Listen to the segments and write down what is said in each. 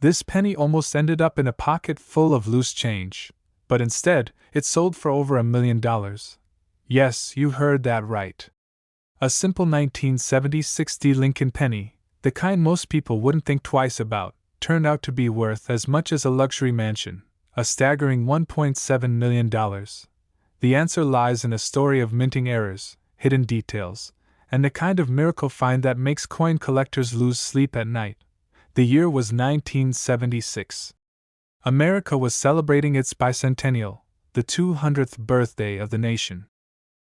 This penny almost ended up in a pocket full of loose change, but instead, it sold for over $1 million. Yes, you heard that right. A simple 1970 Lincoln penny, the kind most people wouldn't think twice about, turned out to be worth as much as a luxury mansion, a staggering $1.7 million. The answer lies in a story of minting errors, hidden details, and the kind of miracle find that makes coin collectors lose sleep at night. The year was 1976. America was celebrating its bicentennial, the 200th birthday of the nation.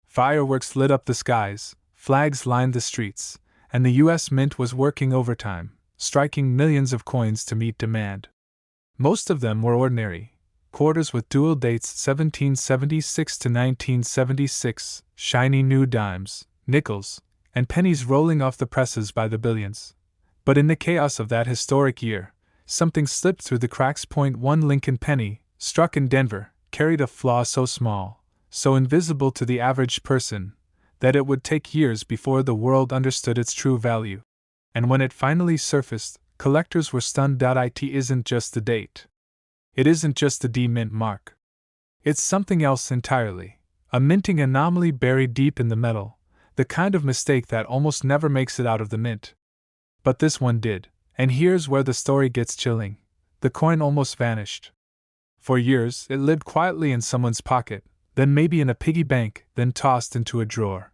Fireworks lit up the skies, flags lined the streets, and the U.S. Mint was working overtime, striking millions of coins to meet demand. Most of them were ordinary, quarters with dual dates 1776 to 1976, shiny new dimes, nickels, and pennies rolling off the presses by the billions. But in the chaos of that historic year, something slipped through the cracks. One Lincoln penny, struck in Denver, carried a flaw so small, so invisible to the average person, that it would take years before the world understood its true value. And when it finally surfaced, collectors were stunned. It isn't just the date. It isn't just the D-mint mark. It's something else entirely, a minting anomaly buried deep in the metal, the kind of mistake that almost never makes it out of the mint. But this one did, and here's where the story gets chilling. The coin almost vanished. For years, it lived quietly in someone's pocket, then maybe in a piggy bank, then tossed into a drawer.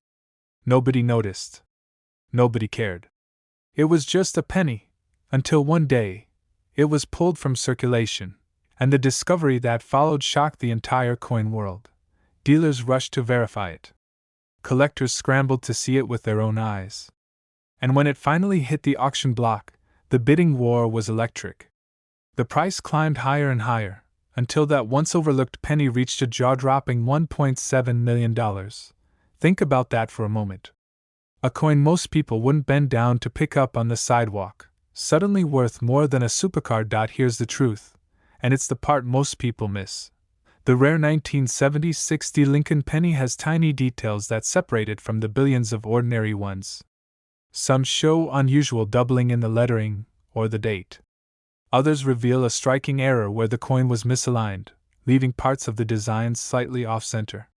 Nobody noticed. Nobody cared. It was just a penny, until one day, it was pulled from circulation, and the discovery that followed shocked the entire coin world. Dealers rushed to verify it. Collectors scrambled to see it with their own eyes. And when it finally hit the auction block, the bidding war was electric. The price climbed higher and higher, until that once overlooked penny reached a jaw-dropping $1.7 million. Think about that for a moment. A coin most people wouldn't bend down to pick up on the sidewalk, suddenly worth more than a supercar. Here's the truth, and it's the part most people miss. The rare 1970 Lincoln penny has tiny details that separate it from the billions of ordinary ones. Some show unusual doubling in the lettering or the date. Others reveal a striking error where the coin was misaligned, leaving parts of the design slightly off-center.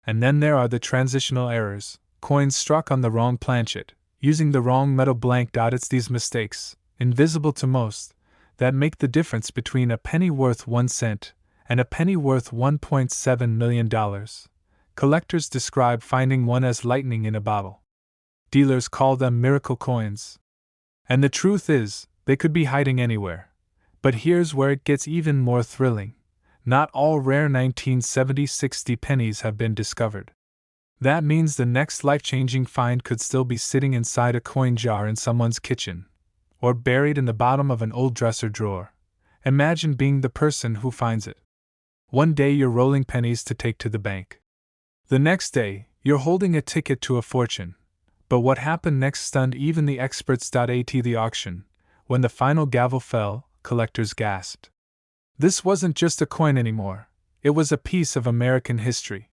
And then there are the transitional errors, coins struck on the wrong planchet, using the wrong metal blank. It's these mistakes, invisible to most, that make the difference between a penny worth 1 cent and a penny worth $1.7 million. Collectors describe finding one as lightning in a bottle. Dealers call them miracle coins. And the truth is, they could be hiding anywhere. But here's where it gets even more thrilling. Not all rare 1970 pennies have been discovered. That means the next life-changing find could still be sitting inside a coin jar in someone's kitchen, or buried in the bottom of an old dresser drawer. Imagine being the person who finds it. One day you're rolling pennies to take to the bank. The next day, you're holding a ticket to a fortune. But what happened next stunned even the experts. At the auction, when the final gavel fell, collectors gasped. This wasn't just a coin anymore, it was a piece of American history.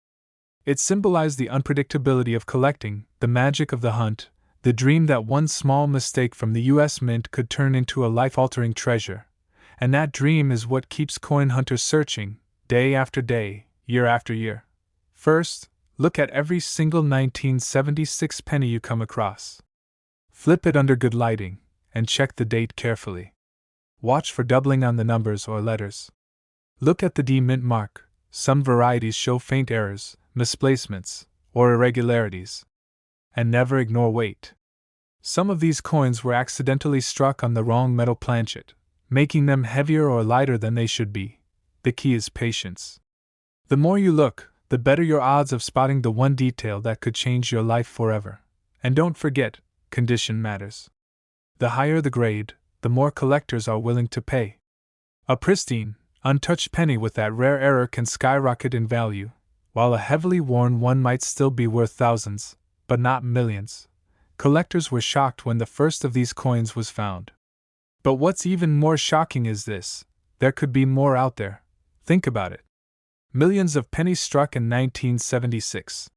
It symbolized the unpredictability of collecting, the magic of the hunt, the dream that one small mistake from the U.S. Mint could turn into a life-altering treasure. And that dream is what keeps coin hunters searching, day after day, year after year. First, look at every single 1976 penny you come across. Flip it under good lighting, and check the date carefully. Watch for doubling on the numbers or letters. Look at the D-mint mark. Some varieties show faint errors, misplacements, or irregularities. And never ignore weight. Some of these coins were accidentally struck on the wrong metal planchet, making them heavier or lighter than they should be. The key is patience. The more you look, the better your odds of spotting the one detail that could change your life forever. And don't forget, condition matters. The higher the grade, the more collectors are willing to pay. A pristine, untouched penny with that rare error can skyrocket in value, while a heavily worn one might still be worth thousands, but not millions. Collectors were shocked when the first of these coins was found. But what's even more shocking is this: there could be more out there. Think about it. Millions of pennies struck in 1976.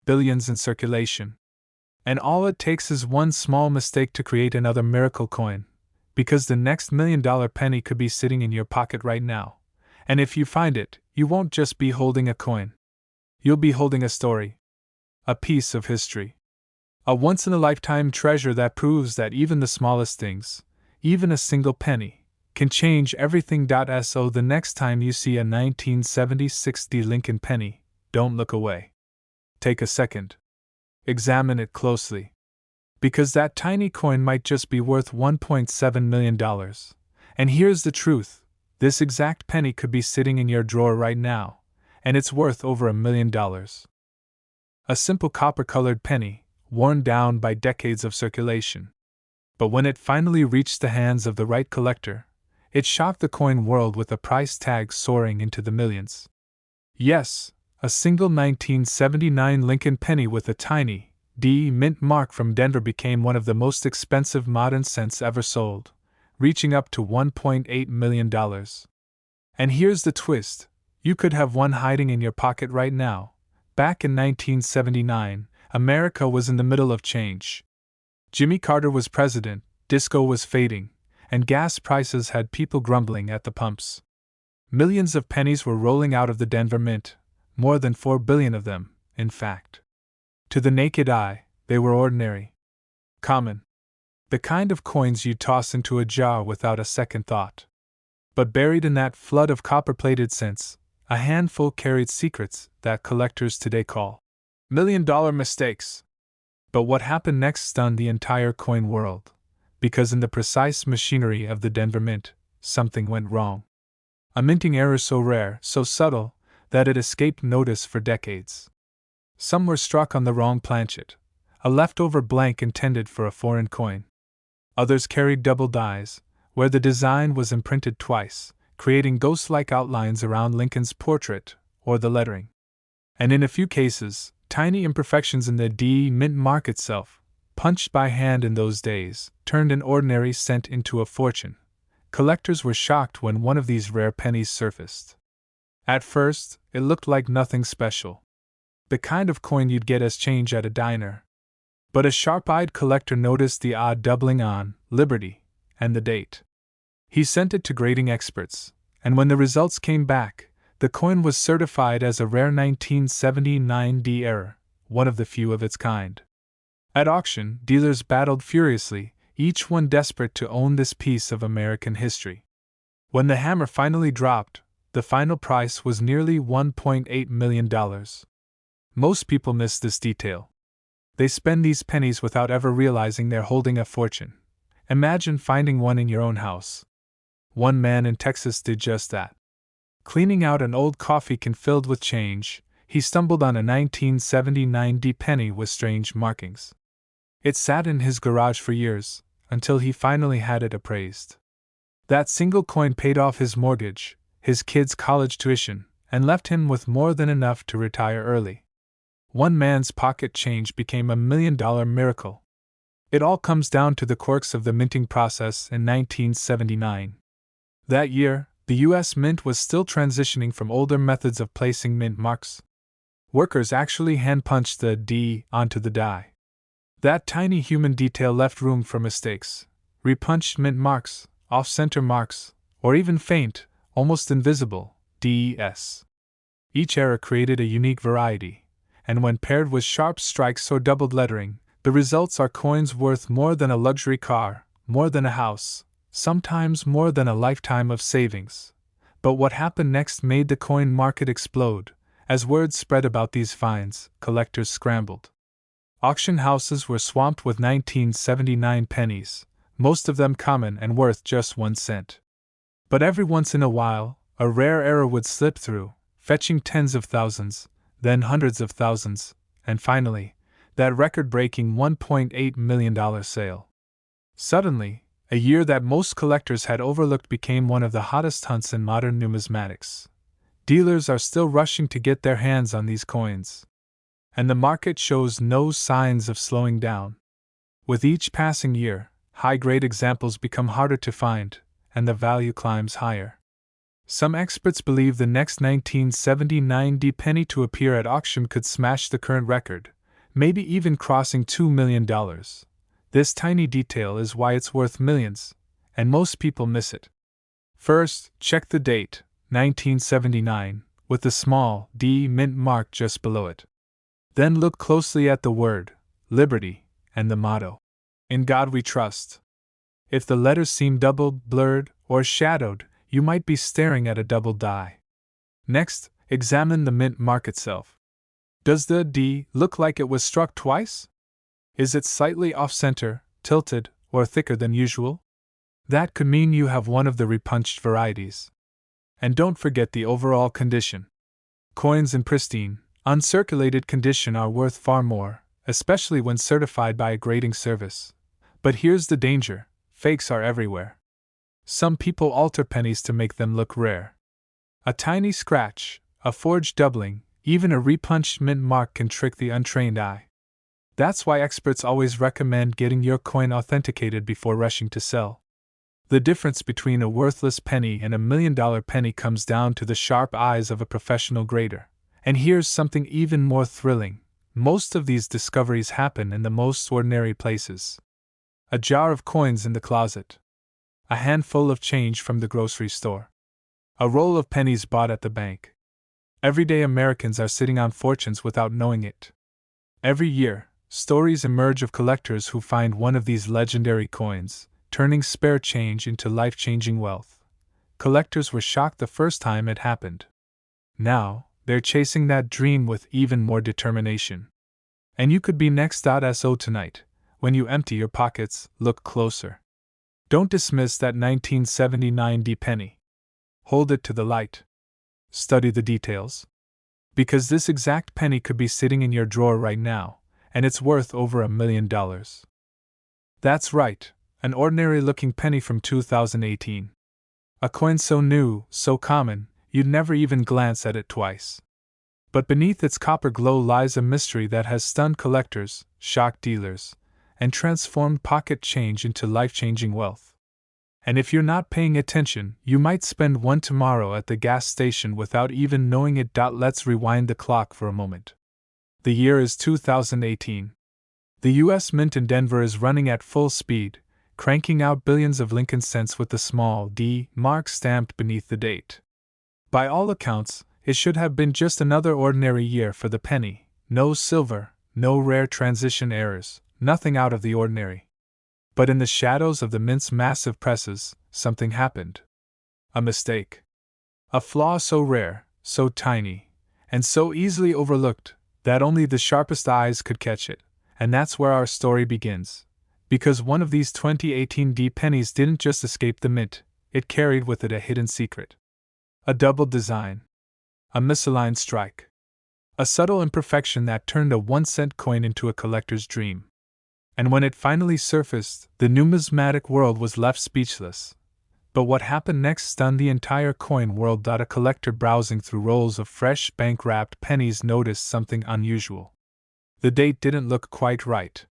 Billions in circulation. And all it takes is one small mistake to create another miracle coin. Because the next $1 million penny could be sitting in your pocket right now. And if you find it, you won't just be holding a coin. You'll be holding a story. A piece of history. A once-in-a-lifetime treasure that proves that even the smallest things, even a single penny, can change everything. So the next time you see a 1976 D Lincoln penny, don't look away. Take a second. Examine it closely. Because that tiny coin might just be worth $1.7 million. And here's the truth. This exact penny could be sitting in your drawer right now, and it's worth over $1 million. A simple copper-colored penny, worn down by decades of circulation. But when it finally reached the hands of the right collector, it shocked the coin world with a price tag soaring into the millions. Yes, a single 1979 Lincoln penny with a tiny D mint mark from Denver became one of the most expensive modern cents ever sold, reaching up to $1.8 million. And here's the twist: you could have one hiding in your pocket right now. Back in 1979, America was in the middle of change. Jimmy Carter was president, disco was fading, and gas prices had people grumbling at the pumps. Millions of pennies were rolling out of the Denver Mint, more than 4 billion of them, in fact. To the naked eye, they were ordinary. Common. The kind of coins you'd toss into a jar without a second thought. But buried in that flood of copper-plated cents, a handful carried secrets that collectors today call million-dollar mistakes. But what happened next stunned the entire coin world, because in the precise machinery of the Denver Mint, something went wrong. A minting error so rare, so subtle, that it escaped notice for decades. Some were struck on the wrong planchet, a leftover blank intended for a foreign coin. Others carried double dies, where the design was imprinted twice, creating ghost-like outlines around Lincoln's portrait or the lettering. And in a few cases, tiny imperfections in the D mint mark itself, punched by hand in those days, turned an ordinary cent into a fortune. Collectors were shocked when one of these rare pennies surfaced. At first, it looked like nothing special. The kind of coin you'd get as change at a diner. But a sharp-eyed collector noticed the odd doubling on Liberty and the date. He sent it to grading experts, and when the results came back, the coin was certified as a rare 1979 D error, one of the few of its kind. At auction, dealers battled furiously, each one desperate to own this piece of American history. When the hammer finally dropped, the final price was nearly $1.8 million. Most people miss this detail. They spend these pennies without ever realizing they're holding a fortune. Imagine finding one in your own house. One man in Texas did just that. Cleaning out an old coffee can filled with change, he stumbled on a 1979 D penny with strange markings. It sat in his garage for years, until he finally had it appraised. That single coin paid off his mortgage, his kids' college tuition, and left him with more than enough to retire early. One man's pocket change became $1 million miracle. It all comes down to the quirks of the minting process in 1979. That year, the U.S. Mint was still transitioning from older methods of placing mint marks. Workers actually hand-punched the D onto the die. That tiny human detail left room for mistakes. Repunched mint marks, off-center marks, or even faint, almost invisible, DEs. Each error created a unique variety, and when paired with sharp strikes or doubled lettering, the results are coins worth more than a luxury car, more than a house, sometimes more than a lifetime of savings. But what happened next made the coin market explode. As word spread about these finds, collectors scrambled. Auction houses were swamped with 1979 pennies, most of them common and worth just 1 cent. But every once in a while, a rare error would slip through, fetching tens of thousands, then hundreds of thousands, and finally, that record-breaking $1.8 million sale. Suddenly, a year that most collectors had overlooked became one of the hottest hunts in modern numismatics. Dealers are still rushing to get their hands on these coins. And the market shows no signs of slowing down. With each passing year, high-grade examples become harder to find, and the value climbs higher. Some experts believe the next 1979 D penny to appear at auction could smash the current record, maybe even crossing $2 million. This tiny detail is why it's worth millions, and most people miss it. First, check the date, 1979, with the small D mint mark just below it. Then look closely at the word, Liberty, and the motto, In God We Trust. If the letters seem doubled, blurred, or shadowed, you might be staring at a double die. Next, examine the mint mark itself. Does the D look like it was struck twice? Is it slightly off-center, tilted, or thicker than usual? That could mean you have one of the repunched varieties. And don't forget the overall condition. Coins in pristine, uncirculated condition are worth far more, especially when certified by a grading service. But here's the danger: fakes are everywhere. Some people alter pennies to make them look rare. A tiny scratch, a forged doubling, even a repunched mint mark can trick the untrained eye. That's why experts always recommend getting your coin authenticated before rushing to sell. The difference between a worthless penny and $1 million penny comes down to the sharp eyes of a professional grader. And here's something even more thrilling: most of these discoveries happen in the most ordinary places. A jar of coins in the closet. A handful of change from the grocery store. A roll of pennies bought at the bank. Everyday Americans are sitting on fortunes without knowing it. Every year, stories emerge of collectors who find one of these legendary coins, turning spare change into life-changing wealth. Collectors were shocked the first time it happened. Now, they're chasing that dream with even more determination. And you could be next. So tonight, when you empty your pockets, look closer. Don't dismiss that 1979 D penny. Hold it to the light. Study the details. Because this exact penny could be sitting in your drawer right now, and it's worth over $1 million. That's right, an ordinary-looking penny from 2018. A coin so new, so common, you'd never even glance at it twice. But beneath its copper glow lies a mystery that has stunned collectors, shocked dealers, and transformed pocket change into life-changing wealth. And if you're not paying attention, you might spend one tomorrow at the gas station without even knowing it. Let's rewind the clock for a moment. The year is 2018. The U.S. Mint in Denver is running at full speed, cranking out billions of Lincoln cents with the small D mark stamped beneath the date. By all accounts, it should have been just another ordinary year for the penny. No silver, no rare transition errors, nothing out of the ordinary. But in the shadows of the Mint's massive presses, something happened. A mistake. A flaw so rare, so tiny, and so easily overlooked that only the sharpest eyes could catch it. And that's where our story begins. Because one of these 2018 D pennies didn't just escape the Mint, it carried with it a hidden secret. A double design. A misaligned strike. A subtle imperfection that turned a 1-cent coin into a collector's dream. And when it finally surfaced, the numismatic world was left speechless. But what happened next stunned the entire coin world. A collector browsing through rolls of fresh, bank-wrapped pennies noticed something unusual. The date didn't look quite right.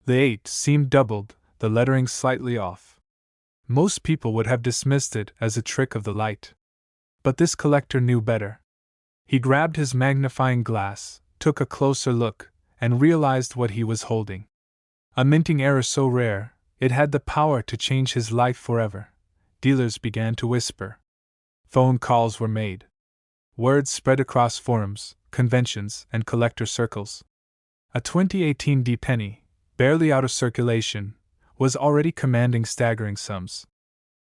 The 8 seemed doubled, the lettering slightly off. Most people would have dismissed it as a trick of the light. But this collector knew better. He grabbed his magnifying glass, took a closer look, and realized what he was holding. A minting error so rare, it had the power to change his life forever. Dealers began to whisper. Phone calls were made. Words spread across forums, conventions, and collector circles. A 2018 D penny, barely out of circulation, was already commanding staggering sums.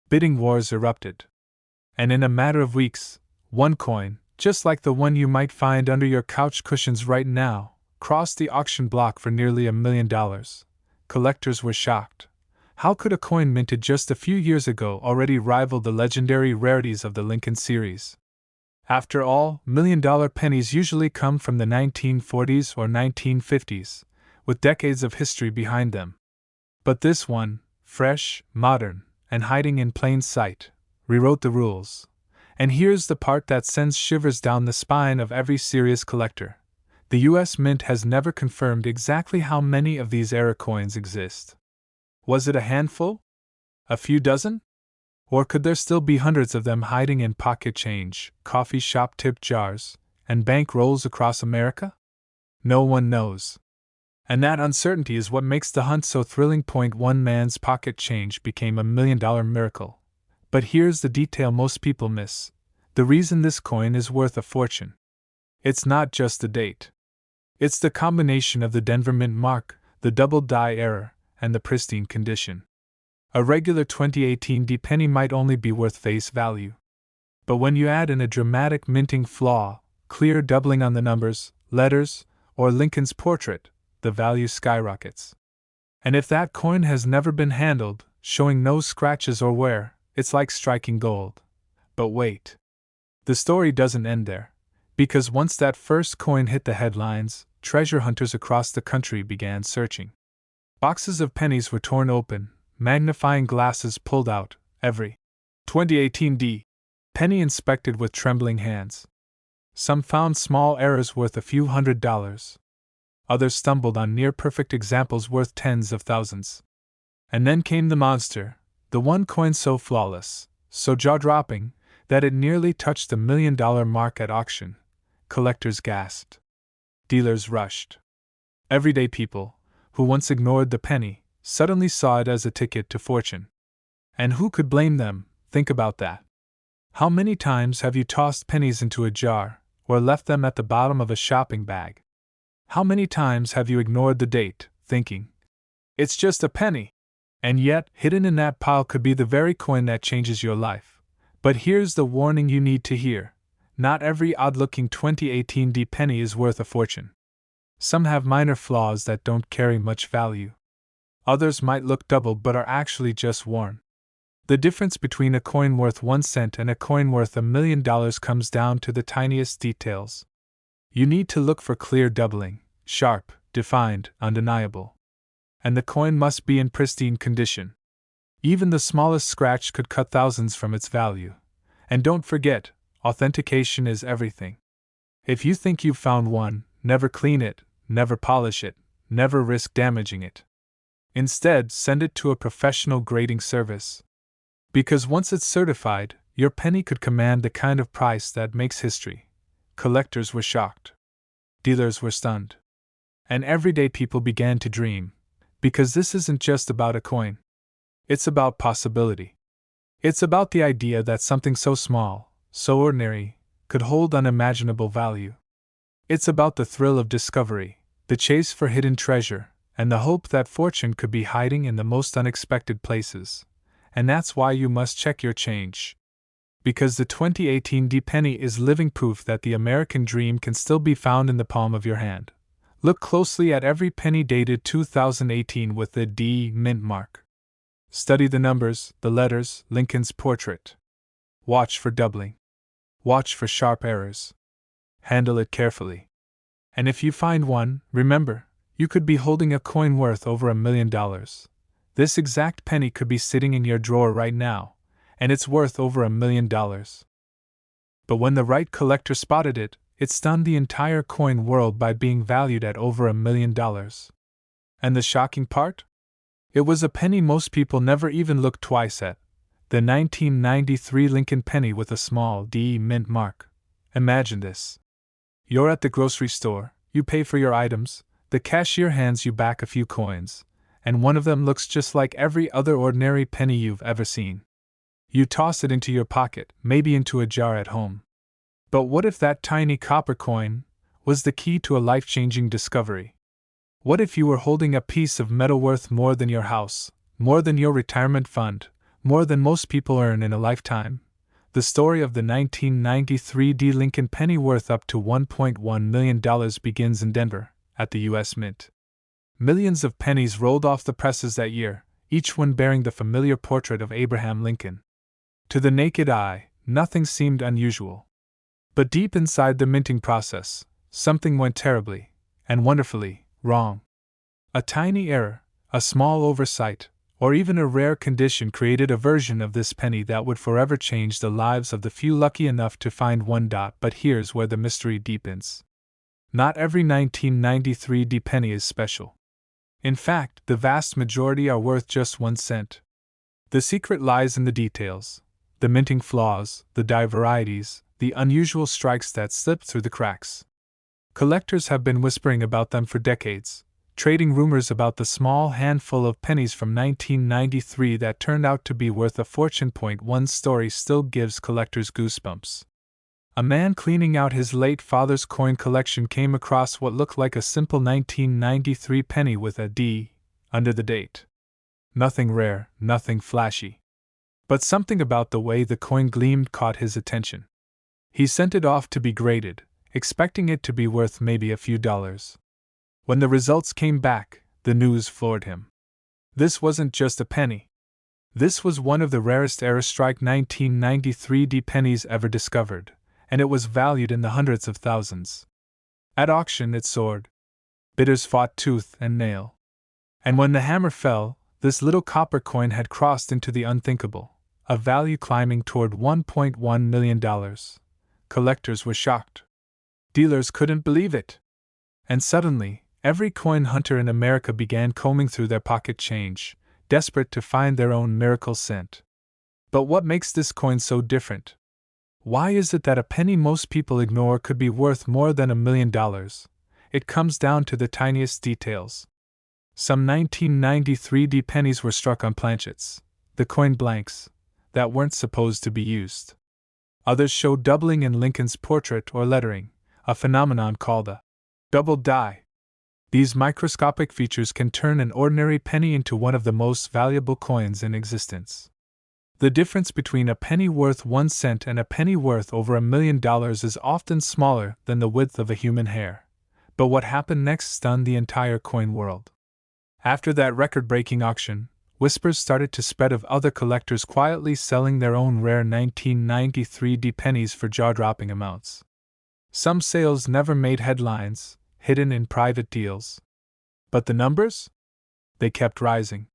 Bidding wars erupted. And in a matter of weeks, one coin, just like the one you might find under your couch cushions right now, crossed the auction block for nearly $1 million. Collectors were shocked. How could a coin minted just a few years ago already rival the legendary rarities of the Lincoln series? After all, $1 million pennies usually come from the 1940s or 1950s, with decades of history behind them. But this one, fresh, modern, and hiding in plain sight, rewrote the rules. And here's the part that sends shivers down the spine of every serious collector. The U.S. Mint has never confirmed exactly how many of these error coins exist. Was it a handful? A few dozen? Or could there still be hundreds of them hiding in pocket change, coffee shop tip jars, and bank rolls across America? No one knows. And that uncertainty is what makes the hunt so thrilling. One man's pocket change became $1 million miracle. But here's the detail most people miss. The reason this coin is worth a fortune. It's not just the date. It's the combination of the Denver Mint mark, the double die error, and the pristine condition. A regular 2018 D penny might only be worth face value. But when you add in a dramatic minting flaw, clear doubling on the numbers, letters, or Lincoln's portrait, the value skyrockets. And if that coin has never been handled, showing no scratches or wear, it's like striking gold. But wait. The story doesn't end there. Because once that first coin hit the headlines, treasure hunters across the country began searching. Boxes of pennies were torn open, magnifying glasses pulled out, every 2018 D penny inspected with trembling hands. Some found small errors worth a few $100s. Others stumbled on near-perfect examples worth tens of thousands. And then came the monster, the one coin so flawless, so jaw-dropping, that it nearly touched the $1 million mark at auction. Collectors gasped. Dealers rushed. Everyday people, who once ignored the penny, suddenly saw it as a ticket to fortune. And who could blame them? Think about that. How many times have you tossed pennies into a jar, or left them at the bottom of a shopping bag? How many times have you ignored the date, thinking, it's just a penny? And yet, hidden in that pile could be the very coin that changes your life. But here's the warning you need to hear. Not every odd-looking 2018 D penny is worth a fortune. Some have minor flaws that don't carry much value. Others might look double but are actually just worn. The difference between a coin worth 1 cent and a coin worth $1 million comes down to the tiniest details. You need to look for clear doubling, sharp, defined, undeniable. And the coin must be in pristine condition. Even the smallest scratch could cut thousands from its value. And don't forget, authentication is everything. If you think you've found one, never clean it, never polish it, never risk damaging it. Instead, send it to a professional grading service. Because once it's certified, your penny could command the kind of price that makes history. Collectors were shocked. Dealers were stunned. And everyday people began to dream. Because this isn't just about a coin. It's about possibility. It's about the idea that something so small, so ordinary, could hold unimaginable value. It's about the thrill of discovery, the chase for hidden treasure, and the hope that fortune could be hiding in the most unexpected places. And that's why you must check your change. Because the 2018 D penny is living proof that the American dream can still be found in the palm of your hand. Look closely at every penny dated 2018 with the D mint mark. Study the numbers, the letters, Lincoln's portrait. Watch for doubling. Watch for sharp errors. Handle it carefully. And if you find one, remember, you could be holding a coin worth over $1 million. This exact penny could be sitting in your drawer right now, and it's worth over $1 million. But when the right collector spotted it, it stunned the entire coin world by being valued at over $1 million. And the shocking part? It was a penny most people never even looked twice at. The 1993 Lincoln penny with a small D mint mark. Imagine this. You're at the grocery store, you pay for your items, the cashier hands you back a few coins, and one of them looks just like every other ordinary penny you've ever seen. You toss it into your pocket, maybe into a jar at home. But what if that tiny copper coin was the key to a life-changing discovery? What if you were holding a piece of metal worth more than your house, more than your retirement fund, more than most people earn in a lifetime? The story of the 1993 D Lincoln penny worth up to $1.1 million begins in Denver, at the U.S. Mint. Millions of pennies rolled off the presses that year, each one bearing the familiar portrait of Abraham Lincoln. To the naked eye, nothing seemed unusual. But deep inside the minting process, something went terribly, and wonderfully, wrong. A tiny error, a small oversight, or even a rare condition created a version of this penny that would forever change the lives of the few lucky enough to find one. But here's where the mystery deepens. Not every 1993 D penny is special. In fact, the vast majority are worth just 1 cent. The secret lies in the details. The minting flaws, the die varieties, the unusual strikes that slip through the cracks. Collectors have been whispering about them for decades, trading rumors about the small handful of pennies from 1993 that turned out to be worth a fortune. One story still gives collectors goosebumps. A man cleaning out his late father's coin collection came across what looked like a simple 1993 penny with a D under the date. Nothing rare, nothing flashy. But something about the way the coin gleamed caught his attention. He sent it off to be graded, expecting it to be worth maybe a few dollars. When the results came back, the news floored him. This wasn't just a penny. This was one of the rarest Aerostrike 1993 D pennies ever discovered, and it was valued in the hundreds of thousands. At auction it soared. Bidders fought tooth and nail. And when the hammer fell, this little copper coin had crossed into the unthinkable, a value climbing toward $1.1 million. Collectors were shocked. Dealers couldn't believe it. And suddenly, every coin hunter in America began combing through their pocket change, desperate to find their own miracle cent. But what makes this coin so different? Why is it that a penny most people ignore could be worth more than $1 million? It comes down to the tiniest details. Some 1993 D pennies were struck on planchets, the coin blanks, that weren't supposed to be used. Others showed doubling in Lincoln's portrait or lettering, a phenomenon called a double die. These microscopic features can turn an ordinary penny into one of the most valuable coins in existence. The difference between a penny worth 1 cent and a penny worth over $1 million is often smaller than the width of a human hair. But what happened next stunned the entire coin world. After that record-breaking auction, whispers started to spread of other collectors quietly selling their own rare 1993 D pennies for jaw-dropping amounts. Some sales never made headlines, hidden in private deals. But the numbers? They kept rising.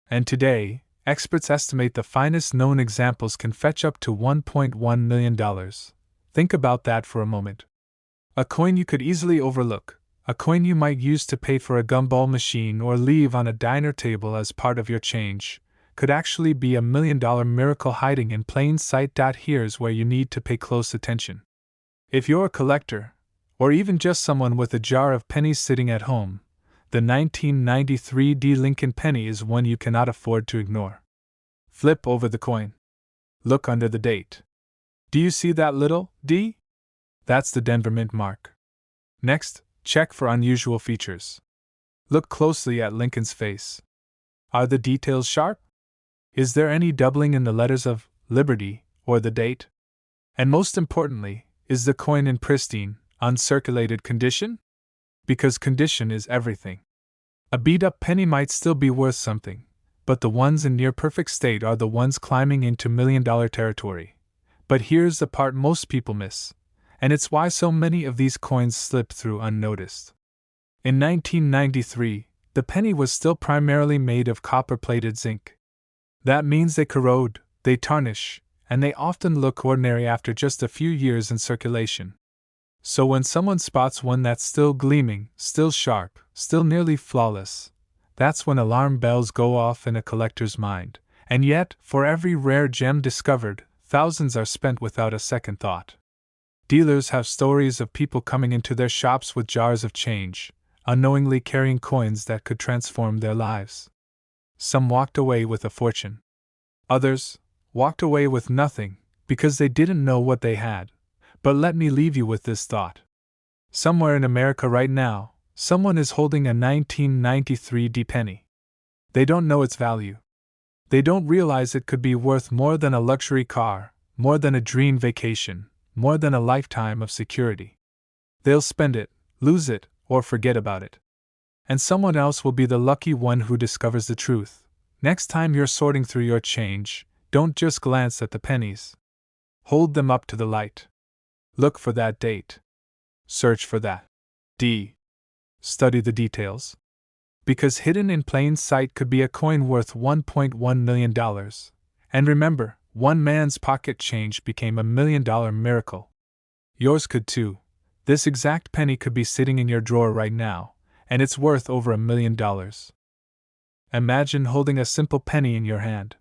And today, experts estimate the finest known examples can fetch up to $1.1 million. Think about that for a moment. A coin you could easily overlook, a coin you might use to pay for a gumball machine or leave on a diner table as part of your change, could actually be $1 million miracle hiding in plain sight. Here's where you need to pay close attention. If you're a collector, or even just someone with a jar of pennies sitting at home, the 1993 D Lincoln penny is one you cannot afford to ignore. Flip over the coin. Look under the date. Do you see that little D? That's the Denver Mint mark. Next, check for unusual features. Look closely at Lincoln's face. Are the details sharp? Is there any doubling in the letters of Liberty or the date? And most importantly, is the coin in pristine, uncirculated condition? Because condition is everything. A beat-up penny might still be worth something, but the ones in near-perfect state are the ones climbing into million-dollar territory. But here's the part most people miss, and it's why so many of these coins slip through unnoticed. In 1993, the penny was still primarily made of copper-plated zinc. That means they corrode, they tarnish, and they often look ordinary after just a few years in circulation. So when someone spots one that's still gleaming, still sharp, still nearly flawless, that's when alarm bells go off in a collector's mind. And yet, for every rare gem discovered, thousands are spent without a second thought. Dealers have stories of people coming into their shops with jars of change, unknowingly carrying coins that could transform their lives. Some walked away with a fortune. Others walked away with nothing, because they didn't know what they had. But let me leave you with this thought. Somewhere in America right now, someone is holding a 1993 D penny. They don't know its value. They don't realize it could be worth more than a luxury car, more than a dream vacation, more than a lifetime of security. They'll spend it, lose it, or forget about it. And someone else will be the lucky one who discovers the truth. Next time you're sorting through your change, don't just glance at the pennies. Hold them up to the light. Look for that date. Search for that D. Study the details. Because hidden in plain sight could be a coin worth $1.1 million. And remember, one man's pocket change became $1 million miracle. Yours could too. This exact penny could be sitting in your drawer right now, and it's worth over $1 million. Imagine holding a simple penny in your hand.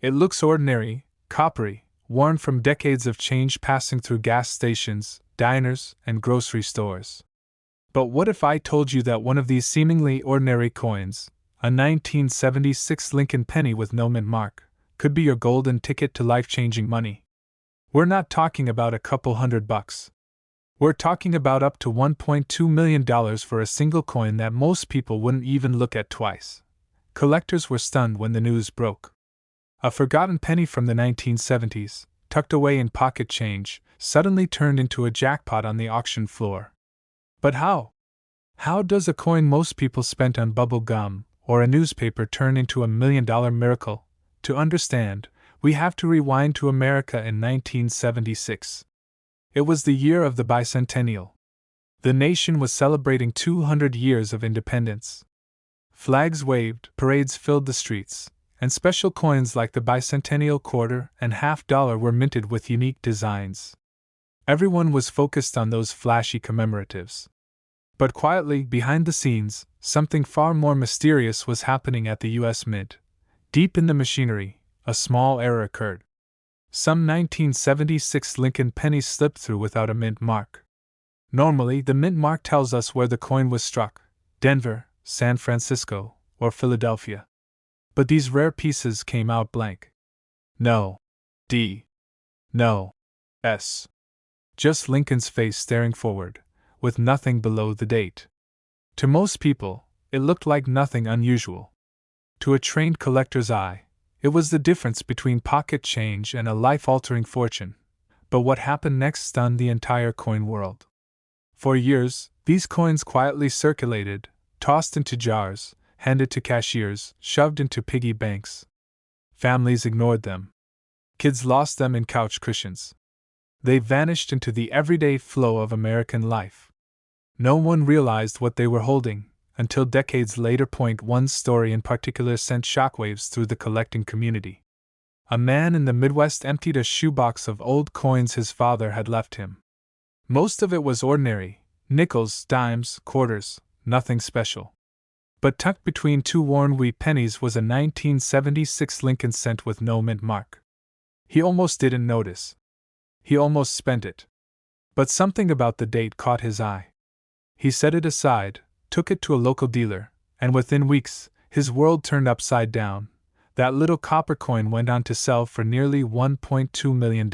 It looks ordinary, coppery, worn from decades of change passing through gas stations, diners, and grocery stores. But what if I told you that one of these seemingly ordinary coins, a 1976 Lincoln penny with no mint mark, could be your golden ticket to life-changing money? We're not talking about a couple $100. We're talking about up to $1.2 million for a single coin that most people wouldn't even look at twice. Collectors were stunned when the news broke. A forgotten penny from the 1970s, tucked away in pocket change, suddenly turned into a jackpot on the auction floor. But how? How does a coin most people spent on bubble gum or a newspaper turn into a $1 million miracle? To understand, we have to rewind to America in 1976. It was the year of the bicentennial. The nation was celebrating 200 years of independence. Flags waved, parades filled the streets, and special coins like the bicentennial quarter and half-dollar were minted with unique designs. Everyone was focused on those flashy commemoratives. But quietly, behind the scenes, something far more mysterious was happening at the U.S. Mint. Deep in the machinery, a small error occurred. Some 1976 Lincoln pennies slipped through without a mint mark. Normally, the mint mark tells us where the coin was struck: Denver, San Francisco, or Philadelphia. But these rare pieces came out blank. No D. No S. Just Lincoln's face staring forward, with nothing below the date. To most people, it looked like nothing unusual. To a trained collector's eye, it was the difference between pocket change and a life-altering fortune. But what happened next stunned the entire coin world. For years, these coins quietly circulated, tossed into jars, handed to cashiers, shoved into piggy banks. Families ignored them. Kids lost them in couch cushions. They vanished into the everyday flow of American life. No one realized what they were holding, until decades later. One story in particular sent shockwaves through the collecting community. A man in the Midwest emptied a shoebox of old coins his father had left him. Most of it was ordinary: nickels, dimes, quarters, nothing special. But tucked between two worn wheat pennies was a 1976 Lincoln cent with no mint mark. He almost didn't notice. He almost spent it. But something about the date caught his eye. He set it aside, took it to a local dealer, and within weeks, his world turned upside down. That little copper coin went on to sell for nearly $1.2 million.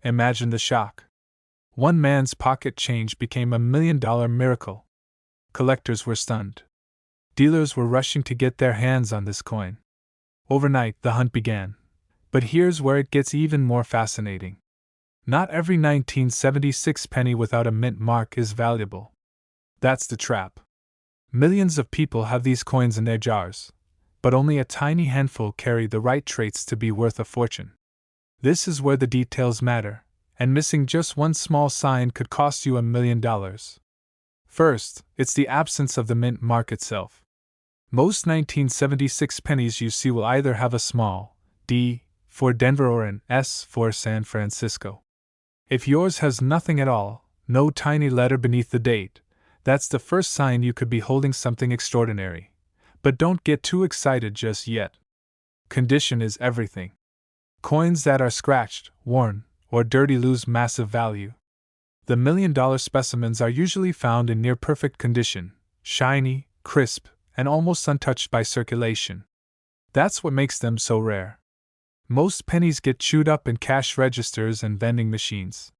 Imagine the shock. One man's pocket change became $1 million miracle. Collectors were stunned. Dealers were rushing to get their hands on this coin. Overnight, the hunt began. But here's where it gets even more fascinating. Not every 1976 penny without a mint mark is valuable. That's the trap. Millions of people have these coins in their jars, but only a tiny handful carry the right traits to be worth a fortune. This is where the details matter, and missing just one small sign could cost you $1 million. First, it's the absence of the mint mark itself. Most 1976 pennies you see will either have a small D for Denver or an S for San Francisco. If yours has nothing at all, no tiny letter beneath the date, that's the first sign you could be holding something extraordinary. But don't get too excited just yet. Condition is everything. Coins that are scratched, worn, or dirty lose massive value. The $1 million specimens are usually found in near-perfect condition, shiny, crisp, and almost untouched by circulation. That's what makes them so rare. Most pennies get chewed up in cash registers and vending machines.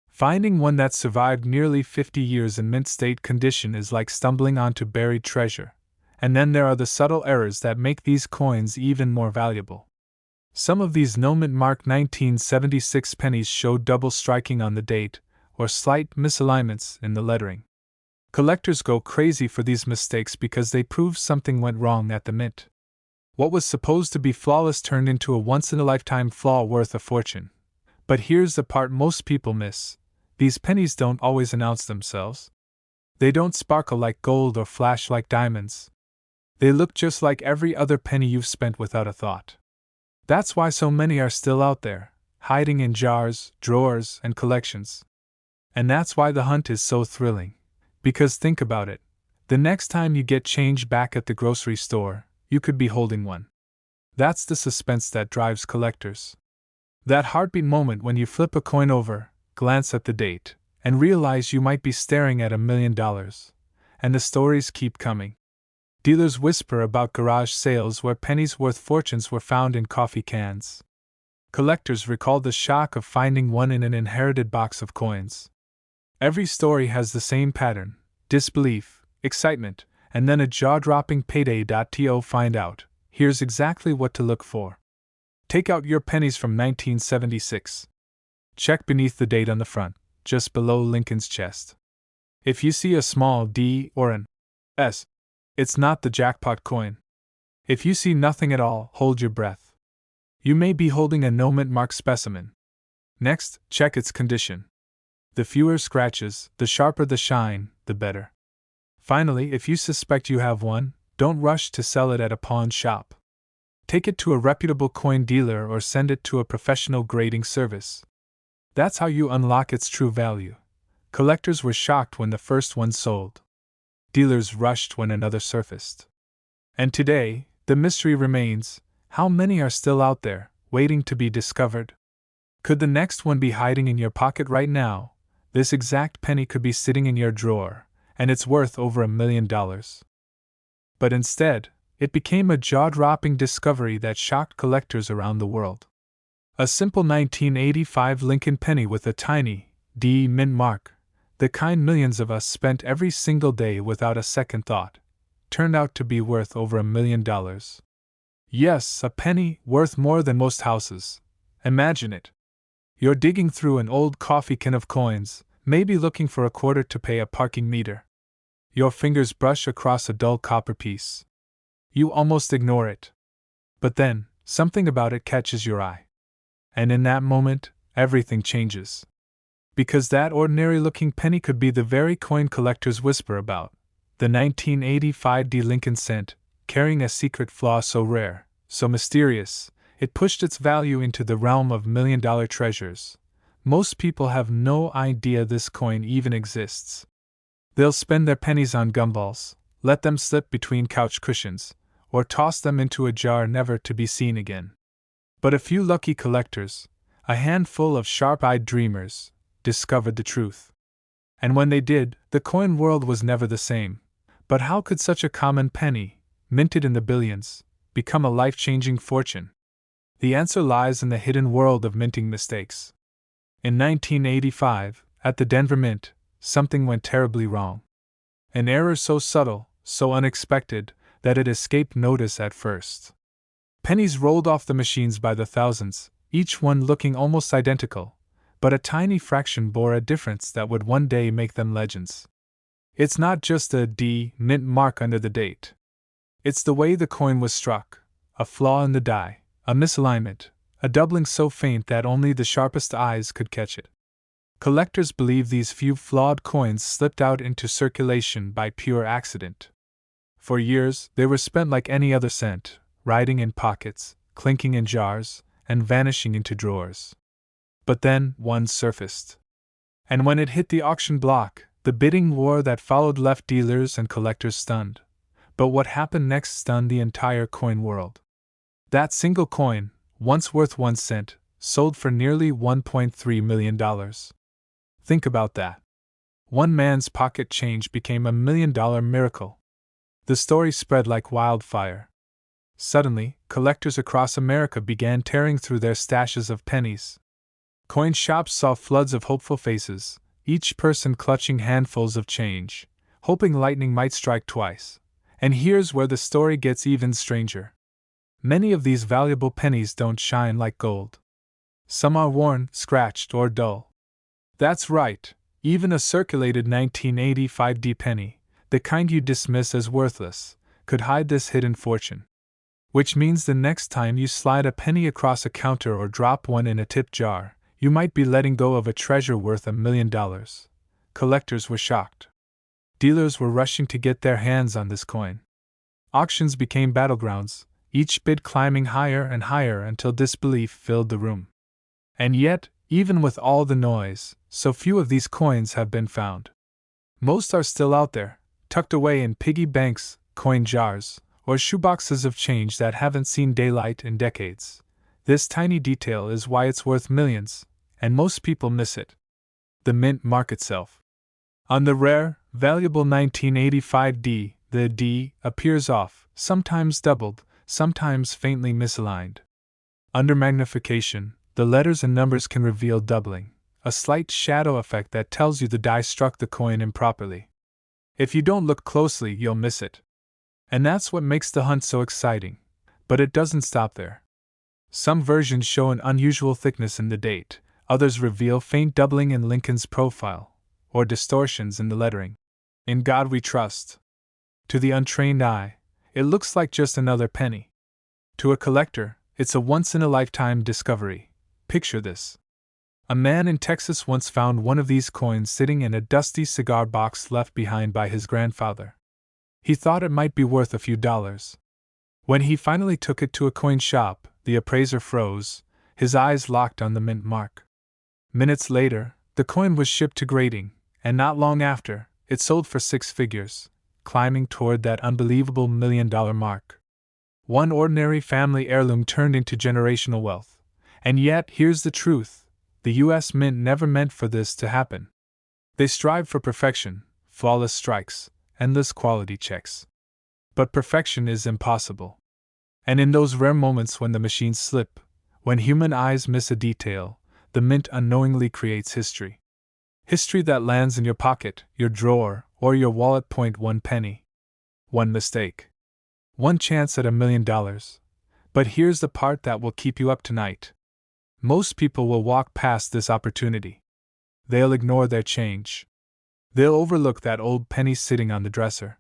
Finding one that survived nearly 50 years in mint state condition is like stumbling onto buried treasure. And then there are the subtle errors that make these coins even more valuable. Some of these no mint mark 1976 pennies show double striking on the date, or slight misalignments in the lettering. Collectors go crazy for these mistakes because they prove something went wrong at the mint. What was supposed to be flawless turned into a once-in-a-lifetime flaw worth a fortune. But here's the part most people miss. These pennies don't always announce themselves. They don't sparkle like gold or flash like diamonds. They look just like every other penny you've spent without a thought. That's why so many are still out there, hiding in jars, drawers, and collections. And that's why the hunt is so thrilling. Because think about it. The next time you get change back at the grocery store, you could be holding one. That's the suspense that drives collectors. That heartbeat moment when you flip a coin over, glance at the date, and realize you might be staring at $1 million. And the stories keep coming. Dealers whisper about garage sales where pennies worth fortunes were found in coffee cans. Collectors recall the shock of finding one in an inherited box of coins. Every story has the same pattern: disbelief, excitement, and then a jaw-dropping payday. To find out, here's exactly what to look for. Take out your pennies from 1976. Check beneath the date on the front, just below Lincoln's chest. If you see a small D or an S, it's not the jackpot coin. If you see nothing at all, hold your breath. You may be holding a no-mint-mark specimen. Next, check its condition. The fewer scratches, the sharper the shine, the better. Finally, if you suspect you have one, don't rush to sell it at a pawn shop. Take it to a reputable coin dealer or send it to a professional grading service. That's how you unlock its true value. Collectors were shocked when the first one sold. Dealers rushed when another surfaced. And today, the mystery remains: how many are still out there, waiting to be discovered? Could the next one be hiding in your pocket right now? This exact penny could be sitting in your drawer, and it's worth over $1 million. But instead, it became a jaw-dropping discovery that shocked collectors around the world. A simple 1985 Lincoln penny with a tiny D mint mark, the kind millions of us spent every single day without a second thought, turned out to be worth over $1 million. Yes, a penny worth more than most houses. Imagine it. You're digging through an old coffee can of coins, maybe looking for a quarter to pay a parking meter. Your fingers brush across a dull copper piece. You almost ignore it. But then, something about it catches your eye. And in that moment, everything changes. Because that ordinary-looking penny could be the very coin collectors whisper about, the 1985 D Lincoln cent, carrying a secret flaw so rare, so mysterious, it pushed its value into the realm of million-dollar treasures. Most people have no idea this coin even exists. They'll spend their pennies on gumballs, let them slip between couch cushions, or toss them into a jar never to be seen again. But a few lucky collectors, a handful of sharp-eyed dreamers, discovered the truth. And when they did, the coin world was never the same. But how could such a common penny, minted in the billions, become a life-changing fortune? The answer lies in the hidden world of minting mistakes. In 1985, at the Denver Mint, something went terribly wrong. An error so subtle, so unexpected, that it escaped notice at first. Pennies rolled off the machines by the thousands, each one looking almost identical, but a tiny fraction bore a difference that would one day make them legends. It's not just a D mint mark under the date. It's the way the coin was struck, a flaw in the die, a misalignment, a doubling so faint that only the sharpest eyes could catch it. Collectors believe these few flawed coins slipped out into circulation by pure accident. For years, they were spent like any other cent, riding in pockets, clinking in jars, and vanishing into drawers. But then, one surfaced. And when it hit the auction block, the bidding war that followed left dealers and collectors stunned. But what happened next stunned the entire coin world. That single coin, once worth 1 cent, sold for nearly $1.3 million. Think about that. One man's pocket change became $1 million miracle. The story spread like wildfire. Suddenly, collectors across America began tearing through their stashes of pennies. Coin shops saw floods of hopeful faces, each person clutching handfuls of change, hoping lightning might strike twice. And here's where the story gets even stranger. Many of these valuable pennies don't shine like gold. Some are worn, scratched, or dull. That's right, even a circulated 1985 D penny, the kind you dismiss as worthless, could hide this hidden fortune. Which means the next time you slide a penny across a counter or drop one in a tip jar, you might be letting go of a treasure worth $1 million. Collectors were shocked. Dealers were rushing to get their hands on this coin. Auctions became battlegrounds, each bid climbing higher and higher until disbelief filled the room. And yet, even with all the noise, so few of these coins have been found. Most are still out there, tucked away in piggy banks, coin jars, or shoeboxes of change that haven't seen daylight in decades. This tiny detail is why it's worth millions, and most people miss it. the mint mark itself. On the rare, valuable 1985D, the D appears off, sometimes doubled, sometimes faintly misaligned. Under magnification, the letters and numbers can reveal doubling, a slight shadow effect that tells you the die struck the coin improperly. If you don't look closely, you'll miss it. And that's what makes the hunt so exciting. But it doesn't stop there. Some versions show an unusual thickness in the date, others reveal faint doubling in Lincoln's profile, or distortions in the lettering. In God we trust. To the untrained eye, it looks like just another penny. To a collector, it's a once-in-a-lifetime discovery. Picture this. A man in Texas once found one of these coins sitting in a dusty cigar box left behind by his grandfather. He thought it might be worth a few dollars. When he finally took it to a coin shop, the appraiser froze, his eyes locked on the mint mark. Minutes later, the coin was shipped to grading, and not long after, it sold for 6 figures, climbing toward that unbelievable $1 million mark. One ordinary family heirloom turned into generational wealth. And yet, here's the truth: the U.S. Mint never meant for this to happen. They strive for perfection, flawless strikes, endless quality checks. But perfection is impossible. And in those rare moments when the machines slip, when human eyes miss a detail, the mint unknowingly creates history. History that lands in your pocket, your drawer, or your wallet. 1 penny. One mistake. One chance at $1 million. But here's the part that will keep you up tonight. Most people will walk past this opportunity. They'll ignore their change. They'll overlook that old penny sitting on the dresser.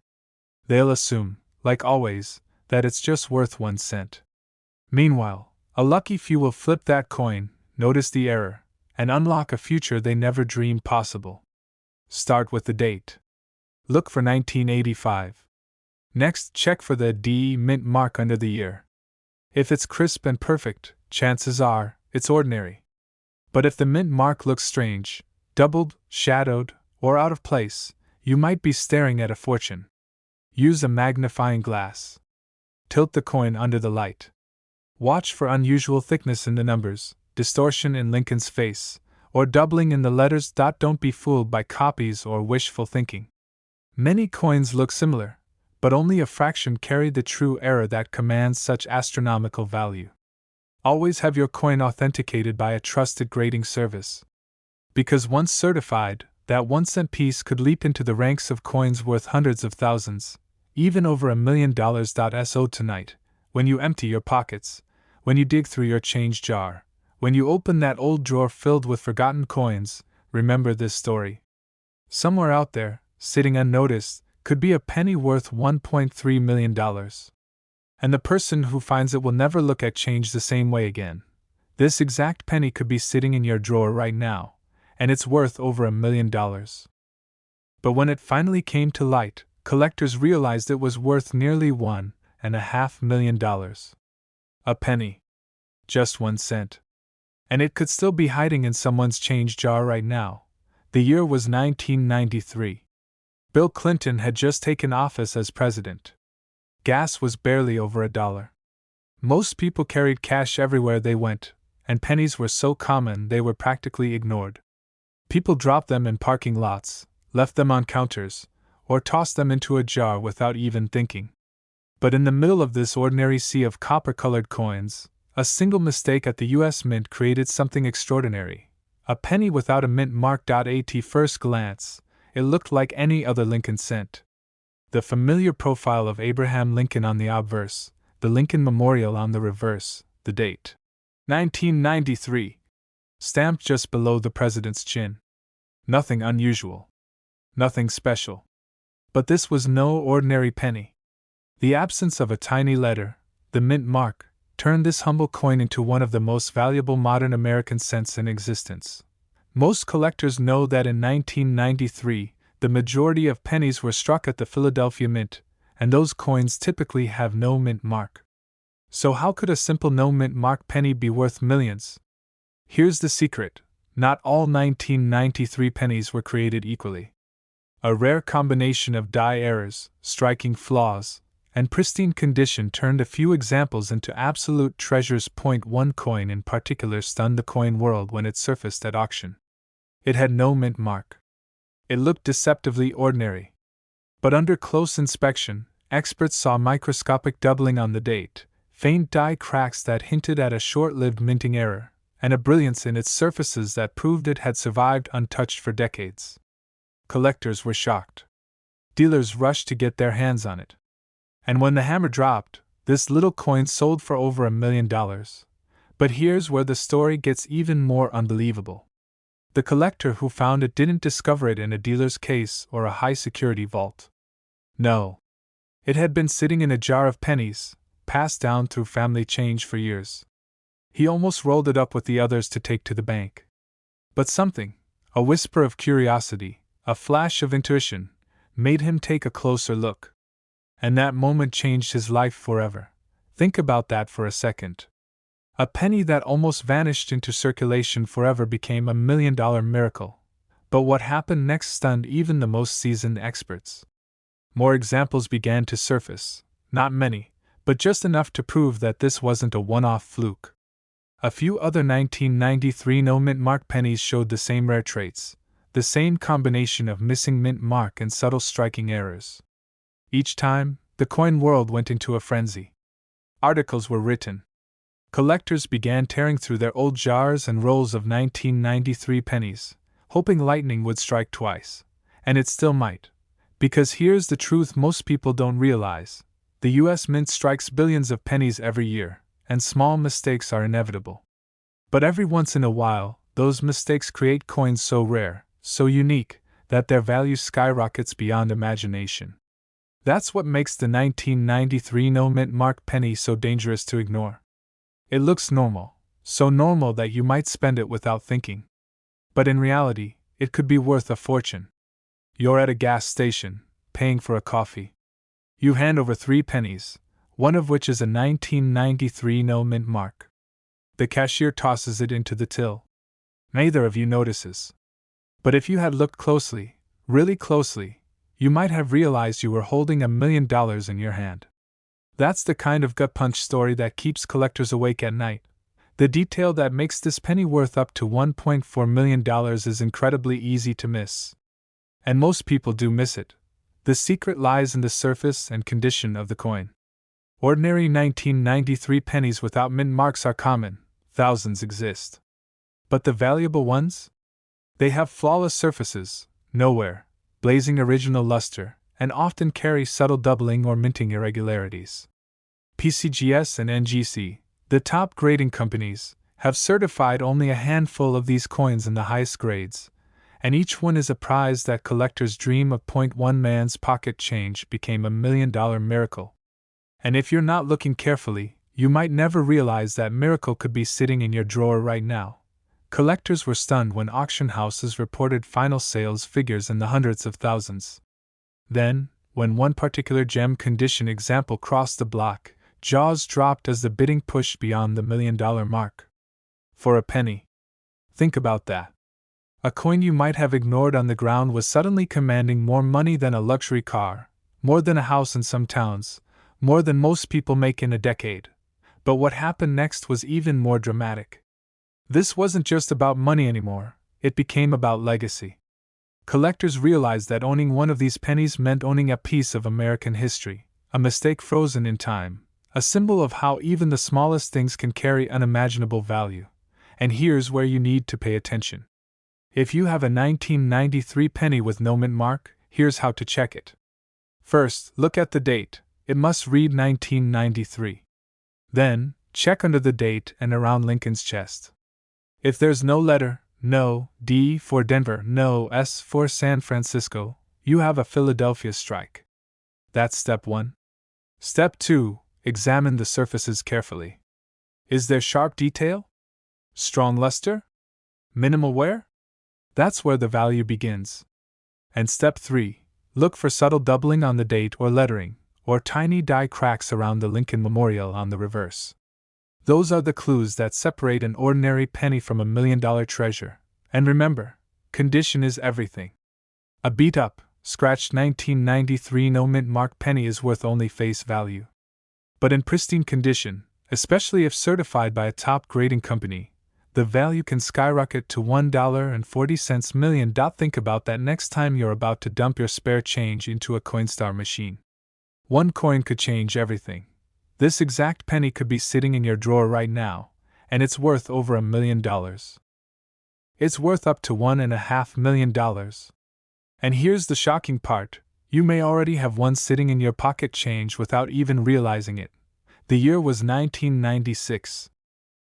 They'll assume, like always, that it's just worth 1 cent. Meanwhile, a lucky few will flip that coin, notice the error, and unlock a future they never dreamed possible. Start with the date. Look for 1985. Next, check for the D mint mark under the year. If it's crisp and perfect, chances are it's ordinary. But if the mint mark looks strange, doubled, shadowed, or out of place, you might be staring at a fortune. Use a magnifying glass. Tilt the coin under the light. Watch for unusual thickness in the numbers, distortion in Lincoln's face, or doubling in the letters. Don't be fooled by copies or wishful thinking. Many coins look similar, but only a fraction carry the true error that commands such astronomical value. Always have your coin authenticated by a trusted grading service. Because once certified, that 1 cent piece could leap into the ranks of coins worth hundreds of thousands, even over $1 million. So tonight, when you empty your pockets, when you dig through your change jar, when you open that old drawer filled with forgotten coins, remember this story. Somewhere out there, sitting unnoticed, could be a penny worth $1.3 million. And the person who finds it will never look at change the same way again. This exact penny could be sitting in your drawer right now, and it's worth over $1 million. But when it finally came to light, collectors realized it was worth nearly $1.5 million. A penny. Just 1 cent. And it could still be hiding in someone's change jar right now. The year was 1993. Bill Clinton had just taken office as president. Gas was barely over $1. Most people carried cash everywhere they went, and pennies were so common they were practically ignored. People dropped them in parking lots, left them on counters, or tossed them into a jar without even thinking. But in the middle of this ordinary sea of copper-colored coins, a single mistake at the U.S. Mint created something extraordinary. A penny without a mint mark. At first glance, it looked like any other Lincoln cent. The familiar profile of Abraham Lincoln on the obverse, the Lincoln Memorial on the reverse, the date 1993, stamped just below the president's chin. Nothing unusual. Nothing special. But this was no ordinary penny. The absence of a tiny letter, the mint mark, turned this humble coin into one of the most valuable modern American cents in existence. Most collectors know that in 1993, the majority of pennies were struck at the Philadelphia Mint, and those coins typically have no mint mark. So how could a simple no mint mark penny be worth millions? Here's the secret: not all 1993 pennies were created equally. A rare combination of die errors, striking flaws, and pristine condition turned a few examples into absolute treasures. One coin in particular stunned the coin world when it surfaced at auction. It had no mint mark. It looked deceptively ordinary. But under close inspection, experts saw microscopic doubling on the date, faint die cracks that hinted at a short-lived minting error, and a brilliance in its surfaces that proved it had survived untouched for decades. Collectors were shocked. Dealers rushed to get their hands on it. And when the hammer dropped, this little coin sold for over $1 million. But here's where the story gets even more unbelievable. The collector who found it didn't discover it in a dealer's case or a high-security vault. No. It had been sitting in a jar of pennies, passed down through family change for years. He almost rolled it up with the others to take to the bank. But something, a whisper of curiosity, a flash of intuition, made him take a closer look. And that moment changed his life forever. Think about that for a second. A penny that almost vanished into circulation forever became $1 million miracle. But what happened next stunned even the most seasoned experts. More examples began to surface, not many, but just enough to prove that this wasn't a one-off fluke. A few other 1993 no-mint mark pennies showed the same rare traits, the same combination of missing mint mark and subtle striking errors. Each time, the coin world went into a frenzy. Articles were written. Collectors began tearing through their old jars and rolls of 1993 pennies, hoping lightning would strike twice. And it still might. Because here's the truth most people don't realize. The US Mint strikes billions of pennies every year, and small mistakes are inevitable. But every once in a while, those mistakes create coins so rare, so unique, that their value skyrockets beyond imagination. That's what makes the 1993 no-mint mark penny so dangerous to ignore. It looks normal, so normal that you might spend it without thinking. But in reality, it could be worth a fortune. You're at a gas station, paying for a coffee. You hand over 3 pennies, one of which is a 1993 no-mint mark. The cashier tosses it into the till. Neither of you notices. But if you had looked closely, really closely, you might have realized you were holding $1 million in your hand. That's the kind of gut punch story that keeps collectors awake at night. The detail that makes this penny worth up to $1.4 million is incredibly easy to miss. And most people do miss it. The secret lies in the surface and condition of the coin. Ordinary 1993 pennies without mint marks are common, thousands exist. But the valuable ones? They have flawless surfaces, nowhere, blazing original luster, and often carry subtle doubling or minting irregularities. PCGS and NGC, the top grading companies, have certified only a handful of these coins in the highest grades, and each one is a prize that collectors dream of. One man's pocket change became $1 million miracle. And if you're not looking carefully, you might never realize that miracle could be sitting in your drawer right now. Collectors were stunned when auction houses reported final sales figures in the hundreds of thousands. Then, when one particular gem condition example crossed the block, jaws dropped as the bidding pushed beyond the $1 million mark. For a penny. Think about that. A coin you might have ignored on the ground was suddenly commanding more money than a luxury car, more than a house in some towns, more than most people make in a decade. But what happened next was even more dramatic. This wasn't just about money anymore, it became about legacy. Collectors realized that owning one of these pennies meant owning a piece of American history, a mistake frozen in time, a symbol of how even the smallest things can carry unimaginable value. And here's where you need to pay attention. If you have a 1993 penny with no mint mark, here's how to check it. First, look at the date. It must read 1993. Then, check under the date and around Lincoln's chest. If there's no letter, no D for Denver, no S for San Francisco, you have a Philadelphia strike. That's step 1. Step 2, examine the surfaces carefully. Is there sharp detail? Strong luster? Minimal wear? That's where the value begins. And step 3, look for subtle doubling on the date or lettering, or tiny die cracks around the Lincoln Memorial on the reverse. Those are the clues that separate an ordinary penny from $1 million treasure. And remember, condition is everything. A beat-up, scratched 1993 no-mint mark penny is worth only face value. But in pristine condition, especially if certified by a top grading company, the value can skyrocket to $1.40 million. Think about that next time you're about to dump your spare change into a Coinstar machine. One coin could change everything. This exact penny could be sitting in your drawer right now, and it's worth over $1 million. It's worth up to $1.5 million. And here's the shocking part: you may already have one sitting in your pocket change without even realizing it. The year was 1996.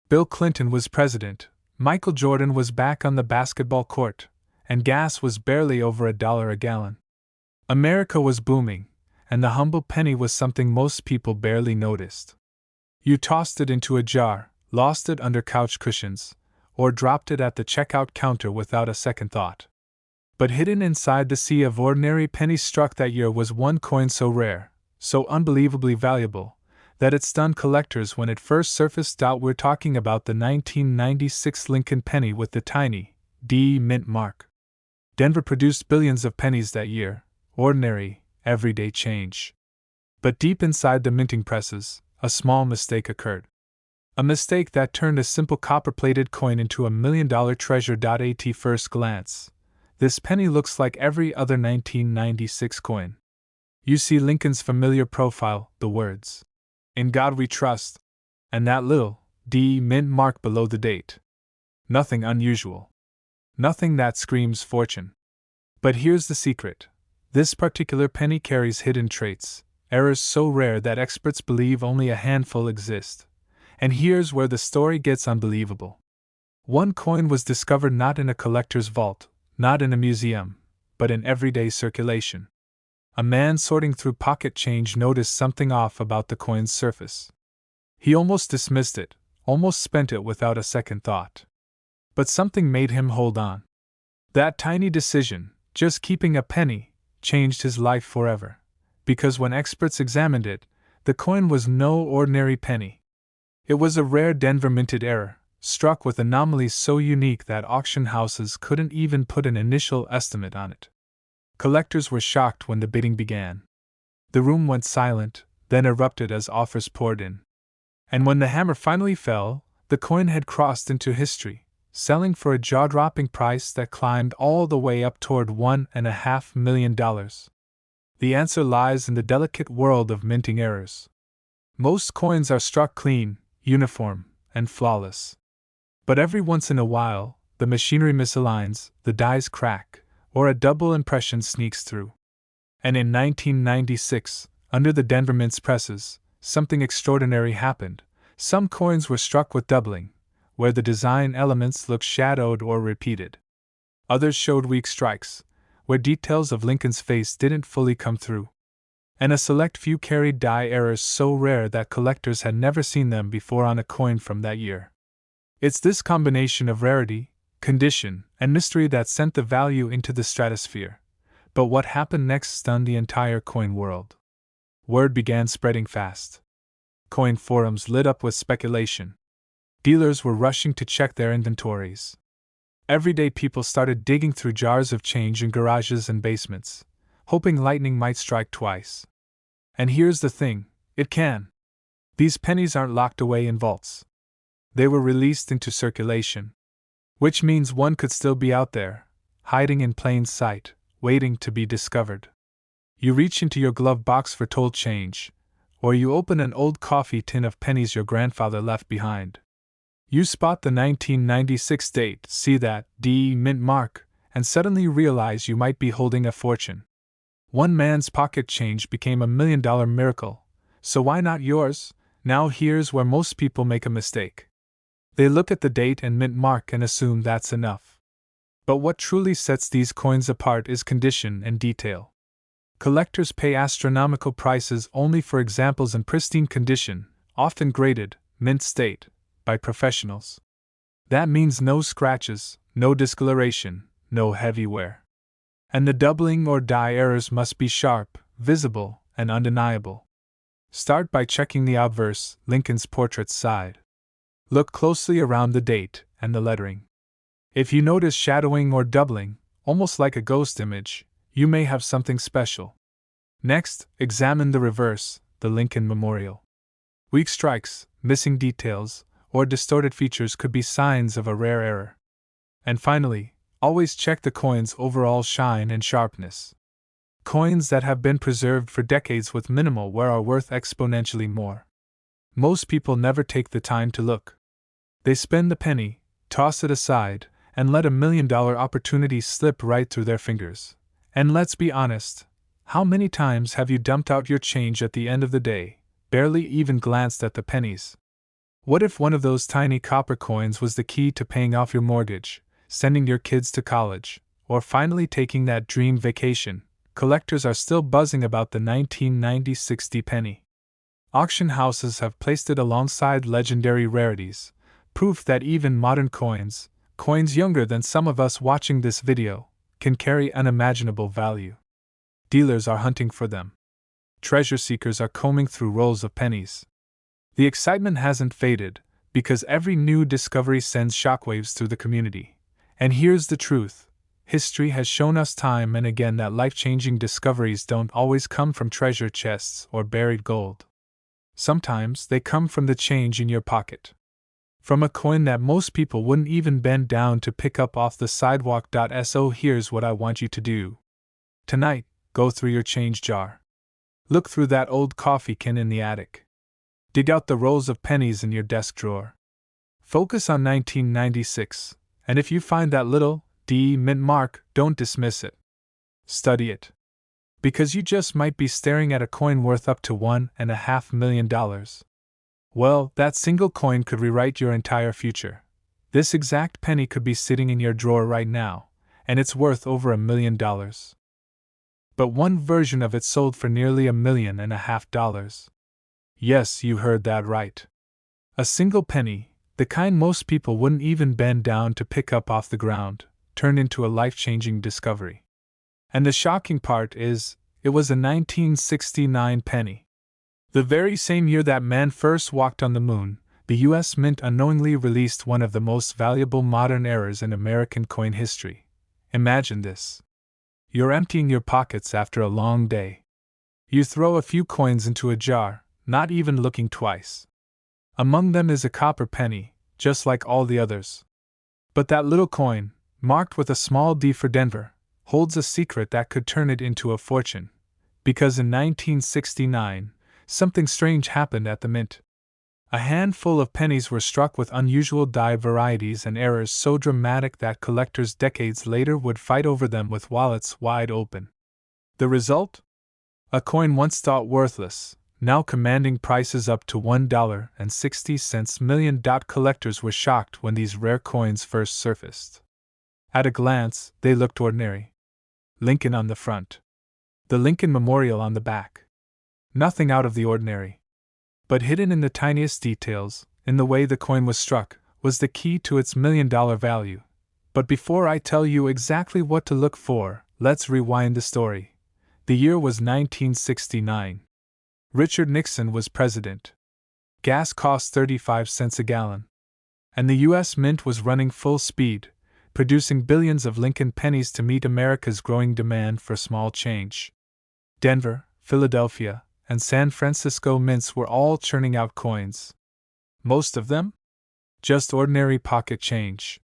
Bill Clinton was president, Michael Jordan was back on the basketball court, and gas was barely over $1 a gallon. America was booming, and the humble penny was something most people barely noticed. You tossed it into a jar, lost it under couch cushions, or dropped it at the checkout counter without a second thought. But hidden inside the sea of ordinary pennies struck that year was one coin so rare, so unbelievably valuable, that it stunned collectors when it first surfaced. We're talking about the 1996 Lincoln penny with the tiny D mint mark. Denver produced billions of pennies that year, ordinary, everyday change. But deep inside the minting presses, a small mistake occurred. A mistake that turned a simple copper-plated coin into $1 million treasure. At first glance, this penny looks like every other 1996 coin. You see Lincoln's familiar profile, the words, "In God We Trust," and that little D mint mark below the date. Nothing unusual. Nothing that screams fortune. But here's the secret. This particular penny carries hidden traits, errors so rare that experts believe only a handful exist. And here's where the story gets unbelievable. One coin was discovered not in a collector's vault, not in a museum, but in everyday circulation. A man sorting through pocket change noticed something off about the coin's surface. He almost dismissed it, almost spent it without a second thought. But something made him hold on. That tiny decision, just keeping a penny, changed his life forever. Because when experts examined it, the coin was no ordinary penny. It was a rare Denver minted error, struck with anomalies so unique that auction houses couldn't even put an initial estimate on it. Collectors were shocked when the bidding began. The room went silent, then erupted as offers poured in. And when the hammer finally fell, the coin had crossed into history, selling for a jaw-dropping price that climbed all the way up toward $1.5 million. The answer lies in the delicate world of minting errors. Most coins are struck clean, uniform, and flawless. But every once in a while, the machinery misaligns, the dies crack, or a double impression sneaks through. And in 1996, under the Denver Mint's presses, something extraordinary happened. Some coins were struck with doubling, where the design elements looked shadowed or repeated. Others showed weak strikes, where details of Lincoln's face didn't fully come through. And a select few carried die errors so rare that collectors had never seen them before on a coin from that year. It's this combination of rarity, condition, and mystery that sent the value into the stratosphere. But what happened next stunned the entire coin world. Word began spreading fast. Coin forums lit up with speculation. Dealers were rushing to check their inventories. Everyday people started digging through jars of change in garages and basements, hoping lightning might strike twice. And here's the thing, it can. These pennies aren't locked away in vaults. They were released into circulation. Which means one could still be out there, hiding in plain sight, waiting to be discovered. You reach into your glove box for told change, or you open an old coffee tin of pennies your grandfather left behind. You spot the 1996 date, see that D mint mark, and suddenly realize you might be holding a fortune. One man's pocket change became $1 million miracle, so why not yours? Now here's where most people make a mistake. They look at the date and mint mark and assume that's enough. But what truly sets these coins apart is condition and detail. Collectors pay astronomical prices only for examples in pristine condition, often graded, mint state, by professionals. That means no scratches, no discoloration, no heavy wear. And the doubling or die errors must be sharp, visible, and undeniable. Start by checking the obverse, Lincoln's portrait side. Look closely around the date and the lettering. If you notice shadowing or doubling, almost like a ghost image, you may have something special. Next, examine the reverse, the Lincoln Memorial. Weak strikes, missing details, or distorted features could be signs of a rare error. And finally, always check the coin's overall shine and sharpness. Coins that have been preserved for decades with minimal wear are worth exponentially more. Most people never take the time to look. They spend the penny, toss it aside, and let $1 million opportunity slip right through their fingers. And let's be honest, how many times have you dumped out your change at the end of the day, barely even glanced at the pennies? What if one of those tiny copper coins was the key to paying off your mortgage, sending your kids to college, or finally taking that dream vacation? Collectors are still buzzing about the 1990 60 penny. Auction houses have placed it alongside legendary rarities, proof that even modern coins younger than some of us watching this video, can carry unimaginable value. Dealers are hunting for them. Treasure seekers are combing through rolls of pennies. The excitement hasn't faded, because every new discovery sends shockwaves through the community. And here's the truth. History has shown us time and again that life-changing discoveries don't always come from treasure chests or buried gold. Sometimes they come from the change in your pocket. From a coin that most people wouldn't even bend down to pick up off the sidewalk. So here's what I want you to do. Tonight, go through your change jar. Look through that old coffee can in the attic. Dig out the rolls of pennies in your desk drawer. Focus on 1996, and if you find that little D mint mark, don't dismiss it. Study it. Because you just might be staring at a coin worth up to $1.5 million. Well, that single coin could rewrite your entire future. This exact penny could be sitting in your drawer right now, and it's worth over $1 million. But one version of it sold for nearly $1.5 million. Yes, you heard that right. A single penny, the kind most people wouldn't even bend down to pick up off the ground, turned into a life-changing discovery. And the shocking part is, it was a 1969 penny. The very same year that man first walked on the moon, the U.S. Mint unknowingly released one of the most valuable modern errors in American coin history. Imagine this. You're emptying your pockets after a long day. You throw a few coins into a jar, not even looking twice. Among them is a copper penny, just like all the others. But that little coin, marked with a small D for Denver, holds a secret that could turn it into a fortune. Because in 1969, something strange happened at the mint. A handful of pennies were struck with unusual die varieties and errors so dramatic that collectors decades later would fight over them with wallets wide open. The result? A coin once thought worthless, now commanding prices up to $1.60 million. Collectors were shocked when these rare coins first surfaced. At a glance, they looked ordinary. Lincoln on the front. The Lincoln Memorial on the back. Nothing out of the ordinary. But hidden in the tiniest details, in the way the coin was struck, was the key to its $1 million value. But before I tell you exactly what to look for, let's rewind the story. The year was 1969. Richard Nixon was president. Gas cost 35 cents a gallon. And the U.S. Mint was running full speed, producing billions of Lincoln pennies to meet America's growing demand for small change. Denver, Philadelphia, and San Francisco mints were all churning out coins. Most of them? Just ordinary pocket change.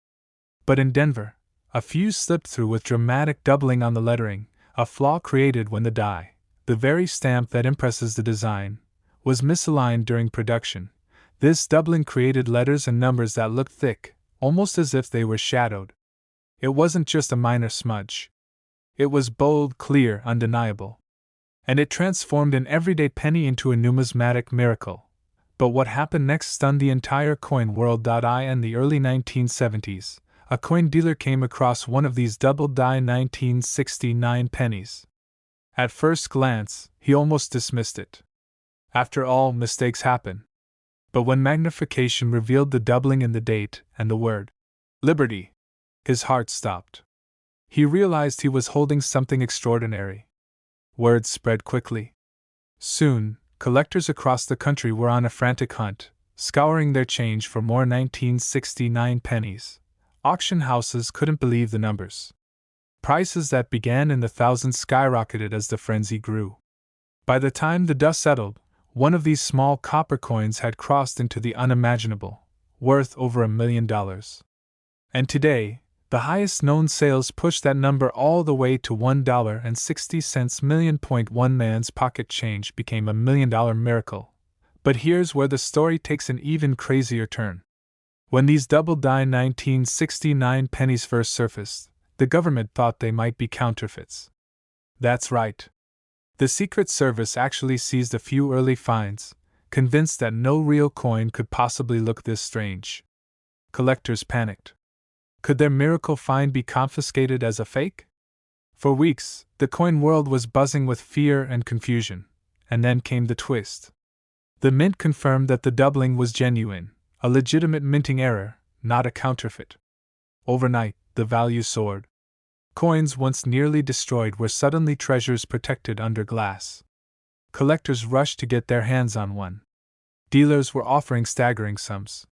But in Denver, a few slipped through with dramatic doubling on the lettering, a flaw created when the die, the very stamp that impresses the design, was misaligned during production. This doubling created letters and numbers that looked thick, almost as if they were shadowed. It wasn't just a minor smudge. It was bold, clear, undeniable. And it transformed an everyday penny into a numismatic miracle. But what happened next stunned the entire coin world. In the early 1970s, a coin dealer came across one of these double-die 1969 pennies. At first glance, he almost dismissed it. After all, mistakes happen. But when magnification revealed the doubling in the date and the word Liberty, his heart stopped. He realized he was holding something extraordinary. Word spread quickly. Soon, collectors across the country were on a frantic hunt, scouring their change for more 1969 pennies. Auction houses couldn't believe the numbers. Prices that began in the thousands skyrocketed as the frenzy grew. By the time the dust settled, one of these small copper coins had crossed into the unimaginable, worth over $1 million. And today, the highest known sales push that number all the way to $1.60 million. One man's pocket change became a $1 million miracle. But here's where the story takes an even crazier turn. When these double-die 1969 pennies first surfaced, the government thought they might be counterfeits. That's right. The Secret Service actually seized a few early finds, convinced that no real coin could possibly look this strange. Collectors panicked. Could their miracle find be confiscated as a fake? For weeks, the coin world was buzzing with fear and confusion, and then came the twist. The mint confirmed that the doubling was genuine, a legitimate minting error, not a counterfeit. Overnight, the value soared. Coins once nearly destroyed were suddenly treasures protected under glass. Collectors rushed to get their hands on one. Dealers were offering staggering sums.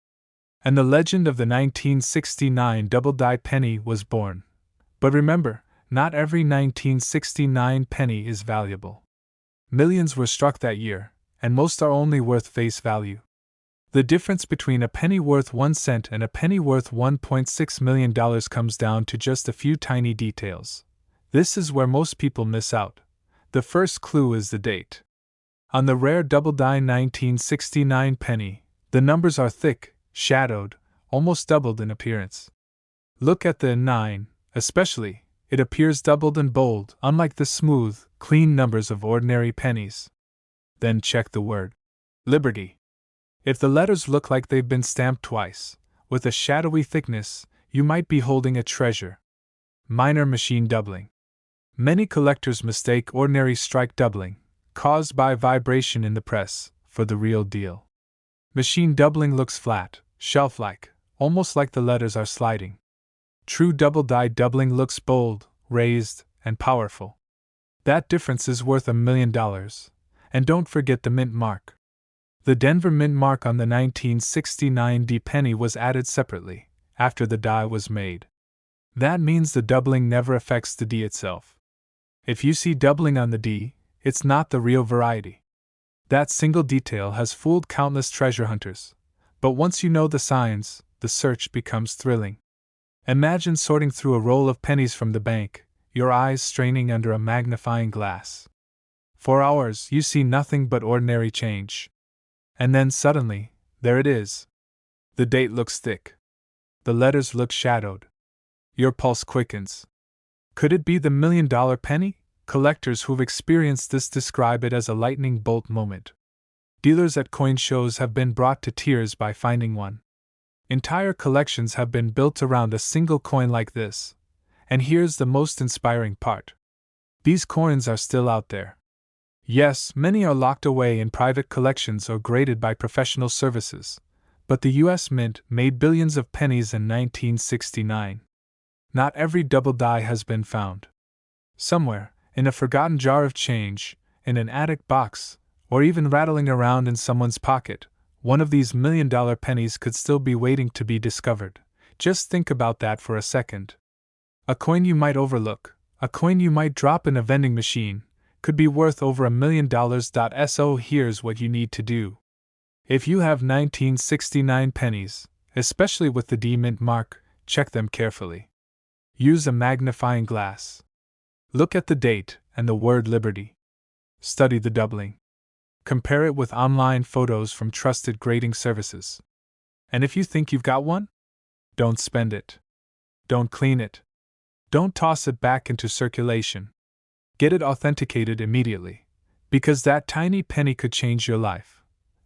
And the legend of the 1969 double-die penny was born. But remember, not every 1969 penny is valuable. Millions were struck that year, and most are only worth face value. The difference between a penny worth 1 cent and a penny worth $1.6 million comes down to just a few tiny details. This is where most people miss out. The first clue is the date. On the rare double-die 1969 penny, the numbers are thick, shadowed, almost doubled in appearance. Look at the 9, especially, it appears doubled and bold, unlike the smooth, clean numbers of ordinary pennies. Then check the word Liberty. If the letters look like they've been stamped twice, with a shadowy thickness, you might be holding a treasure. Minor machine doubling. Many collectors mistake ordinary strike doubling, caused by vibration in the press, for the real deal. Machine doubling looks flat, shelf-like, almost like the letters are sliding. True double-die doubling looks bold, raised, and powerful. That difference is worth $1 million. And don't forget the mint mark. The Denver mint mark on the 1969 D penny was added separately, after the die was made. That means the doubling never affects the D itself. If you see doubling on the D, it's not the real variety. That single detail has fooled countless treasure hunters. But once you know the signs, the search becomes thrilling. Imagine sorting through a roll of pennies from the bank, your eyes straining under a magnifying glass. For hours you see nothing but ordinary change. And then suddenly, there it is. The date looks thick. The letters look shadowed. Your pulse quickens. Could it be the $1 million penny? Collectors who've experienced this describe it as a lightning bolt moment. Dealers at coin shows have been brought to tears by finding one. Entire collections have been built around a single coin like this. And here's the most inspiring part. These coins are still out there. Yes, many are locked away in private collections or graded by professional services, but the U.S. Mint made billions of pennies in 1969. Not every double die has been found. Somewhere, in a forgotten jar of change, in an attic box, or even rattling around in someone's pocket, one of these $1 million pennies could still be waiting to be discovered. Just think about that for a second. A coin you might overlook, a coin you might drop in a vending machine, could be worth over $1 million. So here's what you need to do. If you have 1969 pennies, especially with the D mint mark, check them carefully. Use a magnifying glass. Look at the date and the word Liberty. Study the doubling. Compare it with online photos from trusted grading services. And if you think you've got one, don't spend it. Don't clean it. Don't toss it back into circulation. Get it authenticated immediately, because that tiny penny could change your life.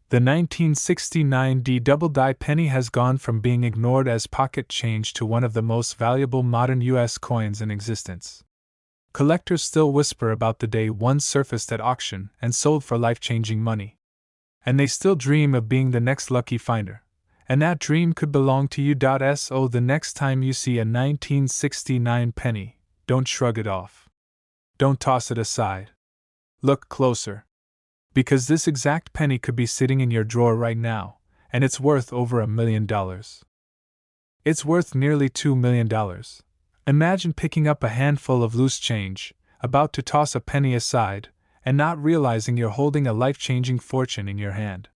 The 1969 D double-die penny has gone from being ignored as pocket change to one of the most valuable modern U.S. coins in existence. Collectors still whisper about the day one surfaced at auction and sold for life-changing money. And they still dream of being the next lucky finder. And that dream could belong to you. So the next time you see a 1969 penny, don't shrug it off. Don't toss it aside. Look closer. Because this exact penny could be sitting in your drawer right now, and it's worth over $1 million. It's worth nearly $2 million. Imagine picking up a handful of loose change, about to toss a penny aside, and not realizing you're holding a life-changing fortune in your hand.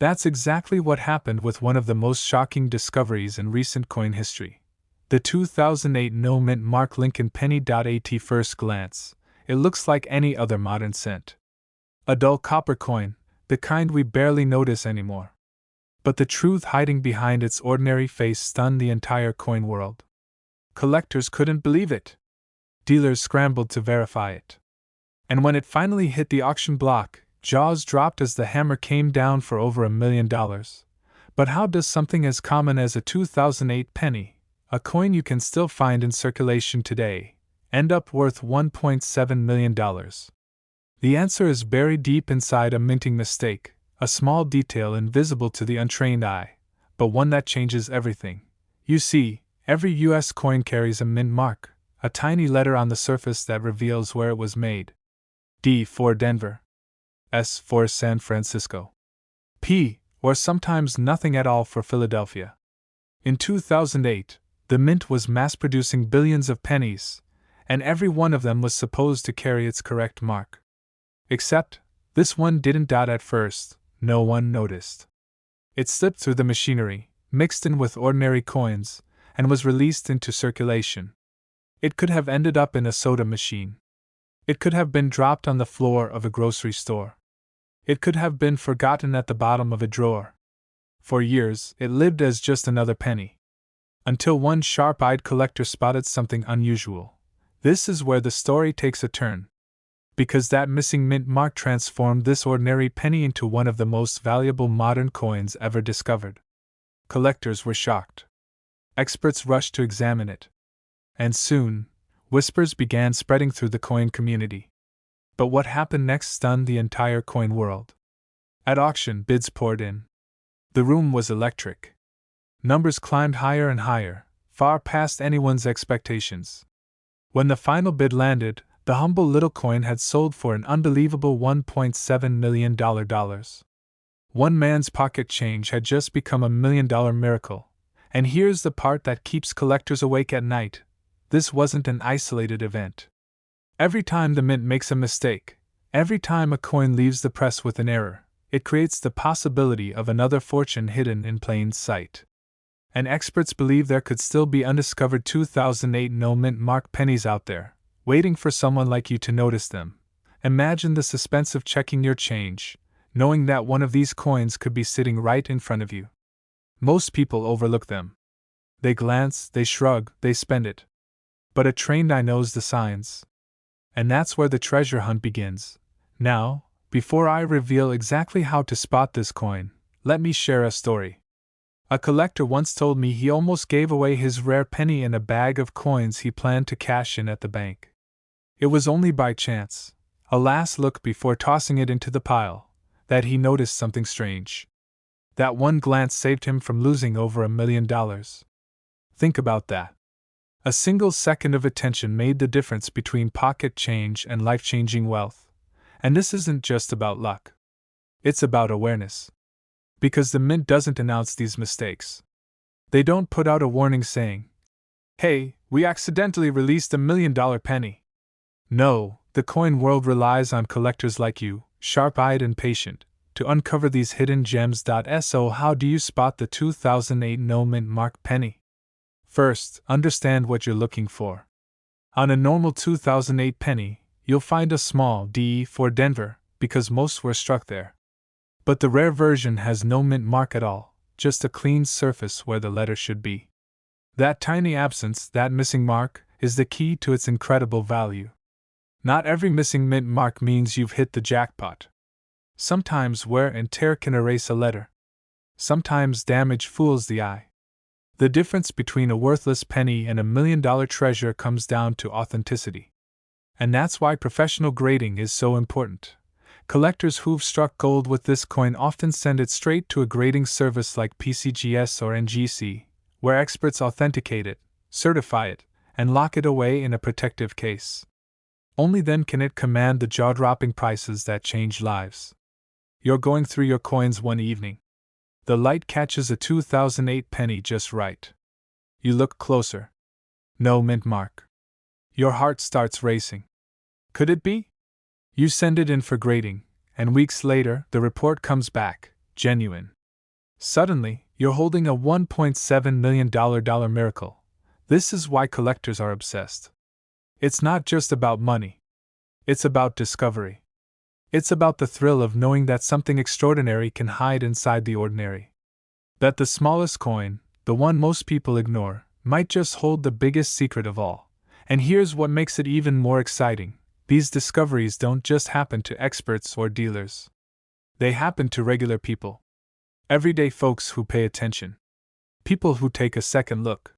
That's exactly what happened with one of the most shocking discoveries in recent coin history. The 2008 no-mint mark Lincoln penny. At first glance, it looks like any other modern cent. A dull copper coin, the kind we barely notice anymore. But the truth hiding behind its ordinary face stunned the entire coin world. Collectors couldn't believe it. Dealers scrambled to verify it. And when it finally hit the auction block, jaws dropped as the hammer came down for over $1 million. But how does something as common as a 2008 penny, a coin you can still find in circulation today, end up worth $1.7 million? The answer is buried deep inside a minting mistake, a small detail invisible to the untrained eye, but one that changes everything. You see, every US coin carries a mint mark, a tiny letter on the surface that reveals where it was made. D for Denver. S for San Francisco. P, or sometimes nothing at all, for Philadelphia. In 2008, the mint was mass-producing billions of pennies, and every one of them was supposed to carry its correct mark. Except, this one didn't. At first, no one noticed. It slipped through the machinery, mixed in with ordinary coins, and was released into circulation. It could have ended up in a soda machine. It could have been dropped on the floor of a grocery store. It could have been forgotten at the bottom of a drawer. For years, it lived as just another penny. Until one sharp-eyed collector spotted something unusual. This is where the story takes a turn. Because that missing mint mark transformed this ordinary penny into one of the most valuable modern coins ever discovered. Collectors were shocked. Experts rushed to examine it. And soon, whispers began spreading through the coin community. But what happened next stunned the entire coin world. At auction, bids poured in. The room was electric. Numbers climbed higher and higher, far past anyone's expectations. When the final bid landed, the humble little coin had sold for an unbelievable $1.7 million. One man's pocket change had just become $1 million miracle. And here's the part that keeps collectors awake at night. This wasn't an isolated event. Every time the mint makes a mistake, every time a coin leaves the press with an error, it creates the possibility of another fortune hidden in plain sight. And experts believe there could still be undiscovered 2008 no-mint mark pennies out there, waiting for someone like you to notice them. Imagine the suspense of checking your change, knowing that one of these coins could be sitting right in front of you. Most people overlook them. They glance, they shrug, they spend it. But a trained eye knows the signs. And that's where the treasure hunt begins. Now, before I reveal exactly how to spot this coin, let me share a story. A collector once told me he almost gave away his rare penny in a bag of coins he planned to cash in at the bank. It was only by chance, a last look before tossing it into the pile, that he noticed something strange. That one glance saved him from losing over $1 million. Think about that. A single second of attention made the difference between pocket change and life-changing wealth. And this isn't just about luck. It's about awareness. Because the mint doesn't announce these mistakes. They don't put out a warning saying, "Hey, we accidentally released $1 million penny." No, the coin world relies on collectors like you, sharp-eyed and patient, to uncover these hidden gems. So how do you spot the 2008 no-mint mark penny? First, understand what you're looking for. On a normal 2008 penny, you'll find a small D for Denver, because most were struck there. But the rare version has no mint mark at all, just a clean surface where the letter should be. That tiny absence, that missing mark, is the key to its incredible value. Not every missing mint mark means you've hit the jackpot. Sometimes wear and tear can erase a letter. Sometimes damage fools the eye. The difference between a worthless penny and $1 million treasure comes down to authenticity. And that's why professional grading is so important. Collectors who've struck gold with this coin often send it straight to a grading service like PCGS or NGC, where experts authenticate it, certify it, and lock it away in a protective case. Only then can it command the jaw-dropping prices that change lives. You're going through your coins one evening. The light catches a 2008 penny just right. You look closer. No mint mark. Your heart starts racing. Could it be? You send it in for grading, and weeks later, the report comes back, genuine. Suddenly, you're holding a $1.7 million miracle. This is why collectors are obsessed. It's not just about money. It's about discovery. It's about the thrill of knowing that something extraordinary can hide inside the ordinary. That the smallest coin, the one most people ignore, might just hold the biggest secret of all. And here's what makes it even more exciting. These discoveries don't just happen to experts or dealers. They happen to regular people. Everyday folks who pay attention. People who take a second look.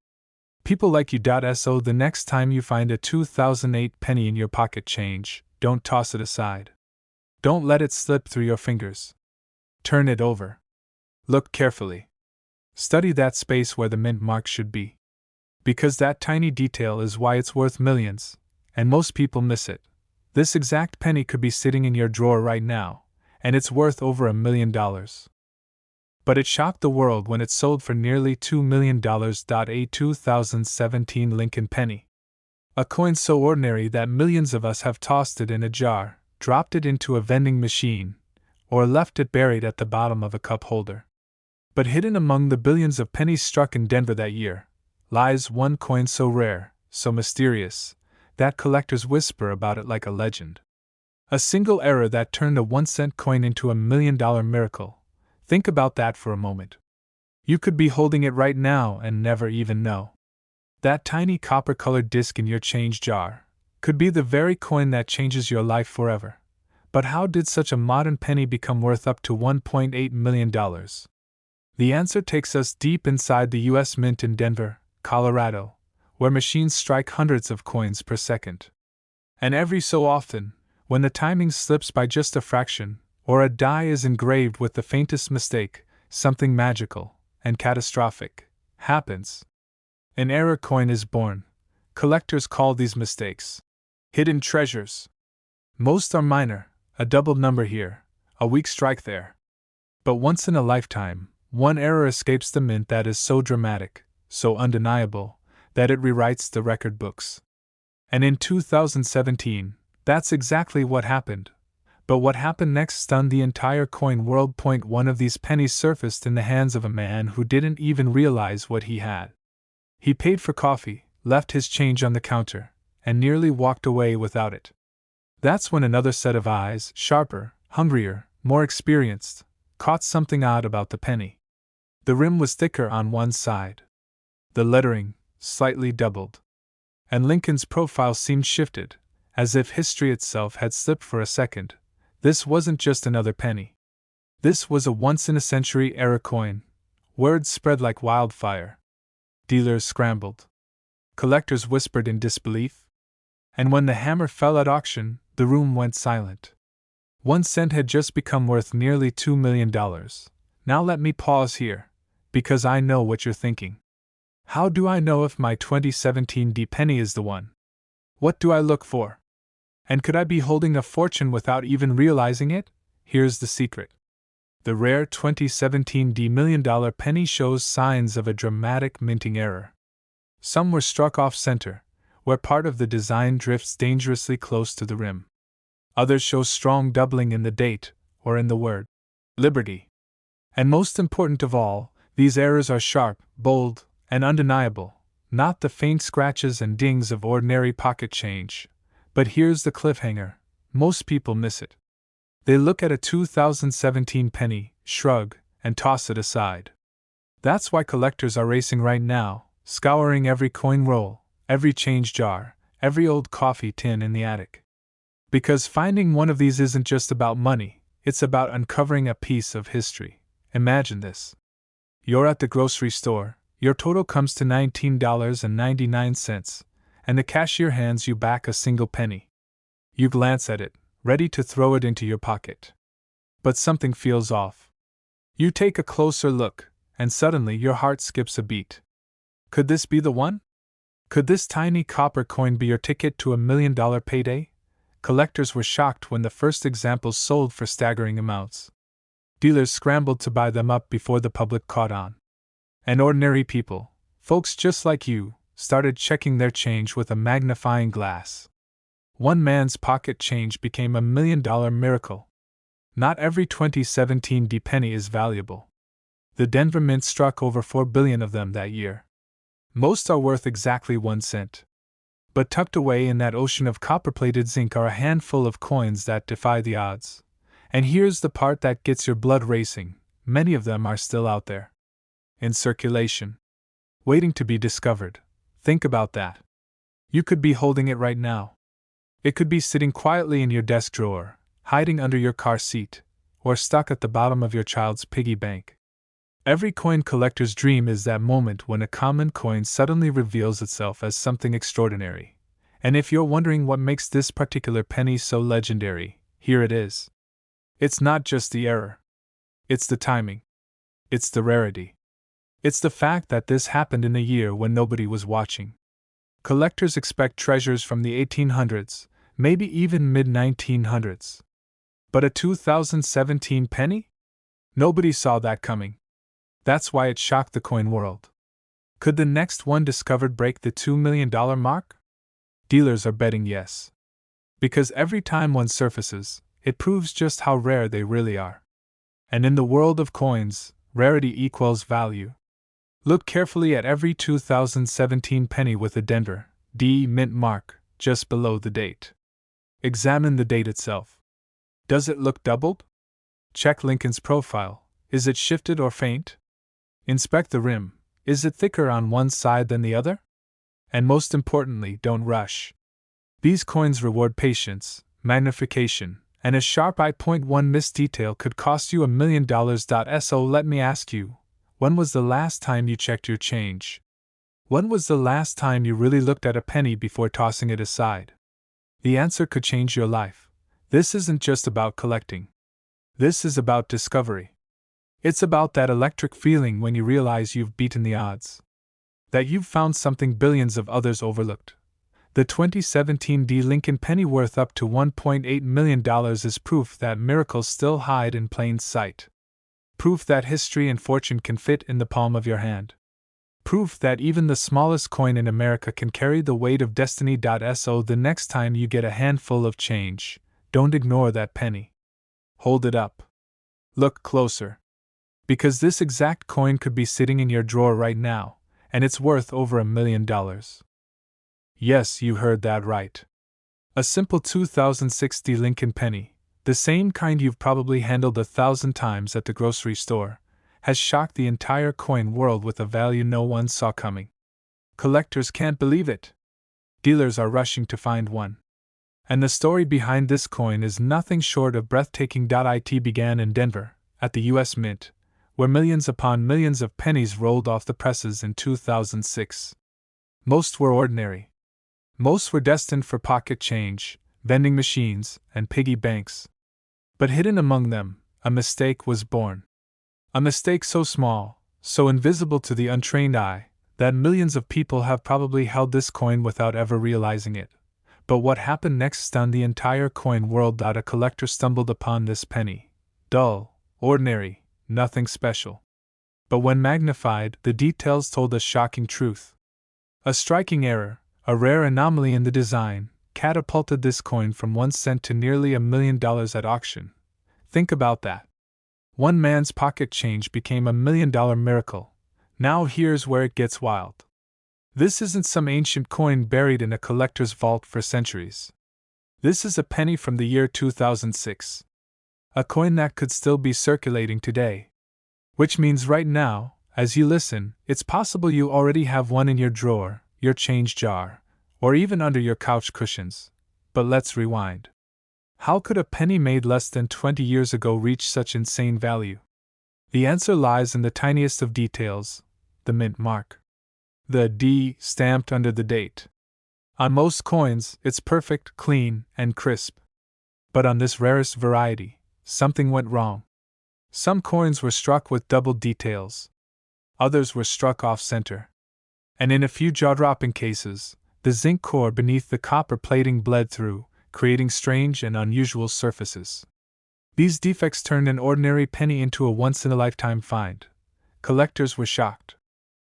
People like you. So the next time you find a 2008 penny in your pocket change, don't toss it aside. Don't let it slip through your fingers. Turn it over. Look carefully. Study that space where the mint mark should be. Because that tiny detail is why it's worth millions, and most people miss it. This exact penny could be sitting in your drawer right now, and it's worth over $1 million. But it shocked the world when it sold for nearly $2 million. A 2017 Lincoln penny. A coin so ordinary that millions of us have tossed it in a jar, dropped it into a vending machine, or left it buried at the bottom of a cup holder. But hidden among the billions of pennies struck in Denver that year, lies one coin so rare, so mysterious, that collectors whisper about it like a legend. A single error that turned a 1-cent coin into $1 million miracle. Think about that for a moment. You could be holding it right now and never even know. That tiny copper-colored disc in your change jar could be the very coin that changes your life forever. But how did such a modern penny become worth up to $1.8 million? The answer takes us deep inside the U.S. Mint in Denver, Colorado, where machines strike hundreds of coins per second. And every so often, when the timing slips by just a fraction, or a die is engraved with the faintest mistake, something magical and catastrophic happens. An error coin is born. Collectors call these mistakes hidden treasures. Most are minor, a doubled number here, a weak strike there. But once in a lifetime, one error escapes the mint that is so dramatic, so undeniable, that it rewrites the record books. And in 2017, that's exactly what happened. But what happened next stunned the entire coin world. One of these pennies surfaced in the hands of a man who didn't even realize what he had. He paid for coffee, left his change on the counter, and nearly walked away without it. That's when another set of eyes, sharper, hungrier, more experienced, caught something odd about the penny. The rim was thicker on one side. The lettering, slightly doubled. And Lincoln's profile seemed shifted, as if history itself had slipped for a second. This wasn't just another penny. This was a once-in-a-century error coin. Words spread like wildfire. Dealers scrambled. Collectors whispered in disbelief. And when the hammer fell at auction, the room went silent. 1 cent had just become worth nearly $2 million. Now let me pause here, because I know what you're thinking. How do I know if my 2017 D penny is the one? What do I look for? And could I be holding a fortune without even realizing it? Here's the secret. The rare 2017 D $1 million penny shows signs of a dramatic minting error. Some were struck off-center, where part of the design drifts dangerously close to the rim. Others show strong doubling in the date, or in the word Liberty. And most important of all, these errors are sharp, bold, and undeniable, not the faint scratches and dings of ordinary pocket change. But here's the cliffhanger. Most people miss it. They look at a 2017 penny, shrug, and toss it aside. That's why collectors are racing right now, scouring every coin roll, every change jar, every old coffee tin in the attic. Because finding one of these isn't just about money, it's about uncovering a piece of history. Imagine this. You're at the grocery store, your total comes to $19.99, and the cashier hands you back a single penny. You glance at it, ready to throw it into your pocket. But something feels off. You take a closer look, and suddenly your heart skips a beat. Could this be the one? Could this tiny copper coin be your ticket to $1 million payday? Collectors were shocked when the first examples sold for staggering amounts. Dealers scrambled to buy them up before the public caught on. And ordinary people, folks just like you, started checking their change with a magnifying glass. One man's pocket change became $1 million miracle. Not every 2017 D penny is valuable. The Denver Mint struck over 4 billion of them that year. Most are worth exactly 1 cent. But tucked away in that ocean of copper-plated zinc are a handful of coins that defy the odds. And here's the part that gets your blood racing: many of them are still out there. In circulation. Waiting to be discovered. Think about that. You could be holding it right now. It could be sitting quietly in your desk drawer, hiding under your car seat, or stuck at the bottom of your child's piggy bank. Every coin collector's dream is that moment when a common coin suddenly reveals itself as something extraordinary. And if you're wondering what makes this particular penny so legendary, here it is. It's not just the error. It's the timing. It's the rarity. It's the fact that this happened in a year when nobody was watching. Collectors expect treasures from the 1800s, maybe even mid-1900s. But a 2017 penny? Nobody saw that coming. That's why it shocked the coin world. Could the next one discovered break the $2 million mark? Dealers are betting yes. Because every time one surfaces, it proves just how rare they really are. And in the world of coins, rarity equals value. Look carefully at every 2017 penny with a Denver D mint mark just below the date. Examine the date itself. Does it look doubled? Check Lincoln's profile. Is it shifted or faint? Inspect the rim. Is it thicker on one side than the other? And most importantly, don't rush. These coins reward patience, magnification, and a sharp eye. One missed detail could cost you $1 million. So let me ask you, when was the last time you checked your change? When was the last time you really looked at a penny before tossing it aside? The answer could change your life. This isn't just about collecting. This is about discovery. It's about that electric feeling when you realize you've beaten the odds. That you've found something billions of others overlooked. The 2017 D Lincoln penny worth up to $1.8 million is proof that miracles still hide in plain sight. Proof that history and fortune can fit in the palm of your hand. Proof that even the smallest coin in America can carry the weight of destiny. So the next time you get a handful of change, don't ignore that penny. Hold it up. Look closer. Because this exact coin could be sitting in your drawer right now, and it's worth over $1 million. Yes, you heard that right. A simple 2006 D Lincoln penny, the same kind you've probably handled 1,000 times at the grocery store, has shocked the entire coin world with a value no one saw coming. Collectors can't believe it. Dealers are rushing to find one. And the story behind this coin is nothing short of breathtaking. It began in Denver, at the U.S. Mint, where millions upon millions of pennies rolled off the presses in 2006. Most were ordinary. Most were destined for pocket change, vending machines, and piggy banks. But hidden among them, a mistake was born. A mistake so small, so invisible to the untrained eye, that millions of people have probably held this coin without ever realizing it. But what happened next stunned the entire coin world. A collector stumbled upon this penny. Dull, ordinary, nothing special. But when magnified, the details told a shocking truth. A striking error, a rare anomaly in the design, catapulted this coin from 1 cent to nearly $1 million at auction. Think about that. One man's pocket change became $1 million miracle. Now here's where it gets wild. This isn't some ancient coin buried in a collector's vault for centuries. This is a penny from the year 2006. A coin that could still be circulating today. Which means right now, as you listen, it's possible you already have one in your drawer, your change jar, or even under your couch cushions. But let's rewind. How could a penny made less than 20 years ago reach such insane value? The answer lies in the tiniest of details: the mint mark. The D stamped under the date. On most coins, it's perfect, clean, and crisp. But on this rarest variety, something went wrong. Some coins were struck with double details. Others were struck off-center. And in a few jaw-dropping cases, the zinc core beneath the copper plating bled through, creating strange and unusual surfaces. These defects turned an ordinary penny into a once-in-a-lifetime find. Collectors were shocked.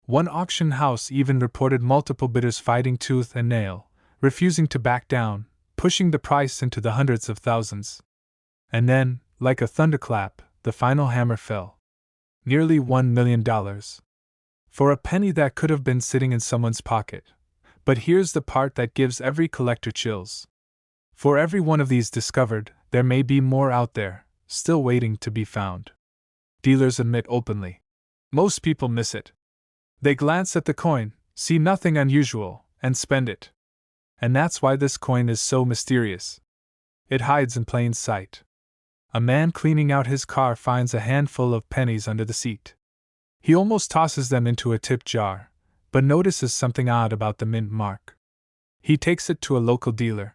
One auction house even reported multiple bidders fighting tooth and nail, refusing to back down, pushing the price into the hundreds of thousands. And then, like a thunderclap, the final hammer fell. Nearly $1 million. For a penny that could have been sitting in someone's pocket. But here's the part that gives every collector chills. For every one of these discovered, there may be more out there, still waiting to be found. Dealers admit openly. Most people miss it. They glance at the coin, see nothing unusual, and spend it. And that's why this coin is so mysterious. It hides in plain sight. A man cleaning out his car finds a handful of pennies under the seat. He almost tosses them into a tip jar, but notices something odd about the mint mark. He takes it to a local dealer.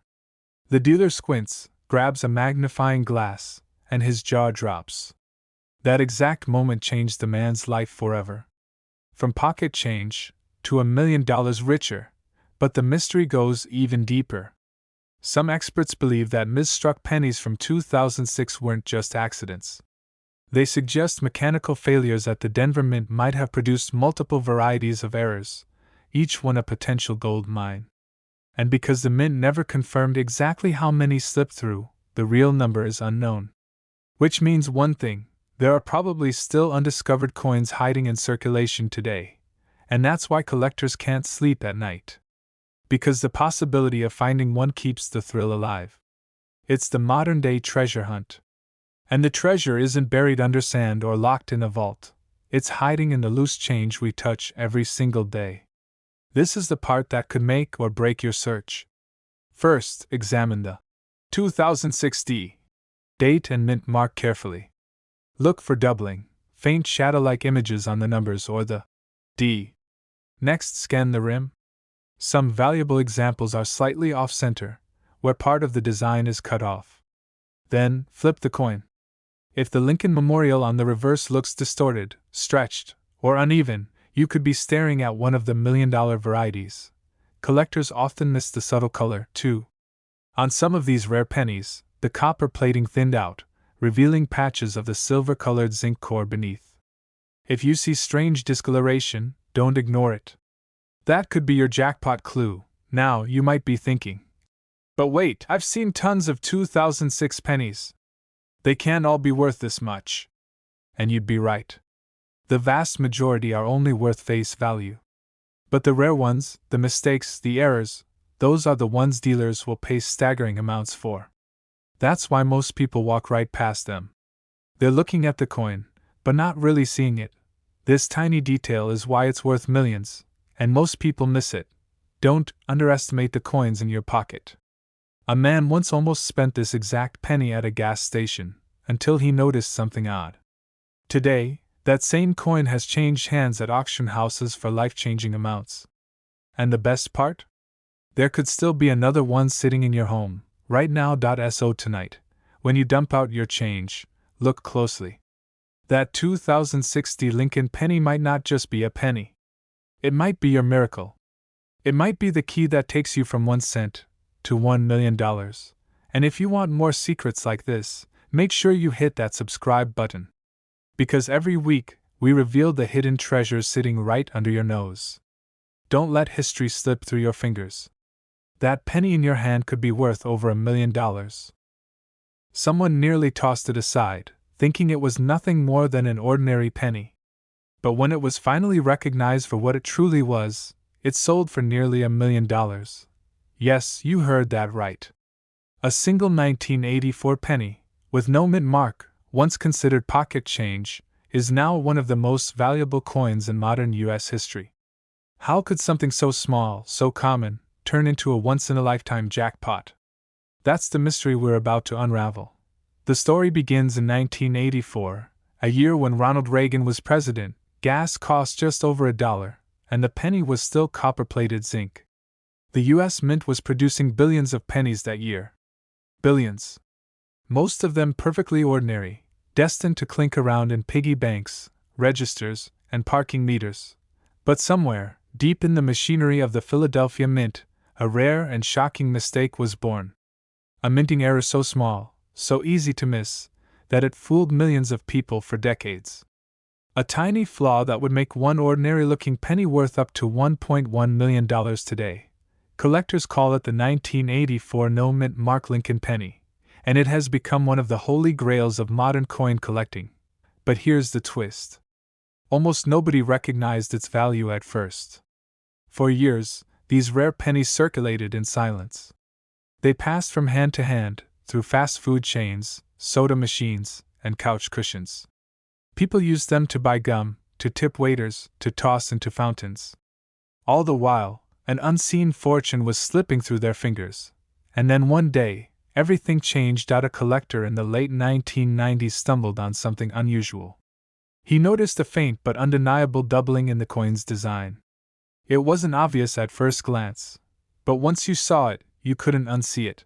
The dealer squints, grabs a magnifying glass, and his jaw drops. That exact moment changed the man's life forever. From pocket change to $1 million richer, but the mystery goes even deeper. Some experts believe that misstruck pennies from 2006 weren't just accidents. They suggest mechanical failures at the Denver Mint might have produced multiple varieties of errors, each one a potential gold mine. And because the Mint never confirmed exactly how many slipped through, the real number is unknown. Which means one thing: there are probably still undiscovered coins hiding in circulation today, and that's why collectors can't sleep at night. Because the possibility of finding one keeps the thrill alive. It's the modern-day treasure hunt. And the treasure isn't buried under sand or locked in a vault. It's hiding in the loose change we touch every single day. This is the part that could make or break your search. First, examine the 2006 date and mint mark carefully. Look for doubling, faint shadow-like images on the numbers or the D. Next, scan the rim. Some valuable examples are slightly off-center, where part of the design is cut off. Then, flip the coin. If the Lincoln Memorial on the reverse looks distorted, stretched, or uneven, you could be staring at one of the $1 million varieties. Collectors often miss the subtle color, too. On some of these rare pennies, the copper plating thinned out, revealing patches of the silver-colored zinc core beneath. If you see strange discoloration, don't ignore it. That could be your jackpot clue. Now, you might be thinking, but wait, I've seen tons of 2006 pennies. They can't all be worth this much. And you'd be right. The vast majority are only worth face value. But the rare ones, the mistakes, the errors, those are the ones dealers will pay staggering amounts for. That's why most people walk right past them. They're looking at the coin, but not really seeing it. This tiny detail is why it's worth millions, and most people miss it. Don't underestimate the coins in your pocket. A man once almost spent this exact penny at a gas station, until he noticed something odd. Today, that same coin has changed hands at auction houses for life-changing amounts. And the best part? There could still be another one sitting in your home, right now. So tonight, when you dump out your change, look closely. That 2006 Lincoln penny might not just be a penny. It might be your miracle. It might be the key that takes you from 1 cent to $1 million. And if you want more secrets like this, make sure you hit that subscribe button. Because every week, we reveal the hidden treasures sitting right under your nose. Don't let history slip through your fingers. That penny in your hand could be worth over $1 million. Someone nearly tossed it aside, thinking it was nothing more than an ordinary penny. But when it was finally recognized for what it truly was, it sold for nearly $1 million. Yes, you heard that right. A single 1984 penny, with no mint mark, once considered pocket change, is now one of the most valuable coins in modern U.S. history. How could something so small, so common, turn into a once-in-a-lifetime jackpot? That's the mystery we're about to unravel. The story begins in 1984, a year when Ronald Reagan was president. Gas cost just over $1, and the penny was still copper-plated zinc. The U.S. Mint was producing billions of pennies that year. Billions. Most of them perfectly ordinary, destined to clink around in piggy banks, registers, and parking meters. But somewhere, deep in the machinery of the Philadelphia Mint, a rare and shocking mistake was born. A minting error so small, so easy to miss, that it fooled millions of people for decades. A tiny flaw that would make one ordinary-looking penny worth up to $1.1 million today. Collectors call it the 1984 no mint mark Lincoln penny, and it has become one of the holy grails of modern coin collecting. But here's the twist. Almost nobody recognized its value at first. For years, these rare pennies circulated in silence. They passed from hand to hand, through fast food chains, soda machines, and couch cushions. People used them to buy gum, to tip waiters, to toss into fountains. All the while, an unseen fortune was slipping through their fingers. And then one day, everything changed. A collector in the late 1990s stumbled on something unusual. He noticed a faint but undeniable doubling in the coin's design. It wasn't obvious at first glance, but once you saw it, you couldn't unsee it.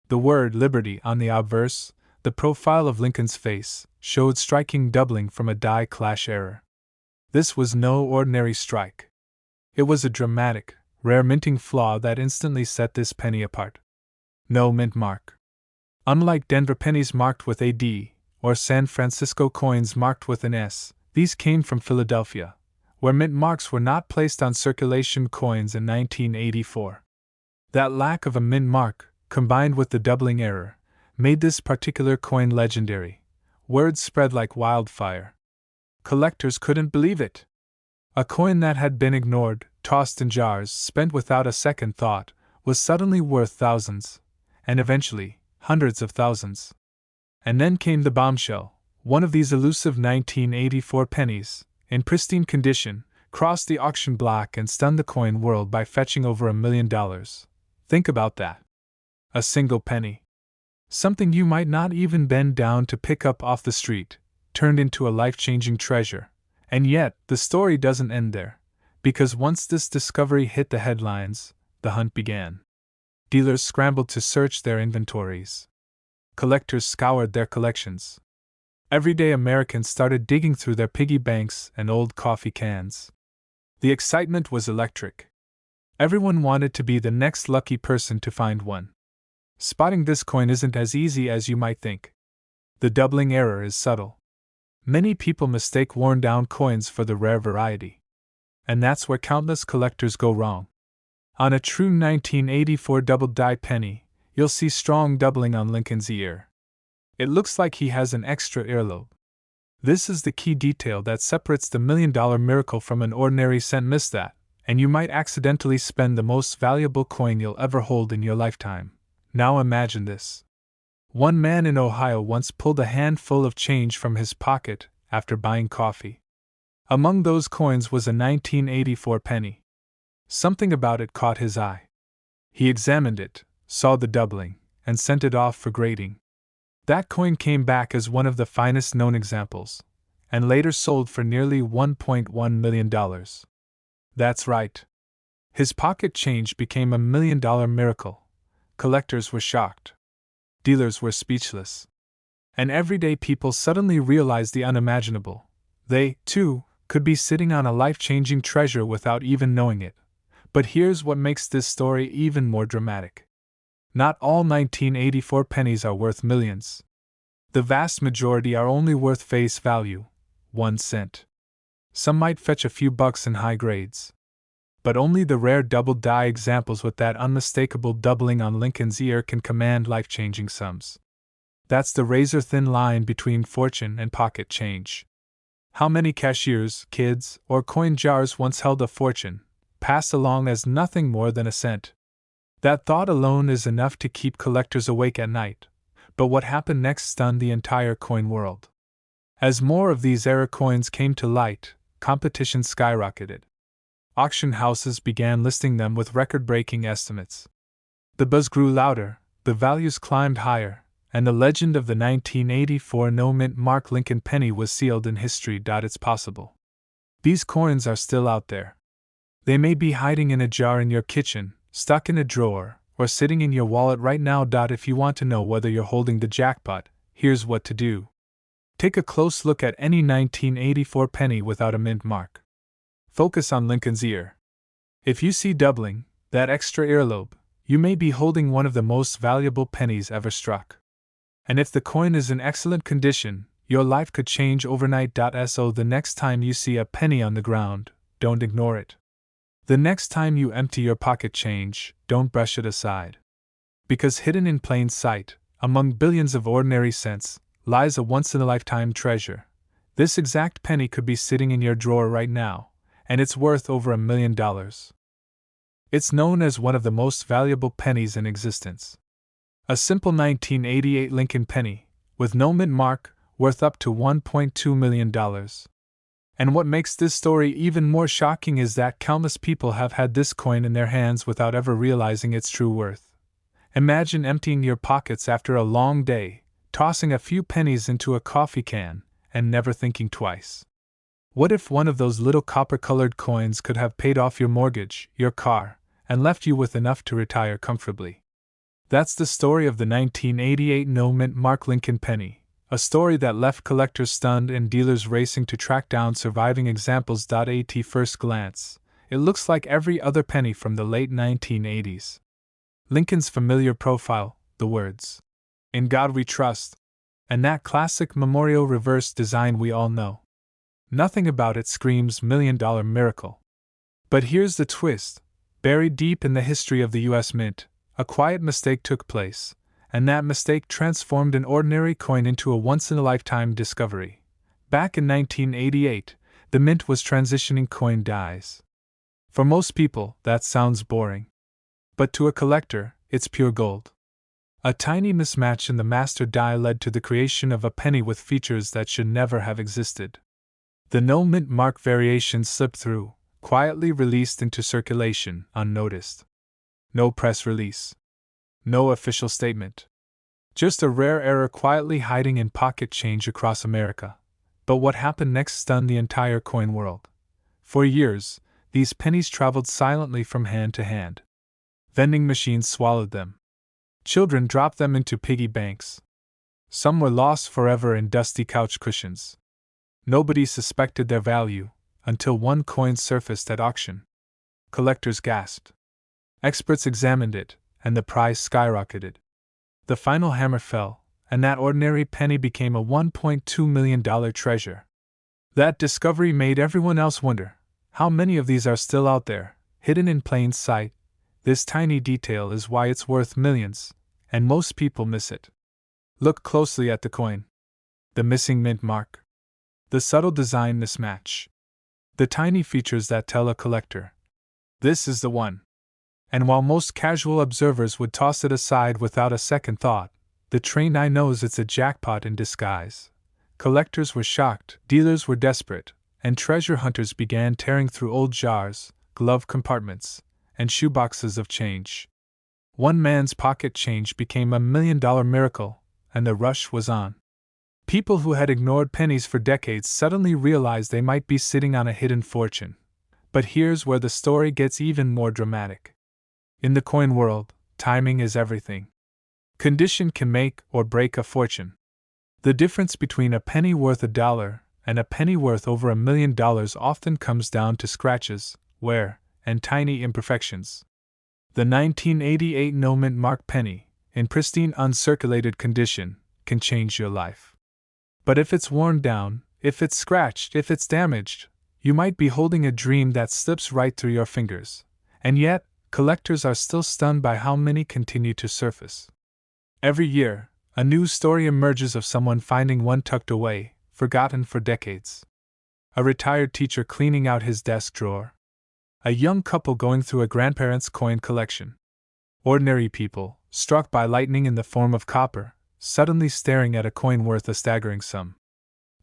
The word Liberty on the obverse, the profile of Lincoln's face, showed striking doubling from a die clash error. This was no ordinary strike. It was a dramatic, rare minting flaw that instantly set this penny apart. No mint mark. Unlike Denver pennies marked with a D, or San Francisco coins marked with an S, these came from Philadelphia, where mint marks were not placed on circulation coins in 1984. That lack of a mint mark, combined with the doubling error, made this particular coin legendary. Word spread like wildfire. Collectors couldn't believe it. A coin that had been ignored, tossed in jars, spent without a second thought, was suddenly worth thousands, and eventually, hundreds of thousands. And then came the bombshell. One of these elusive 1984 pennies, in pristine condition, crossed the auction block and stunned the coin world by fetching over $1 million. Think about that. A single penny. Something you might not even bend down to pick up off the street, turned into a life-changing treasure. And yet, the story doesn't end there, because once this discovery hit the headlines, the hunt began. Dealers scrambled to search their inventories. Collectors scoured their collections. Everyday Americans started digging through their piggy banks and old coffee cans. The excitement was electric. Everyone wanted to be the next lucky person to find one. Spotting this coin isn't as easy as you might think. The doubling error is subtle. Many people mistake worn-down coins for the rare variety. And that's where countless collectors go wrong. On a true 1984 double-die penny, you'll see strong doubling on Lincoln's ear. It looks like he has an extra earlobe. This is the key detail that separates the $1 million miracle from an ordinary cent misstep, and you might accidentally spend the most valuable coin you'll ever hold in your lifetime. Now imagine this. One man in Ohio once pulled a handful of change from his pocket after buying coffee. Among those coins was a 1984 penny. Something about it caught his eye. He examined it, saw the doubling, and sent it off for grading. That coin came back as one of the finest known examples, and later sold for nearly $1.1 million. That's right. His pocket change became a $1 million miracle. Collectors were shocked. Dealers were speechless. And everyday people suddenly realized the unimaginable. They, too, could be sitting on a life-changing treasure without even knowing it. But here's what makes this story even more dramatic. Not all 1984 pennies are worth millions. The vast majority are only worth face value, 1 cent. Some might fetch a few bucks in high grades. But only the rare double-die examples with that unmistakable doubling on Lincoln's ear can command life-changing sums. That's the razor-thin line between fortune and pocket change. How many cashiers, kids, or coin jars once held a fortune, passed along as nothing more than a cent? That thought alone is enough to keep collectors awake at night. But what happened next stunned the entire coin world. As more of these error coins came to light, competition skyrocketed. Auction houses began listing them with record-breaking estimates. The buzz grew louder, the values climbed higher, and the legend of the 1984 no-mint mark Lincoln penny was sealed in history. It's possible. These coins are still out there. They may be hiding in a jar in your kitchen, stuck in a drawer, or sitting in your wallet right now. If you want to know whether you're holding the jackpot, here's what to do. Take a close look at any 1984 penny without a mint mark. Focus on Lincoln's ear. If you see doubling, that extra earlobe, you may be holding one of the most valuable pennies ever struck. And if the coin is in excellent condition, your life could change overnight. So the next time you see a penny on the ground, don't ignore it. The next time you empty your pocket change, don't brush it aside. Because hidden in plain sight, Among billions of ordinary cents lies a once-in-a-lifetime treasure. This exact penny could be sitting in your drawer right now, and it's worth over $1 million. It's known as one of the most valuable pennies in existence. A simple 1988 Lincoln penny, with no mint mark, worth up to $1.2 million. And what makes this story even more shocking is that countless people have had this coin in their hands without ever realizing its true worth. Imagine emptying your pockets after a long day, tossing a few pennies into a coffee can, and never thinking twice. What if one of those little copper-colored coins could have paid off your mortgage, your car, and left you with enough to retire comfortably? That's the story of the 1988 no-mint mark Lincoln penny, a story that left collectors stunned and dealers racing to track down surviving examples. At first glance, it looks like every other penny from the late 1980s. Lincoln's familiar profile, the words, "In God We Trust," and that classic memorial reverse design we all know. Nothing about it screams $1 million miracle. But here's the twist: buried deep in the history of the U.S. Mint, a quiet mistake took place, and that mistake transformed an ordinary coin into a once-in-a-lifetime discovery. Back in 1988, the Mint was transitioning coin dies. For most people, that sounds boring. But to a collector, it's pure gold. A tiny mismatch in the master die led to the creation of a penny with features that should never have existed. The no mint mark variation slipped through, quietly released into circulation, unnoticed. No press release. No official statement. Just a rare error quietly hiding in pocket change across America. But what happened next stunned the entire coin world. For years, these pennies traveled silently from hand to hand. Vending machines swallowed them. Children dropped them into piggy banks. Some were lost forever in dusty couch cushions. Nobody suspected their value, until one coin surfaced at auction. Collectors gasped. Experts examined it, and the price skyrocketed. The final hammer fell, and that ordinary penny became a $1.2 million treasure. That discovery made everyone else wonder, how many of these are still out there, hidden in plain sight? This tiny detail is why it's worth millions, and most people miss it. Look closely at the coin. The missing mint mark. The subtle design mismatch. The tiny features that tell a collector, this is the one. And while most casual observers would toss it aside without a second thought, the trained eye knows it's a jackpot in disguise. Collectors were shocked, dealers were desperate, and treasure hunters began tearing through old jars, glove compartments, and shoeboxes of change. One man's pocket change became $1 million miracle, and the rush was on. People who had ignored pennies for decades suddenly realized they might be sitting on a hidden fortune. But here's where the story gets even more dramatic. In the coin world, timing is everything. Condition can make or break a fortune. The difference between a penny worth $1 and a penny worth over $1 million often comes down to scratches, wear, and tiny imperfections. The 1988 no mint mark penny, in pristine uncirculated condition, can change your life. But if it's worn down, if it's scratched, if it's damaged, you might be holding a dream that slips right through your fingers. And yet, collectors are still stunned by how many continue to surface. Every year, a new story emerges of someone finding one tucked away, forgotten for decades. A retired teacher cleaning out his desk drawer. A young couple going through a grandparent's coin collection. Ordinary people, struck by lightning in the form of copper, suddenly staring at a coin worth a staggering sum.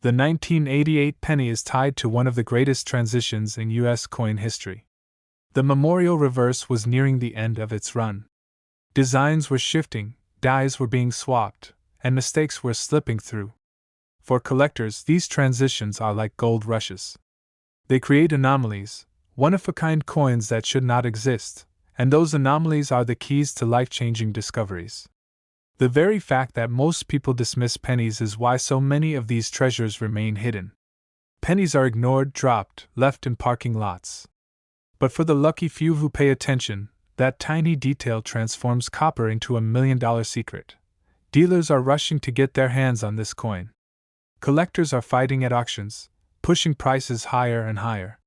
The 1988 penny is tied to one of the greatest transitions in U.S. coin history. The memorial reverse was nearing the end of its run. Designs were shifting, dies were being swapped, and mistakes were slipping through. For collectors, these transitions are like gold rushes. They create anomalies, one-of-a-kind coins that should not exist, and those anomalies are the keys to life-changing discoveries. The very fact that most people dismiss pennies is why so many of these treasures remain hidden. Pennies are ignored, dropped, left in parking lots. But for the lucky few who pay attention, that tiny detail transforms copper into $1 million secret. Dealers are rushing to get their hands on this coin. Collectors are fighting at auctions, pushing prices higher and higher.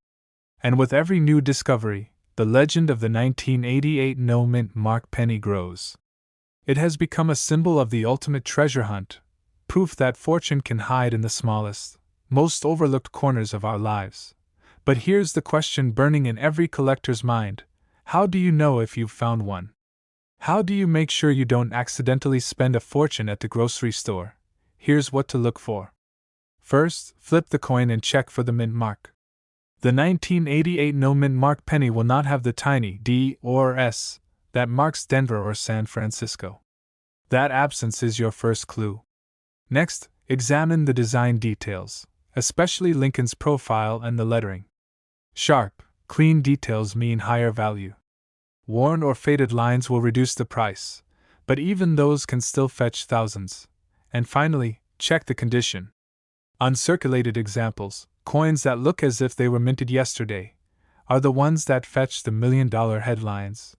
And with every new discovery, the legend of the 1988 no mint mark penny grows. It has become a symbol of the ultimate treasure hunt, proof that fortune can hide in the smallest, most overlooked corners of our lives. But here's the question burning in every collector's mind: how do you know if you've found one? How do you make sure you don't accidentally spend a fortune at the grocery store? Here's what to look for. First, flip the coin and check for the mint mark. The 1988 no mint mark penny will not have the tiny D or S that marks Denver or San Francisco. That absence is your first clue. Next, examine the design details, especially Lincoln's profile and the lettering. Sharp, clean details mean higher value. Worn or faded lines will reduce the price, but even those can still fetch thousands. And finally, check the condition. Uncirculated examples, coins that look as if they were minted yesterday, are the ones that fetch the million-dollar headlines.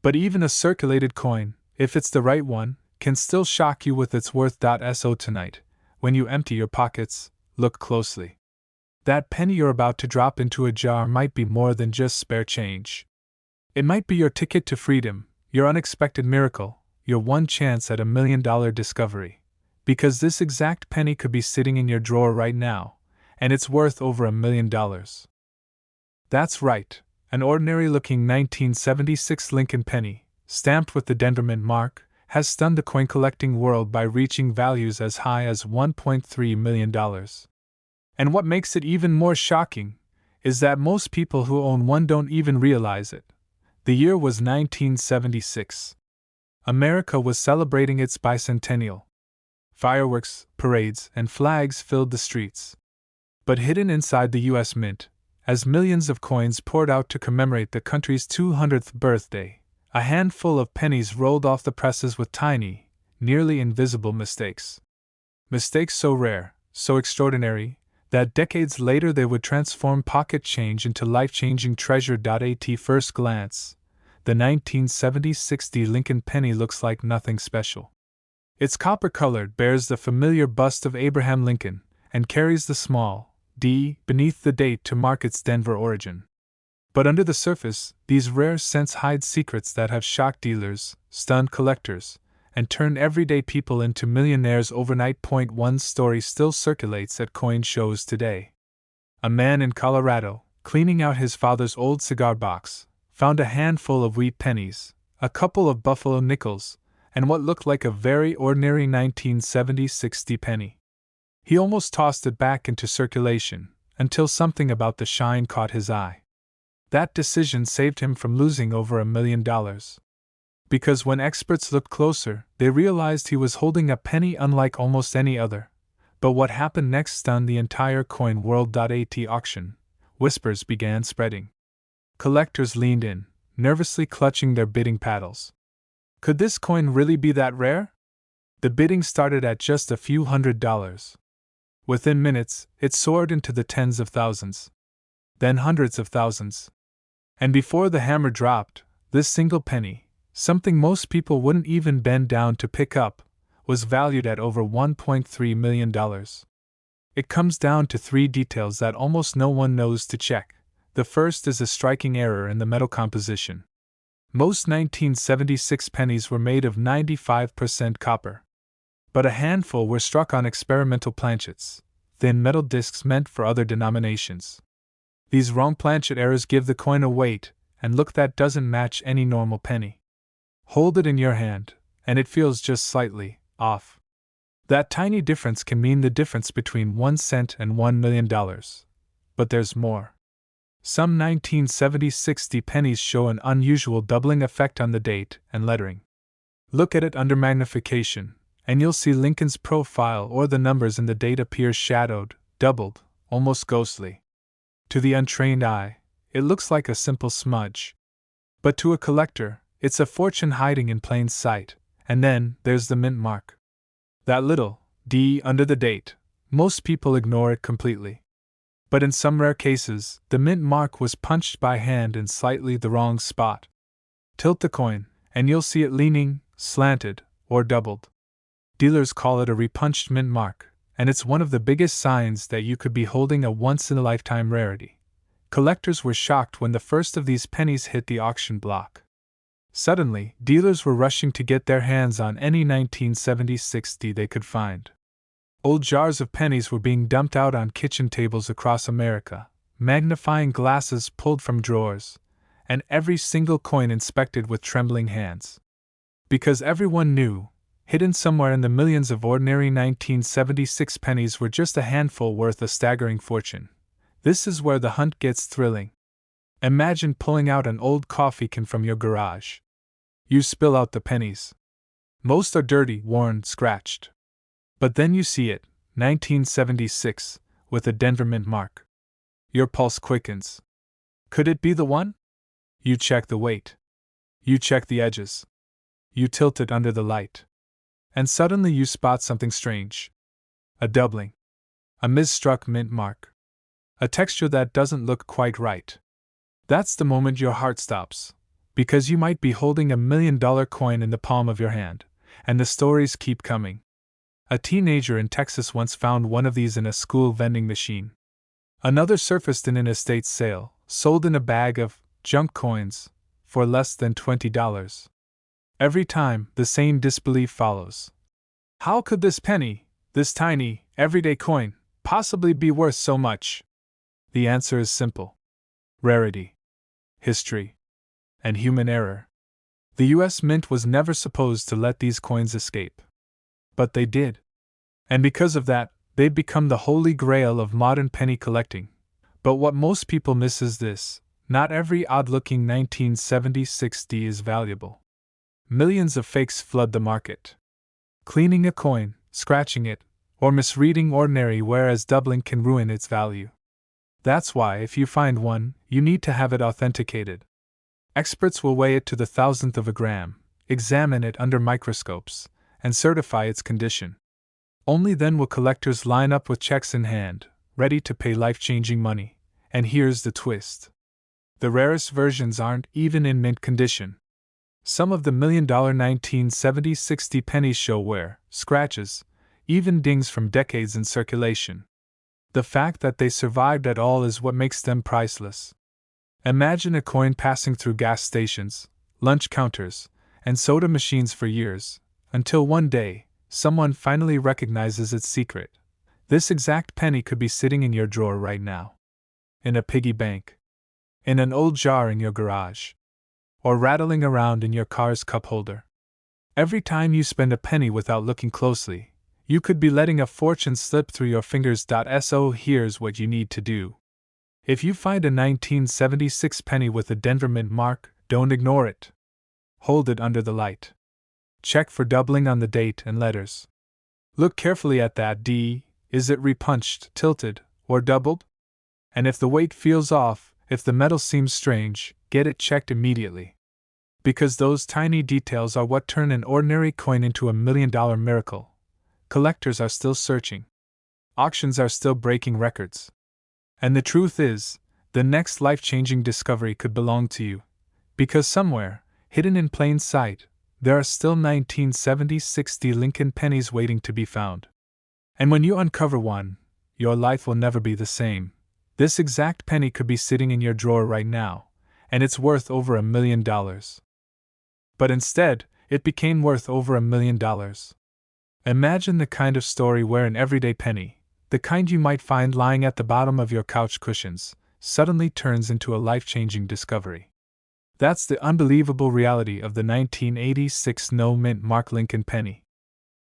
But even a circulated coin, if it's the right one, can still shock you with its worth. So tonight, when you empty your pockets, look closely. That penny you're about to drop into a jar might be more than just spare change. It might be your ticket to freedom, your unexpected miracle, your one chance at $1 million discovery. Because this exact penny could be sitting in your drawer right now, and it's worth over $1 million. That's right, an ordinary-looking 1976 Lincoln penny, stamped with the Denver mint mark, has stunned the coin-collecting world by reaching values as high as $1.3 million. And what makes it even more shocking is that most people who own one don't even realize it. The year was 1976. America was celebrating its bicentennial. Fireworks, parades, and flags filled the streets. But hidden inside the U.S. Mint, as millions of coins poured out to commemorate the country's 200th birthday, a handful of pennies rolled off the presses with tiny, nearly invisible mistakes. Mistakes so rare, so extraordinary, that decades later they would transform pocket change into life-changing treasure. At first glance, the 1976 Lincoln penny looks like nothing special. It's copper-colored, bears the familiar bust of Abraham Lincoln, and carries the small D beneath the date to mark its Denver origin. But under the surface, these rare cents hide secrets that have shocked dealers, stunned collectors, and turned everyday people into millionaires overnight. One story still circulates at coin shows today. A man in Colorado, cleaning out his father's old cigar box, found a handful of wheat pennies, a couple of buffalo nickels, and what looked like a very ordinary 1976 penny. He almost tossed it back into circulation, until something about the shine caught his eye. That decision saved him from losing over $1 million. Because when experts looked closer, they realized he was holding a penny unlike almost any other. But what happened next stunned the entire coin world. At auction, whispers began spreading. Collectors leaned in, nervously clutching their bidding paddles. Could this coin really be that rare? The bidding started at just a few $100s. Within minutes, it soared into the tens of thousands. Then hundreds of thousands. And before the hammer dropped, this single penny, something most people wouldn't even bend down to pick up, was valued at over $1.3 million. It comes down to three details that almost no one knows to check. The first is a striking error in the metal composition. Most 1976 pennies were made of 95% copper. But a handful were struck on experimental planchets, thin metal discs meant for other denominations. These wrong planchet errors give the coin a weight and look that doesn't match any normal penny. Hold it in your hand, and it feels just slightly off. That tiny difference can mean the difference between 1 cent and $1 million. But there's more. Some 1976 pennies show an unusual doubling effect on the date and lettering. Look at it under magnification, and you'll see Lincoln's profile or the numbers in the date appear shadowed, doubled, almost ghostly. To the untrained eye, it looks like a simple smudge. But to a collector, it's a fortune hiding in plain sight. And then there's the mint mark. That little D under the date. Most people ignore it completely. But in some rare cases, the mint mark was punched by hand in slightly the wrong spot. Tilt the coin, and you'll see it leaning, slanted, or doubled. Dealers call it a repunched mint mark, and it's one of the biggest signs that you could be holding a once-in-a-lifetime rarity. Collectors were shocked when the first of these pennies hit the auction block. Suddenly, dealers were rushing to get their hands on any 1976 they could find. Old jars of pennies were being dumped out on kitchen tables across America, magnifying glasses pulled from drawers, and every single coin inspected with trembling hands. Because everyone knew, hidden somewhere in the millions of ordinary 1976 pennies were just a handful worth a staggering fortune. This is where the hunt gets thrilling. Imagine pulling out an old coffee can from your garage. You spill out the pennies. Most are dirty, worn, scratched. But then you see it, 1976, with a Denver Mint mark. Your pulse quickens. Could it be the one? You check the weight. You check the edges. You tilt it under the light. And suddenly you spot something strange. A doubling. A misstruck mint mark. A texture that doesn't look quite right. That's the moment your heart stops. Because you might be holding $1 million coin in the palm of your hand, and the stories keep coming. A teenager in Texas once found one of these in a school vending machine. Another surfaced in an estate sale, sold in a bag of junk coins for less than $20. Every time, the same disbelief follows. How could this penny, this tiny, everyday coin, possibly be worth so much? The answer is simple. Rarity, history, and human error. The US Mint was never supposed to let these coins escape. But they did. And because of that, they've become the holy grail of modern penny collecting. But what most people miss is this: not every odd-looking 1976 is valuable. Millions of fakes flood the market. Cleaning a coin, scratching it, or misreading ordinary whereas doubling can ruin its value. That's why if you find one, you need to have it authenticated. Experts will weigh it to the thousandth of a gram, examine it under microscopes, and certify its condition. Only then will collectors line up with checks in hand, ready to pay life-changing money. And here's the twist. The rarest versions aren't even in mint condition. Some of the $1 million 1976 pennies show wear, scratches, even dings from decades in circulation. The fact that they survived at all is what makes them priceless. Imagine a coin passing through gas stations, lunch counters, and soda machines for years, until one day, someone finally recognizes its secret. This exact penny could be sitting in your drawer right now. In a piggy bank. In an old jar in your garage. Or rattling around in your car's cup holder. Every time you spend a penny without looking closely, you could be letting a fortune slip through your fingers. So here's what you need to do. If you find a 1976 penny with a Denver Mint mark, don't ignore it. Hold it under the light. Check for doubling on the date and letters. Look carefully at that D. Is it repunched, tilted, or doubled? And if the weight feels off, if the metal seems strange, get it checked immediately. Because those tiny details are what turn an ordinary coin into $1 million miracle. Collectors are still searching. Auctions are still breaking records. And the truth is, the next life-changing discovery could belong to you. Because somewhere, hidden in plain sight, there are still 1976 Lincoln pennies waiting to be found. And when you uncover one, your life will never be the same. This exact penny could be sitting in your drawer right now, and it's worth over $1 million. But instead, it became worth over $1 million. Imagine the kind of story where an everyday penny, the kind you might find lying at the bottom of your couch cushions, suddenly turns into a life-changing discovery. That's the unbelievable reality of the 1986 no-mint mark Lincoln penny.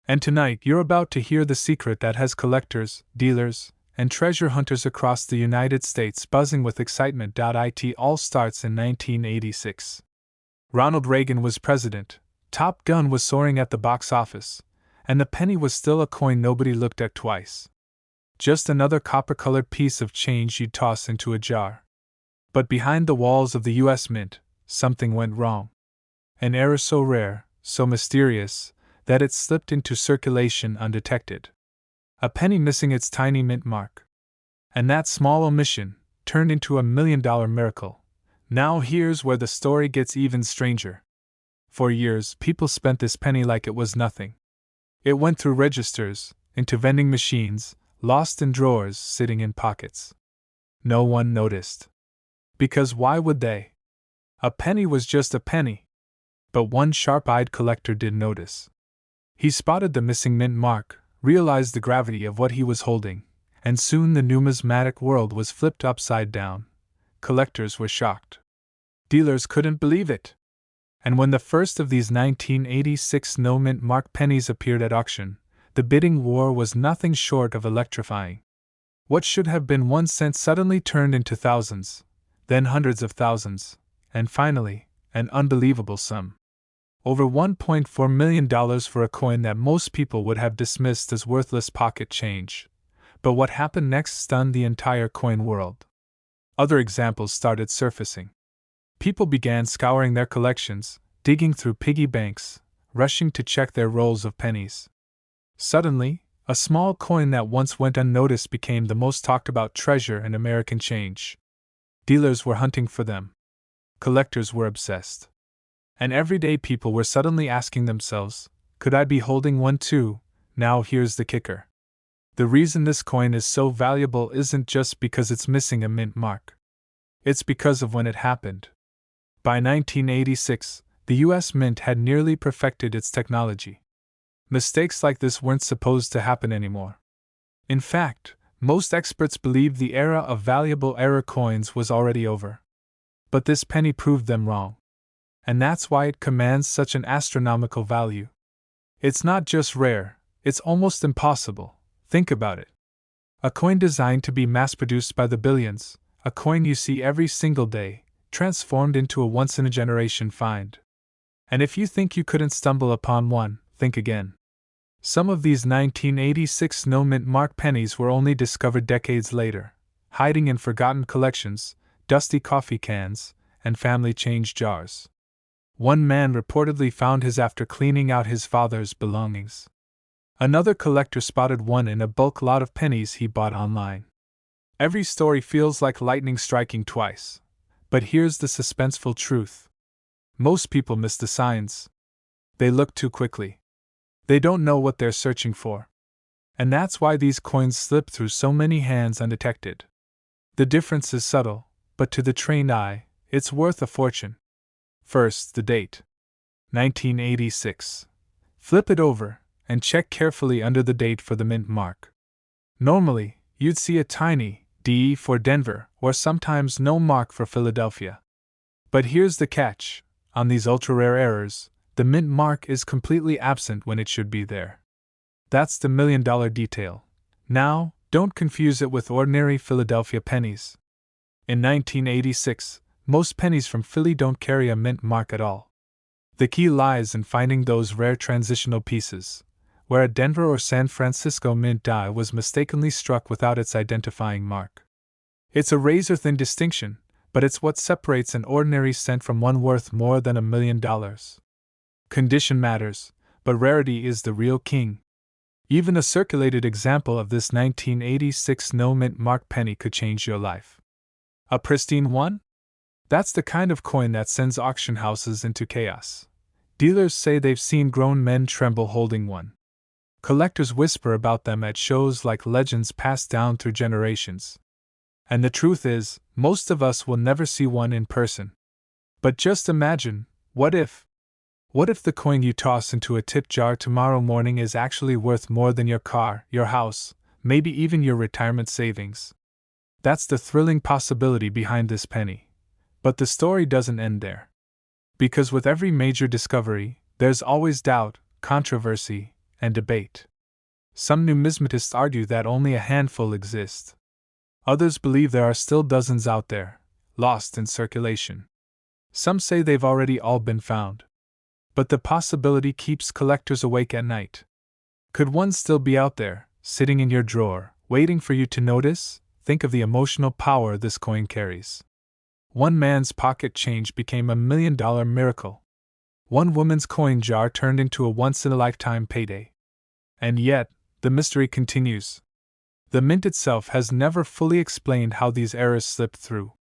And tonight you're about to hear the secret that has collectors, dealers, and treasure hunters across the United States buzzing with excitement. It all starts in 1986. Ronald Reagan was president, Top Gun was soaring at the box office, and the penny was still a coin nobody looked at twice. Just another copper-colored piece of change you'd toss into a jar. But behind the walls of the US Mint, something went wrong. An error so rare, so mysterious, that it slipped into circulation undetected. A penny missing its tiny mint mark. And that small omission turned into $1 million miracle. Now here's where the story gets even stranger. For years, people spent this penny like it was nothing. It went through registers, into vending machines, lost in drawers, sitting in pockets. No one noticed. Because why would they? A penny was just a penny. but one sharp-eyed collector did notice. He spotted the missing mint mark, realized the gravity of what he was holding, and soon the numismatic world was flipped upside down. Collectors were shocked. Dealers couldn't believe it. And when the first of these 1986 no-mint mark pennies appeared at auction, the bidding war was nothing short of electrifying. What should have been 1 cent suddenly turned into thousands, then hundreds of thousands, and finally, an unbelievable sum. Over $1.4 million for a coin that most people would have dismissed as worthless pocket change. But what happened next stunned the entire coin world. Other examples started surfacing. People began scouring their collections, digging through piggy banks, rushing to check their rolls of pennies. Suddenly, a small coin that once went unnoticed became the most talked about treasure in American change. Dealers were hunting for them. Collectors were obsessed. And everyday people were suddenly asking themselves, could I be holding one too? Now here's the kicker. The reason this coin is so valuable isn't just because it's missing a mint mark. It's because of when it happened. By 1986, the US Mint had nearly perfected its technology. Mistakes like this weren't supposed to happen anymore. In fact, most experts believed the era of valuable error coins was already over. But this penny proved them wrong. And that's why it commands such an astronomical value. It's not just rare, it's almost impossible. Think about it. A coin designed to be mass-produced by the billions, a coin you see every single day, transformed into a once-in-a-generation find. And if you think you couldn't stumble upon one, think again. Some of these 1986 no-mint mark pennies were only discovered decades later, hiding in forgotten collections, dusty coffee cans, and family change jars. One man reportedly found his after cleaning out his father's belongings. Another collector spotted one in a bulk lot of pennies he bought online. Every story feels like lightning striking twice. But here's the suspenseful truth. Most people miss the signs. They look too quickly. They don't know what they're searching for. And that's why these coins slip through so many hands undetected. The difference is subtle, but to the trained eye, it's worth a fortune. First, the date. 1986. Flip it over, and check carefully under the date for the mint mark. Normally, you'd see a tiny D for Denver, or sometimes no mark for Philadelphia. But here's the catch: on these ultra-rare errors, the mint mark is completely absent when it should be there. That's the million-dollar detail. Now, don't confuse it with ordinary Philadelphia pennies. In 1986, most pennies from Philly don't carry a mint mark at all. The key lies in finding those rare transitional pieces, where a Denver or San Francisco mint die was mistakenly struck without its identifying mark. It's a razor-thin distinction, but it's what separates an ordinary cent from one worth more than $1 million. Condition matters, but rarity is the real king. Even a circulated example of this 1986 no-mint mark penny could change your life. A pristine one? That's the kind of coin that sends auction houses into chaos. Dealers say they've seen grown men tremble holding one. Collectors whisper about them at shows like legends passed down through generations. And the truth is, most of us will never see one in person. But just imagine, what if the coin you toss into a tip jar tomorrow morning is actually worth more than your car, your house, maybe even your retirement savings? That's the thrilling possibility behind this penny. But the story doesn't end there. Because with every major discovery, there's always doubt, controversy, and debate. Some numismatists argue that only a handful exist. Others believe there are still dozens out there, lost in circulation. Some say they've already all been found. But the possibility keeps collectors awake at night. Could one still be out there, sitting in your drawer, waiting for you to notice? Think of the emotional power this coin carries. One man's pocket change became $1 million miracle. One woman's coin jar turned into a once-in-a-lifetime payday. And yet, the mystery continues. The mint itself has never fully explained how these errors slipped through.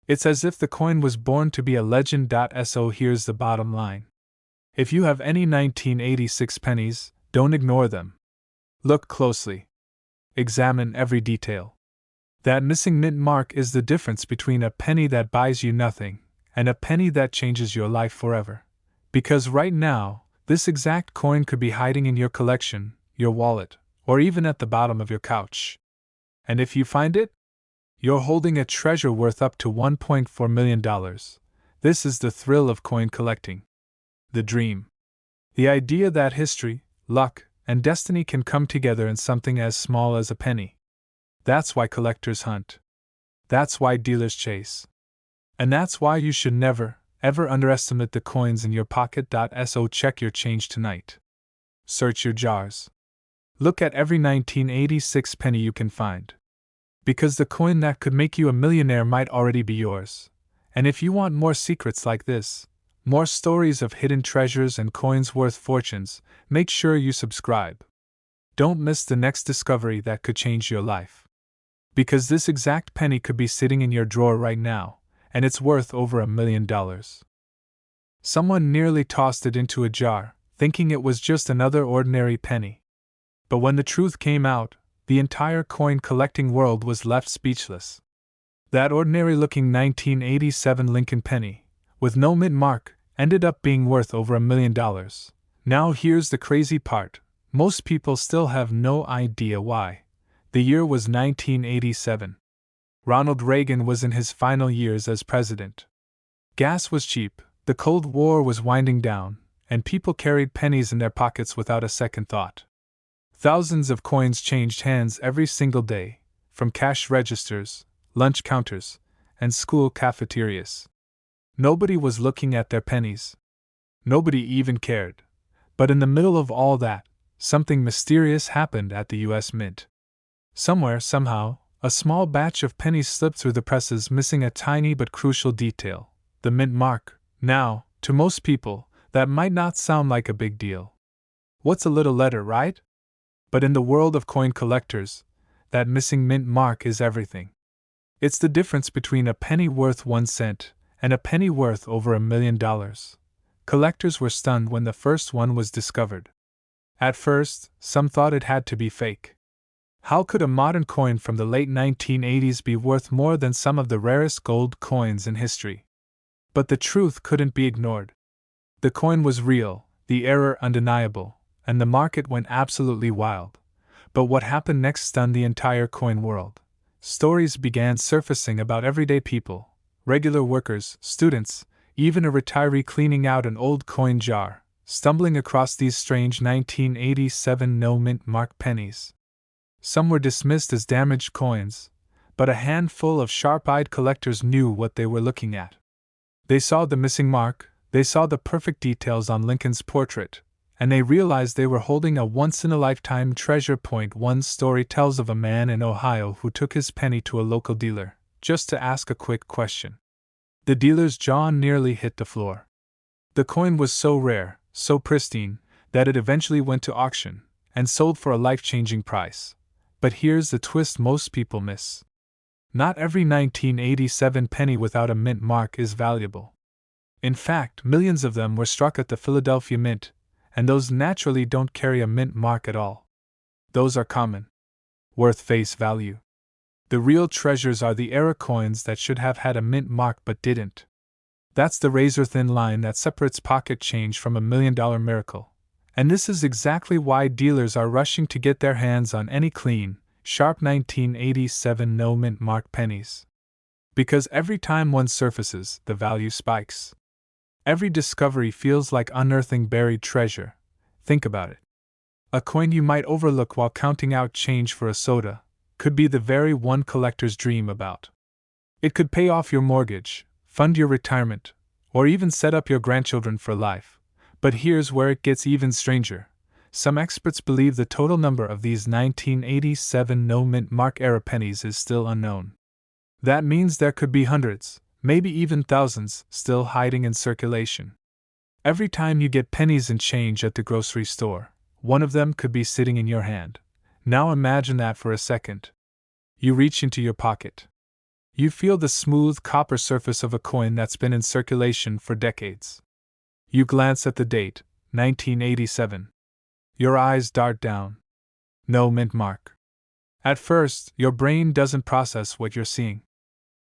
It's as if the coin was born to be a legend. So here's the bottom line. If you have any 1986 pennies, don't ignore them. Look closely. Examine every detail. That missing mint mark is the difference between a penny that buys you nothing and a penny that changes your life forever. Because right now, this exact coin could be hiding in your collection, your wallet, or even at the bottom of your couch. And if you find it, you're holding a treasure worth up to $1.4 million. This is the thrill of coin collecting. The dream. The idea that history, luck, and destiny can come together in something as small as a penny. That's why collectors hunt. That's why dealers chase. And that's why you should never, ever underestimate the coins in your pocket. So check your change tonight. Search your jars. Look at every 1986 penny you can find. Because the coin that could make you a millionaire might already be yours. And if you want more secrets like this, more stories of hidden treasures and coins worth fortunes, make sure you subscribe. Don't miss the next discovery that could change your life. Because this exact penny could be sitting in your drawer right now, and it's worth over $1 million. Someone nearly tossed it into a jar, thinking it was just another ordinary penny. But when the truth came out, the entire coin collecting world was left speechless. That ordinary-looking 1987 Lincoln penny, with no mint mark, ended up being worth over $1 million. Now here's the crazy part. Most people still have no idea why. The year was 1987. Ronald Reagan was in his final years as president. Gas was cheap, the Cold War was winding down, and people carried pennies in their pockets without a second thought. Thousands of coins changed hands every single day, from cash registers, lunch counters, and school cafeterias. Nobody was looking at their pennies. Nobody even cared. But in the middle of all that, something mysterious happened at the U.S. Mint. Somewhere, somehow, a small batch of pennies slipped through the presses, missing a tiny but crucial detail: the mint mark. Now, to most people, that might not sound like a big deal. What's a little letter, right? But in the world of coin collectors, that missing mint mark is everything. It's the difference between a penny worth 1 cent and a penny worth over $1 million. Collectors were stunned when the first one was discovered. At first, some thought it had to be fake. How could a modern coin from the late 1980s be worth more than some of the rarest gold coins in history? But the truth couldn't be ignored. The coin was real, the error undeniable, and the market went absolutely wild. But what happened next stunned the entire coin world. Stories began surfacing about everyday people, regular workers, students, even a retiree cleaning out an old coin jar, stumbling across these strange 1987 no-mint mark pennies. Some were dismissed as damaged coins, but a handful of sharp-eyed collectors knew what they were looking at. They saw the missing mark, they saw the perfect details on Lincoln's portrait, and they realized they were holding a once-in-a-lifetime treasure. One story tells of a man in Ohio who took his penny to a local dealer, just to ask a quick question. The dealer's jaw nearly hit the floor. The coin was so rare, so pristine, that it eventually went to auction, and sold for a life-changing price. But here's the twist most people miss. Not every 1987 penny without a mint mark is valuable. In fact, millions of them were struck at the Philadelphia Mint, and those naturally don't carry a mint mark at all. Those are common. Worth face value. The real treasures are the era coins that should have had a mint mark but didn't. That's the razor-thin line that separates pocket change from $1 million miracle. And this is exactly why dealers are rushing to get their hands on any clean, sharp 1987 no-mint mark pennies. Because every time one surfaces, the value spikes. Every discovery feels like unearthing buried treasure. Think about it. A coin you might overlook while counting out change for a soda could be the very one collectors dream about. It could pay off your mortgage, fund your retirement, or even set up your grandchildren for life. But here's where it gets even stranger. Some experts believe the total number of these 1987 no-mint mark era pennies is still unknown. That means there could be hundreds, maybe even thousands, still hiding in circulation. Every time you get pennies and change at the grocery store, one of them could be sitting in your hand. Now imagine that for a second. You reach into your pocket. You feel the smooth copper surface of a coin that's been in circulation for decades. You glance at the date, 1987. Your eyes dart down. No mint mark. At first, your brain doesn't process what you're seeing.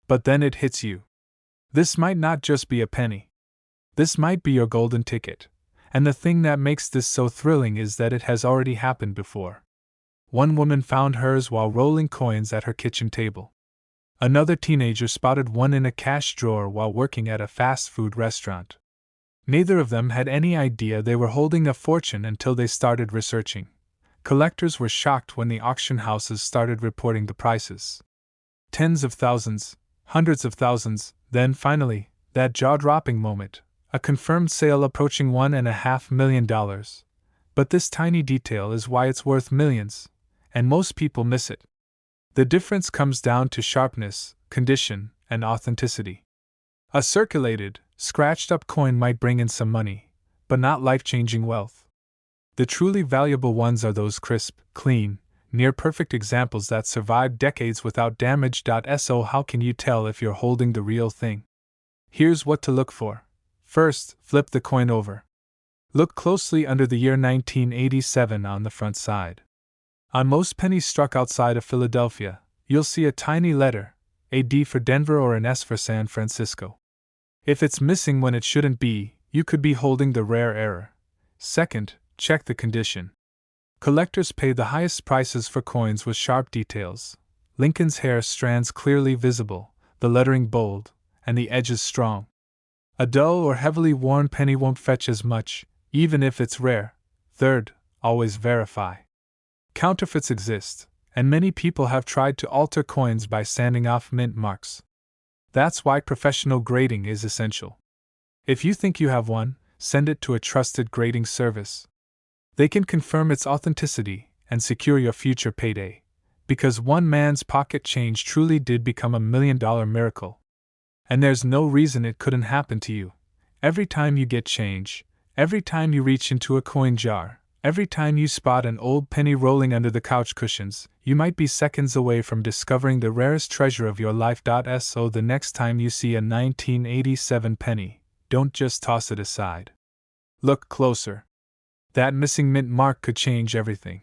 But then it hits you. This might not just be a penny. This might be your golden ticket, and the thing that makes this so thrilling is that it has already happened before. One woman found hers while rolling coins at her kitchen table. Another teenager spotted one in a cash drawer while working at a fast food restaurant. Neither of them had any idea they were holding a fortune until they started researching. Collectors were shocked when the auction houses started reporting the prices. Tens of thousands, hundreds of thousands, then finally, that jaw-dropping moment, a confirmed sale approaching $1.5 million. But this tiny detail is why it's worth millions, and most people miss it. The difference comes down to sharpness, condition, and authenticity. A circulated, scratched-up coin might bring in some money, but not life-changing wealth. The truly valuable ones are those crisp, clean, near-perfect examples that survive decades without damage. So how can you tell if you're holding the real thing? Here's what to look for. First, flip the coin over. Look closely under the year 1987 on the front side. On most pennies struck outside of Philadelphia, you'll see a tiny letter, a D for Denver or an S for San Francisco. If it's missing when it shouldn't be, you could be holding the rare error. Second, check the condition. Collectors pay the highest prices for coins with sharp details. Lincoln's hair strands clearly visible, the lettering bold, and the edges strong. A dull or heavily worn penny won't fetch as much, even if it's rare. Third, always verify. Counterfeits exist, and many people have tried to alter coins by sanding off mint marks. That's why professional grading is essential. If you think you have one, send it to a trusted grading service. They can confirm its authenticity and secure your future payday, because one man's pocket change truly did become $1 million miracle. And there's no reason it couldn't happen to you. Every time you get change, every time you reach into a coin jar, every time you spot an old penny rolling under the couch cushions, you might be seconds away from discovering the rarest treasure of your life. So the next time you see a 1987 penny, don't just toss it aside. Look closer. That missing mint mark could change everything.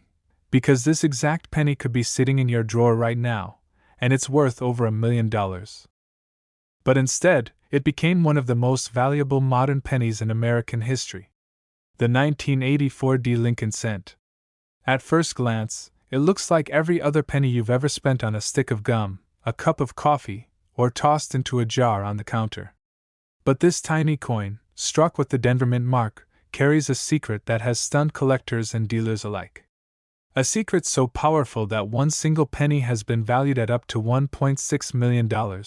Because this exact penny could be sitting in your drawer right now, and it's worth over $1 million. But instead, it became one of the most valuable modern pennies in American history. The 1984 D. Lincoln cent. At first glance, it looks like every other penny you've ever spent on a stick of gum, a cup of coffee, or tossed into a jar on the counter. But this tiny coin, struck with the Denver mint mark, carries a secret that has stunned collectors and dealers alike. A secret so powerful that one single penny has been valued at up to $1.6 million.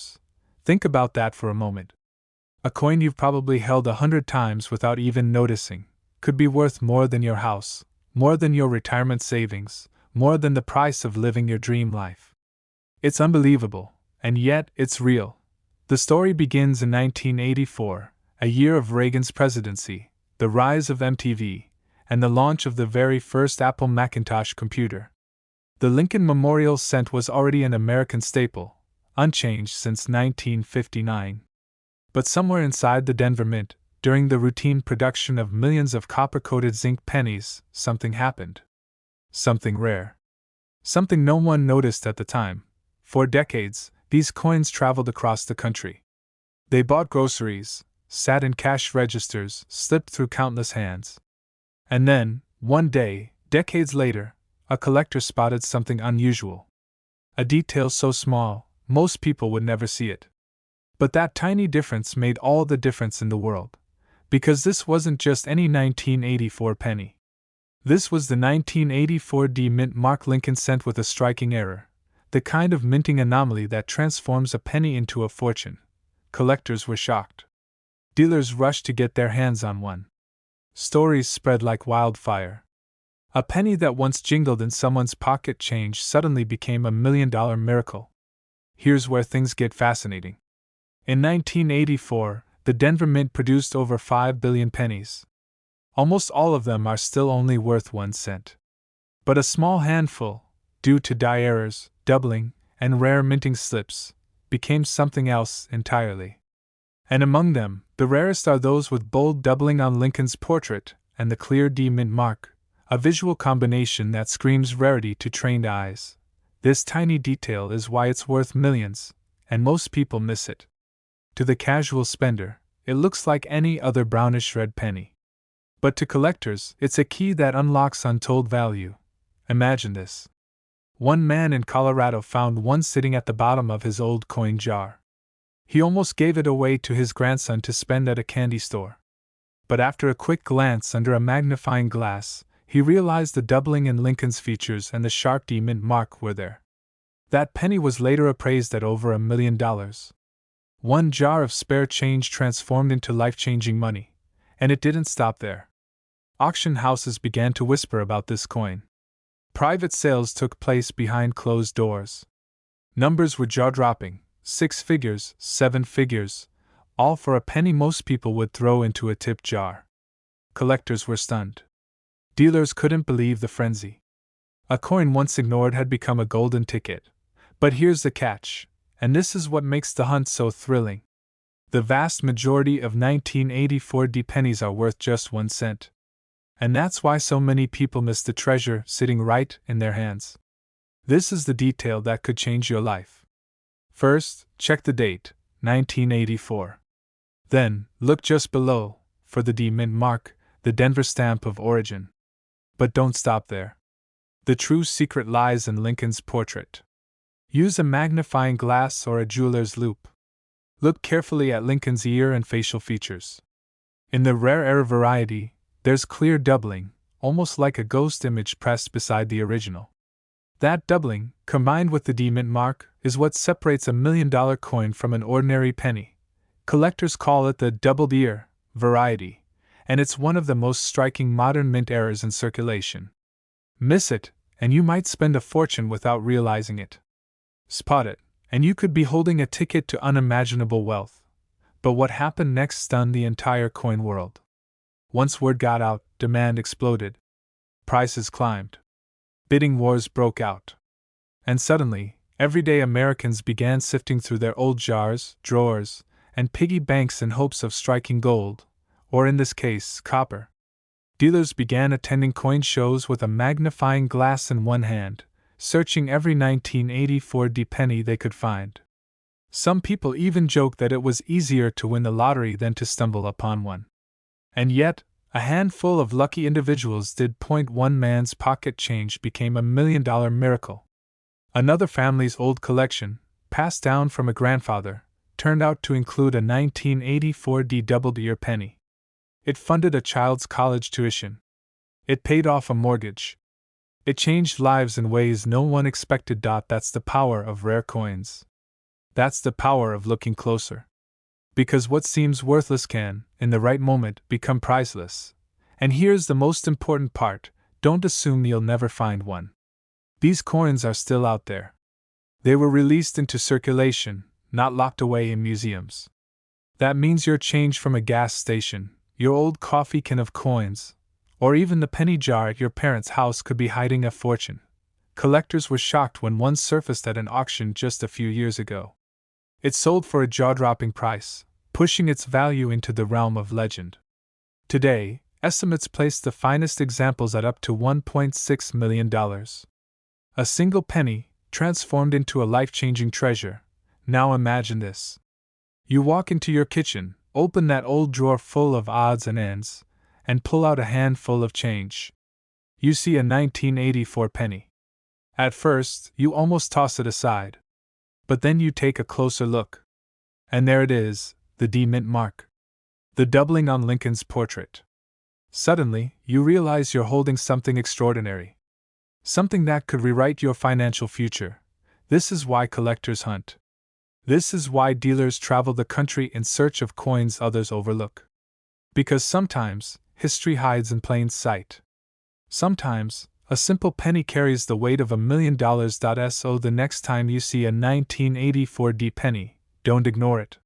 Think about that for a moment. A coin you've probably held 100 times without even noticing could be worth more than your house, more than your retirement savings, more than the price of living your dream life. It's unbelievable, and yet it's real. The story begins in 1984, a year of Reagan's presidency, the rise of MTV, and the launch of the very first Apple Macintosh computer. The Lincoln Memorial cent was already an American staple, unchanged since 1959. But somewhere inside the Denver Mint, during the routine production of millions of copper-coated zinc pennies, something happened. Something rare. Something no one noticed at the time. For decades, these coins traveled across the country. They bought groceries, sat in cash registers, slipped through countless hands. And then, one day, decades later, a collector spotted something unusual. A detail so small, most people would never see it. But that tiny difference made all the difference in the world. Because this wasn't just any 1984 penny. This was the 1984 D mint mark Lincoln cent with a striking error. The kind of minting anomaly that transforms a penny into a fortune. Collectors were shocked. Dealers rushed to get their hands on one. Stories spread like wildfire. A penny that once jingled in someone's pocket change suddenly became $1 million miracle. Here's where things get fascinating. In 1984, the Denver Mint produced over 5 billion pennies. Almost all of them are still only worth 1 cent. But a small handful, due to die errors, doubling, and rare minting slips, became something else entirely. And among them, the rarest are those with bold doubling on Lincoln's portrait and the clear D mint mark, a visual combination that screams rarity to trained eyes. This tiny detail is why it's worth millions, and most people miss it. To the casual spender, it looks like any other brownish red penny. But to collectors, it's a key that unlocks untold value. Imagine this. One man in Colorado found one sitting at the bottom of his old coin jar. He almost gave it away to his grandson to spend at a candy store. But after a quick glance under a magnifying glass, he realized the doubling in Lincoln's features and the sharp D mint mark were there. That penny was later appraised at over $1 million. One jar of spare change transformed into life-changing money. And it didn't stop there. Auction houses began to whisper about this coin. Private sales took place behind closed doors. Numbers were jaw-dropping, 6 figures, 7 figures, all for a penny most people would throw into a tip jar. Collectors were stunned. Dealers couldn't believe the frenzy. A coin once ignored had become a golden ticket. But here's the catch, and this is what makes the hunt so thrilling. The vast majority of 1984 D pennies are worth just 1 cent. And that's why so many people miss the treasure sitting right in their hands. This is the detail that could change your life. First, check the date, 1984. Then, look just below, for the D mint mark, the Denver stamp of origin. But don't stop there. The true secret lies in Lincoln's portrait. Use a magnifying glass or a jeweler's loupe. Look carefully at Lincoln's ear and facial features. In the rare variety, there's clear doubling, almost like a ghost image pressed beside the original. That doubling, combined with the D mint mark, is what separates a $1 million coin from an ordinary penny. Collectors call it the doubled ear variety, and it's one of the most striking modern mint errors in circulation. Miss it, and you might spend a fortune without realizing it. Spot it, and you could be holding a ticket to unimaginable wealth. But what happened next stunned the entire coin world. Once word got out, demand exploded. Prices climbed. Bidding wars broke out. And suddenly, everyday Americans began sifting through their old jars, drawers, and piggy banks in hopes of striking gold, or in this case, copper. Dealers began attending coin shows with a magnifying glass in one hand, searching every 1984 D penny they could find. Some people even joked that it was easier to win the lottery than to stumble upon one. And yet, a handful of lucky individuals did. One man's pocket change became a $1 million miracle. Another family's old collection, passed down from a grandfather, turned out to include a 1984 D doubled ear penny. It funded a child's college tuition. It paid off a mortgage. It changed lives in ways no one expected. That's the power of rare coins. That's the power of looking closer. Because what seems worthless can, in the right moment, become priceless. And here's the most important part: don't assume you'll never find one. These coins are still out there. They were released into circulation, not locked away in museums. That means your change from a gas station, your old coffee can of coins, or even the penny jar at your parents' house could be hiding a fortune. Collectors were shocked when one surfaced at an auction just a few years ago. It sold for a jaw-dropping price, pushing its value into the realm of legend. Today, estimates place the finest examples at up to $1.6 million. A single penny, transformed into a life-changing treasure. Now imagine this. You walk into your kitchen, open that old drawer full of odds and ends, and pull out a handful of change. You see a 1984 penny. At first, you almost toss it aside. But then you take a closer look. And there it is, the D mint mark. The doubling on Lincoln's portrait. Suddenly, you realize you're holding something extraordinary. Something that could rewrite your financial future. This is why collectors hunt. This is why dealers travel the country in search of coins others overlook. Because sometimes, history hides in plain sight. Sometimes, a simple penny carries the weight of $1 million. So the next time you see a 1984 D penny, don't ignore it.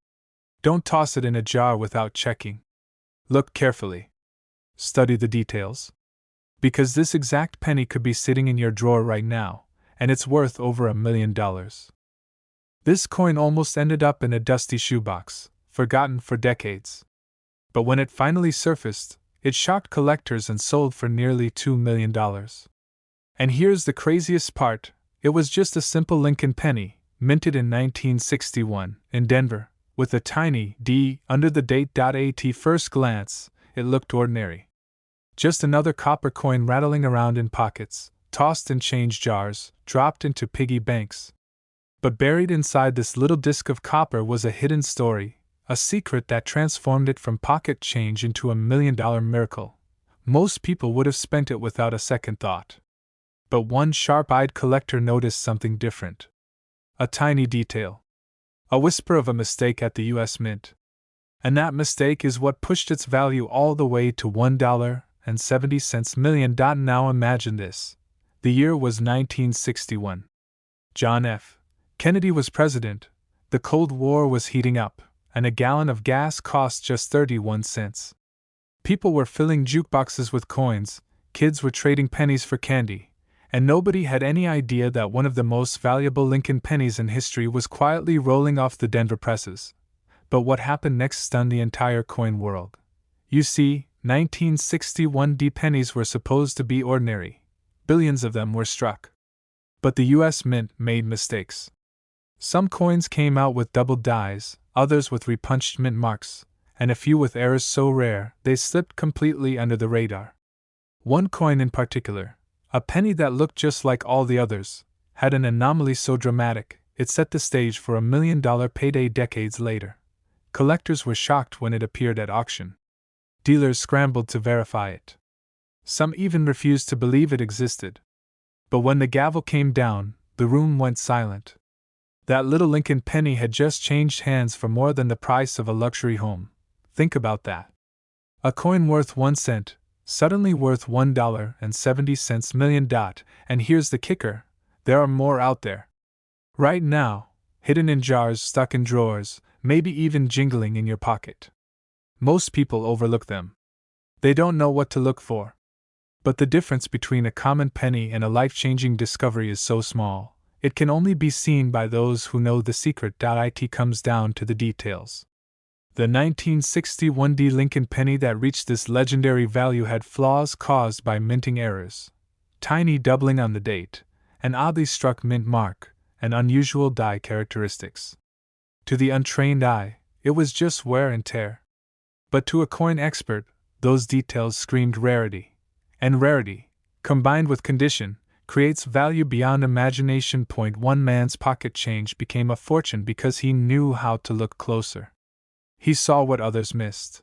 Don't toss it in a jar without checking. Look carefully. Study the details. Because this exact penny could be sitting in your drawer right now, and it's worth over $1 million. This coin almost ended up in a dusty shoebox, forgotten for decades. But when it finally surfaced, it shocked collectors and sold for nearly $2 million. And here's the craziest part: it was just a simple Lincoln penny, minted in 1961, in Denver, With a tiny D under the date. At first glance, it looked ordinary. Just another copper coin rattling around in pockets, tossed in change jars, dropped into piggy banks. But buried inside this little disc of copper was a hidden story, a secret that transformed it from pocket change into a $1,000,000 miracle. Most people would have spent it without a second thought. But one sharp-eyed collector noticed something different. A tiny detail. A whisper of a mistake at the U.S. Mint. And that mistake is what pushed its value all the way to $1.70 million. Now imagine this. The year was 1961. John F. Kennedy was president, the Cold War was heating up, and a gallon of gas cost just 31 cents. People were filling jukeboxes with coins, kids were trading pennies for candy, and nobody had any idea that one of the most valuable Lincoln pennies in history was quietly rolling off the Denver presses. But what happened next stunned the entire coin world. You see, 1961 D pennies were supposed to be ordinary. Billions of them were struck. But the U.S. Mint made mistakes. Some coins came out with doubled dies, others with repunched mint marks, and a few with errors so rare they slipped completely under the radar. One coin in particular, a penny that looked just like all the others, had an anomaly so dramatic it set the stage for a $1,000,000 payday decades later. Collectors were shocked when it appeared at auction. Dealers scrambled to verify it. Some even refused to believe it existed. But when the gavel came down, the room went silent. That little Lincoln penny had just changed hands for more than the price of a luxury home. Think about that. A coin worth 1 cent, suddenly worth $1.70 million. And here's the kicker, there are more out there. Right now, hidden in jars, stuck in drawers, maybe even jingling in your pocket. Most people overlook them. They don't know what to look for. But the difference between a common penny and a life-changing discovery is so small, it can only be seen by those who know the secret. It comes down to the details. The 1961 D Lincoln penny that reached this legendary value had flaws caused by minting errors. Tiny doubling on the date, an oddly struck mint mark, and unusual die characteristics. To the untrained eye, it was just wear and tear. But to a coin expert, those details screamed rarity. And rarity, combined with condition, creates value beyond imagination. One man's pocket change became a fortune because he knew how to look closer. He saw what others missed.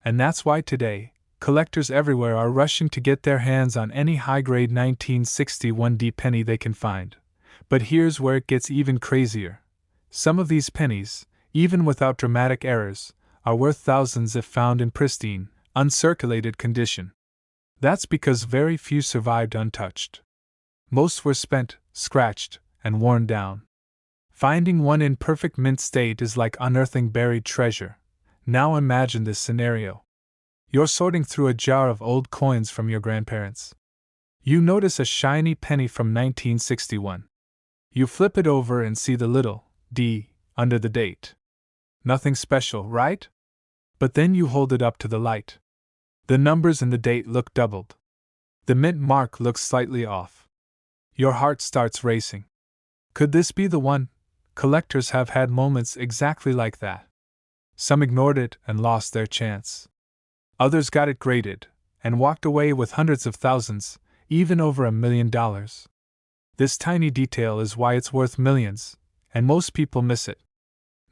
And that's why today, collectors everywhere are rushing to get their hands on any high-grade 1961 D penny they can find. But here's where it gets even crazier. Some of these pennies, even without dramatic errors, are worth thousands if found in pristine, uncirculated condition. That's because very few survived untouched. Most were spent, scratched, and worn down. Finding one in perfect mint state is like unearthing buried treasure. Now imagine this scenario. You're sorting through a jar of old coins from your grandparents. You notice a shiny penny from 1961. You flip it over and see the little D under the date. Nothing special, right? But then you hold it up to the light. The numbers in the date look doubled. The mint mark looks slightly off. Your heart starts racing. Could this be the one? Collectors have had moments exactly like that. Some ignored it and lost their chance. Others got it graded and walked away with hundreds of thousands, even over $1,000,000. This tiny detail is why it's worth millions, and most people miss it.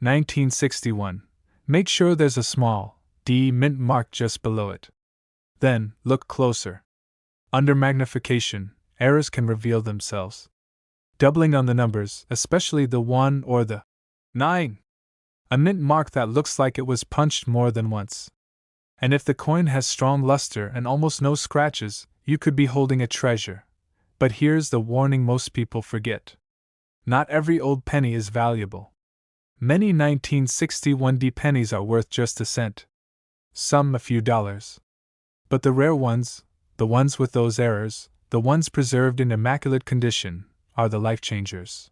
1961. Make sure there's a small D mint mark just below it. Then, look closer. Under magnification, errors can reveal themselves. Doubling on the numbers, especially the 1 or the 9. A mint mark that looks like it was punched more than once. And if the coin has strong luster and almost no scratches, you could be holding a treasure. But here's the warning most people forget. Not every old penny is valuable. Many 1961 D pennies are worth just a cent. Some a few dollars. But the rare ones, the ones with those errors, the ones preserved in immaculate condition, are the life changers.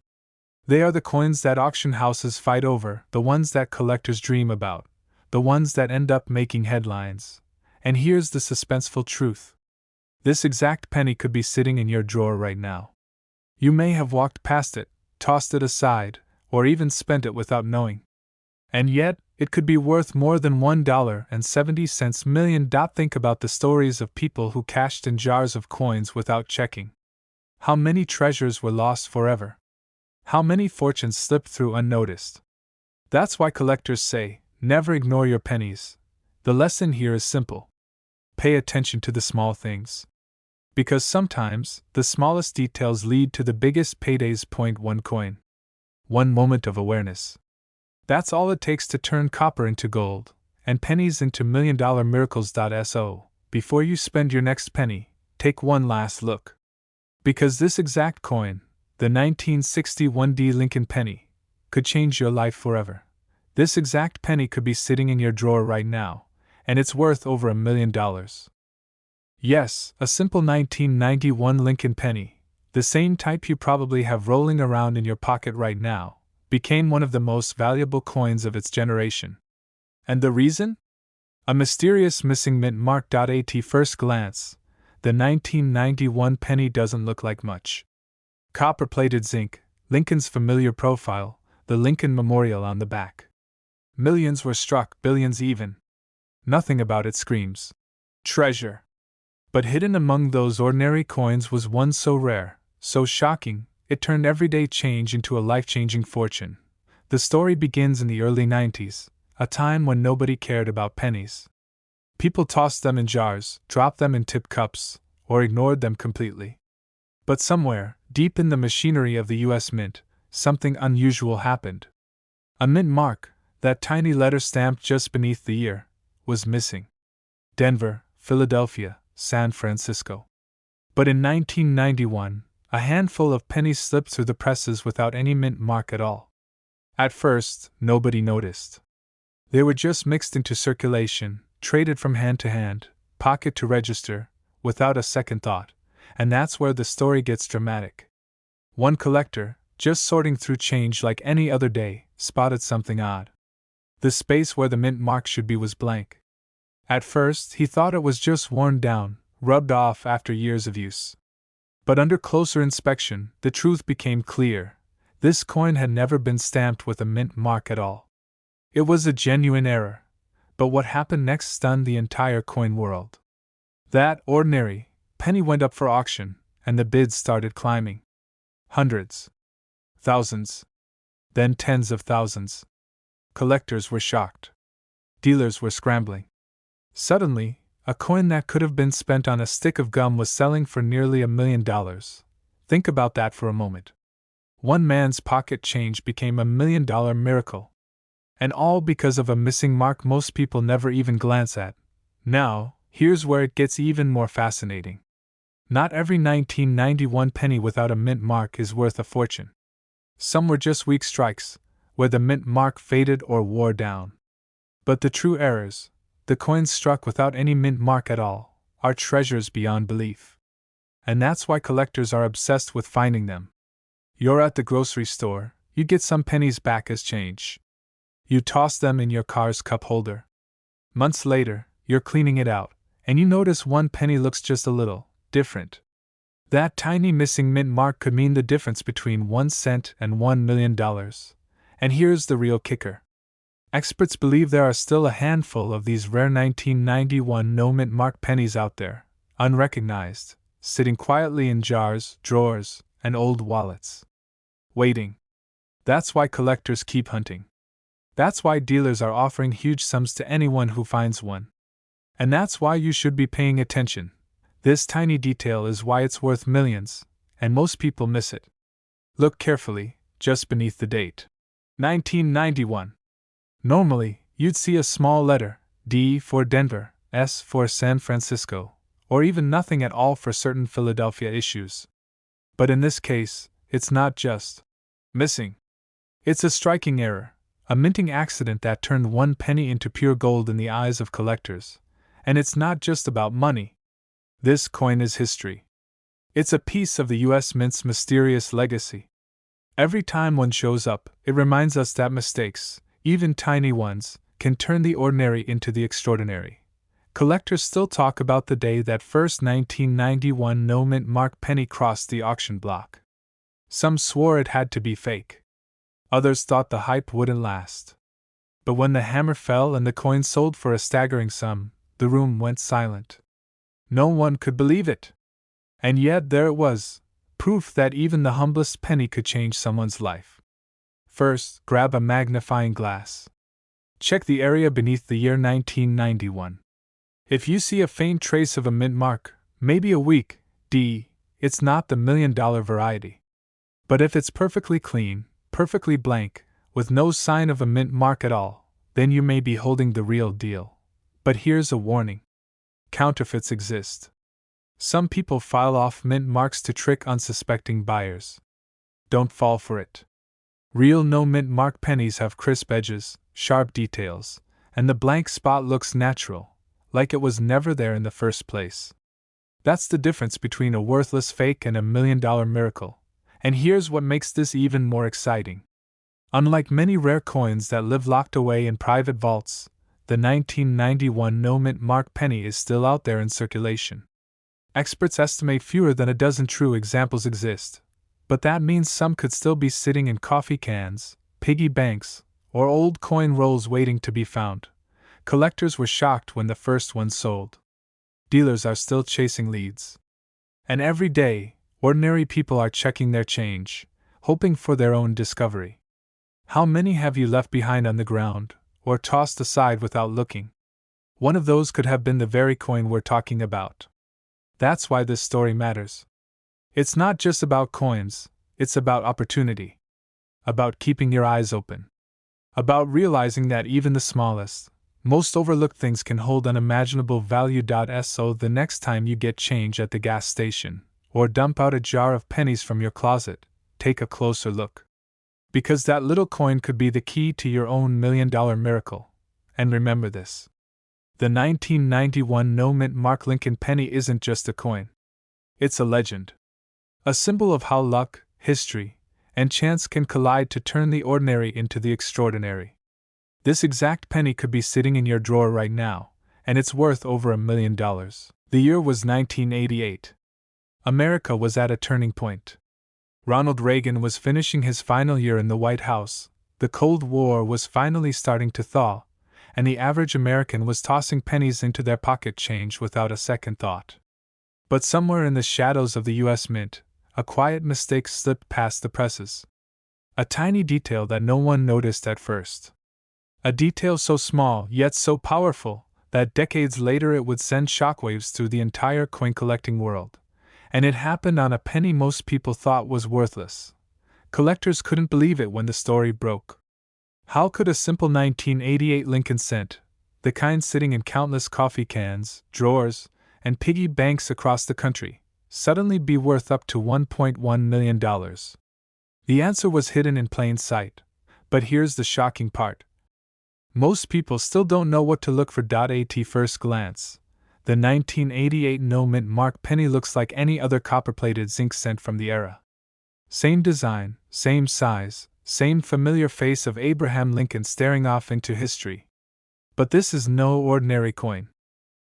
They are the coins that auction houses fight over, the ones that collectors dream about, the ones that end up making headlines. And here's the suspenseful truth. This exact penny could be sitting in your drawer right now. You may have walked past it, tossed it aside, or even spent it without knowing. And yet, it could be worth more than $1.70 million. Think about the stories of people who cashed in jars of coins without checking. How many treasures were lost forever? How many fortunes slipped through unnoticed? That's why collectors say, never ignore your pennies. The lesson here is simple. Pay attention to the small things. Because sometimes, the smallest details lead to the biggest paydays. Point one coin. One moment of awareness. That's all it takes to turn copper into gold, and pennies into million-dollar miracles. So, before you spend your next penny, take one last look. Because this exact coin, the 1961 D Lincoln penny, could change your life forever. This exact penny could be sitting in your drawer right now, and it's worth over $1 million. Yes, a simple 1991 Lincoln penny, the same type you probably have rolling around in your pocket right now, became one of the most valuable coins of its generation. And the reason? A mysterious missing mint mark. At first glance, the 1991 penny doesn't look like much. Copper-plated zinc, Lincoln's familiar profile, the Lincoln Memorial on the back. Millions were struck, billions even. Nothing about it screams treasure. But hidden among those ordinary coins was one so rare, so shocking, it turned everyday change into a life-changing fortune. The story begins in the early 90s, a time when nobody cared about pennies. People tossed them in jars, dropped them in tip cups, or ignored them completely. But somewhere, deep in the machinery of the U.S. Mint, something unusual happened. A mint mark, that tiny letter stamped just beneath the year, was missing. Denver, Philadelphia, San Francisco. But in 1991, a handful of pennies slipped through the presses without any mint mark at all. At first, nobody noticed. They were just mixed into circulation, traded from hand to hand, pocket to register, without a second thought, and that's where the story gets dramatic. One collector, just sorting through change like any other day, spotted something odd. The space where the mint mark should be was blank. At first, he thought it was just worn down, rubbed off after years of use. But under closer inspection, the truth became clear. This coin had never been stamped with a mint mark at all. It was a genuine error. But what happened next stunned the entire coin world. That ordinary penny went up for auction, and the bids started climbing. Hundreds. Thousands. Then tens of thousands. Collectors were shocked. Dealers were scrambling. Suddenly, a coin that could have been spent on a stick of gum was selling for nearly $1 million. Think about that for a moment. One man's pocket change became $1 million miracle. And all because of a missing mark most people never even glance at. Now, here's where it gets even more fascinating. Not every 1991 penny without a mint mark is worth a fortune. Some were just weak strikes, where the mint mark faded or wore down. But the true errors, the coins struck without any mint mark at all, are treasures beyond belief. And that's why collectors are obsessed with finding them. You're at the grocery store, you get some pennies back as change. You toss them in your car's cup holder. Months later, you're cleaning it out, and you notice one penny looks just a little different. That tiny missing mint mark could mean the difference between 1 cent and $1 million. And here's the real kicker. Experts believe there are still a handful of these rare 1991 no mint mark pennies out there, unrecognized, sitting quietly in jars, drawers, and old wallets. Waiting. That's why collectors keep hunting. That's why dealers are offering huge sums to anyone who finds one. And that's why you should be paying attention. This tiny detail is why it's worth millions, and most people miss it. Look carefully, just beneath the date. 1991. Normally, you'd see a small letter, D for Denver, S for San Francisco, or even nothing at all for certain Philadelphia issues. But in this case, it's not just missing. It's a striking error, a minting accident that turned one penny into pure gold in the eyes of collectors. And it's not just about money. This coin is history. It's a piece of the U.S. Mint's mysterious legacy. Every time one shows up, it reminds us that mistakes, even tiny ones, can turn the ordinary into the extraordinary. Collectors still talk about the day that first 1991 no mint mark penny crossed the auction block. Some swore it had to be fake. Others thought the hype wouldn't last. But when the hammer fell and the coin sold for a staggering sum, the room went silent. No one could believe it. And yet there it was, proof that even the humblest penny could change someone's life. First, grab a magnifying glass. Check the area beneath the year 1991. If you see a faint trace of a mint mark, maybe a weak D, it's not the $1,000,000 variety. But if it's perfectly clean, perfectly blank, with no sign of a mint mark at all, then you may be holding the real deal. But here's a warning. Counterfeits exist. Some people file off mint marks to trick unsuspecting buyers. Don't fall for it. Real no mint mark pennies have crisp edges, sharp details, and the blank spot looks natural, like it was never there in the first place. That's the difference between a worthless fake and a $1,000,000 miracle, and here's what makes this even more exciting. Unlike many rare coins that live locked away in private vaults, the 1991 no mint mark penny is still out there in circulation. Experts estimate fewer than a dozen true examples exist, but that means some could still be sitting in coffee cans, piggy banks, or old coin rolls waiting to be found. Collectors were shocked when the first one sold. Dealers are still chasing leads. And every day, ordinary people are checking their change, hoping for their own discovery. How many have you left behind on the ground, or tossed aside without looking? One of those could have been the very coin we're talking about. That's why this story matters. It's not just about coins, it's about opportunity. About keeping your eyes open. About realizing that even the smallest, most overlooked things can hold unimaginable value. So the next time you get change at the gas station, or dump out a jar of pennies from your closet, take a closer look. Because that little coin could be the key to your own $1,000,000 miracle. And remember this. The 1991 no mint mark Lincoln penny isn't just a coin. It's a legend. A symbol of how luck, history, and chance can collide to turn the ordinary into the extraordinary. This exact penny could be sitting in your drawer right now, and it's worth over $1,000,000. The year was 1988. America was at a turning point. Ronald Reagan was finishing his final year in the White House, the Cold War was finally starting to thaw, and the average American was tossing pennies into their pocket change without a second thought. But somewhere in the shadows of the U.S. Mint, a quiet mistake slipped past the presses. A tiny detail that no one noticed at first. A detail so small yet so powerful that decades later it would send shockwaves through the entire coin collecting world. And it happened on a penny most people thought was worthless. Collectors couldn't believe it when the story broke. How could a simple 1988 Lincoln cent, the kind sitting in countless coffee cans, drawers, and piggy banks across the country, suddenly be worth up to $1.1 million? The answer was hidden in plain sight. But here's the shocking part. Most people still don't know what to look for. At first glance, the 1988 no mint mark penny looks like any other copper-plated zinc cent from the era. Same design, same size, same familiar face of Abraham Lincoln staring off into history. But this is no ordinary coin.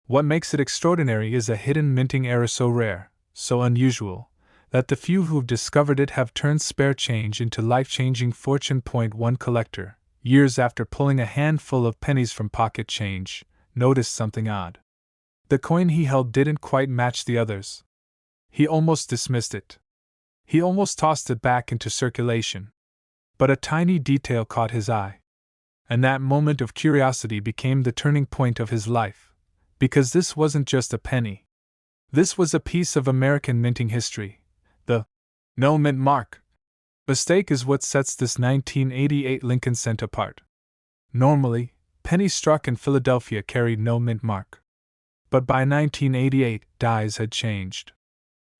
What makes it extraordinary is a hidden minting error so rare, so unusual, that the few who've discovered it have turned spare change into life-changing fortune. One collector, years after pulling a handful of pennies from pocket change, noticed something odd. The coin he held didn't quite match the others. He almost dismissed it. He almost tossed it back into circulation. But a tiny detail caught his eye. And that moment of curiosity became the turning point of his life. Because this wasn't just a penny. This was a piece of American minting history. The no mint mark mistake is what sets this 1988 Lincoln cent apart. Normally, pennies struck in Philadelphia carried no mint mark. But by 1988, dies had changed.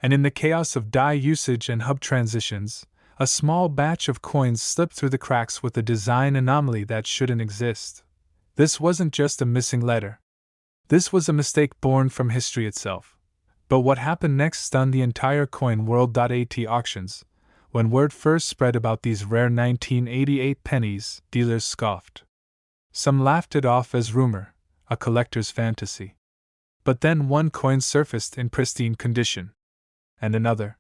And in the chaos of die usage and hub transitions, a small batch of coins slipped through the cracks with a design anomaly that shouldn't exist. This wasn't just a missing letter. This was a mistake born from history itself. But what happened next stunned the entire coin world. At auctions, when word first spread about these rare 1988 pennies, dealers scoffed. Some laughed it off as rumor, a collector's fantasy. But then one coin surfaced in pristine condition. And another.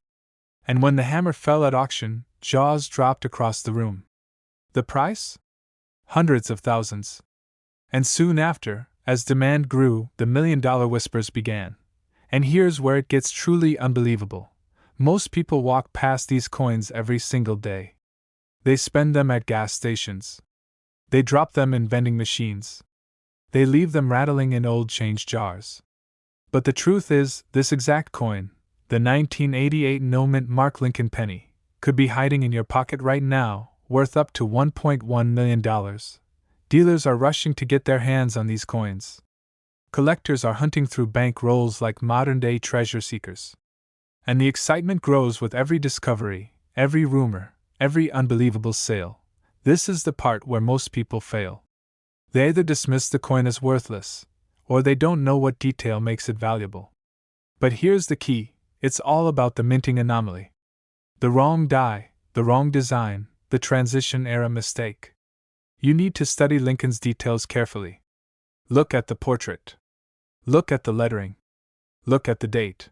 And when the hammer fell at auction, jaws dropped across the room. The price? hundreds of thousands. And soon after, as demand grew, the million-dollar whispers began. And here's where it gets truly unbelievable. Most people walk past these coins every single day. They spend them at gas stations. They drop them in vending machines. They leave them rattling in old change jars. But the truth is, this exact coin, the 1988 no-mint Mark Lincoln penny, could be hiding in your pocket right now, worth up to $1.1 million. Dealers are rushing to get their hands on these coins. Collectors are hunting through bank rolls like modern-day treasure seekers. And the excitement grows with every discovery, every rumor, every unbelievable sale. This is the part where most people fail. They either dismiss the coin as worthless, or they don't know what detail makes it valuable. But here's the key, it's all about the minting anomaly. The wrong die, the wrong design, the transition era mistake. You need to study Lincoln's details carefully. Look at the portrait. Look at the lettering. Look at the date.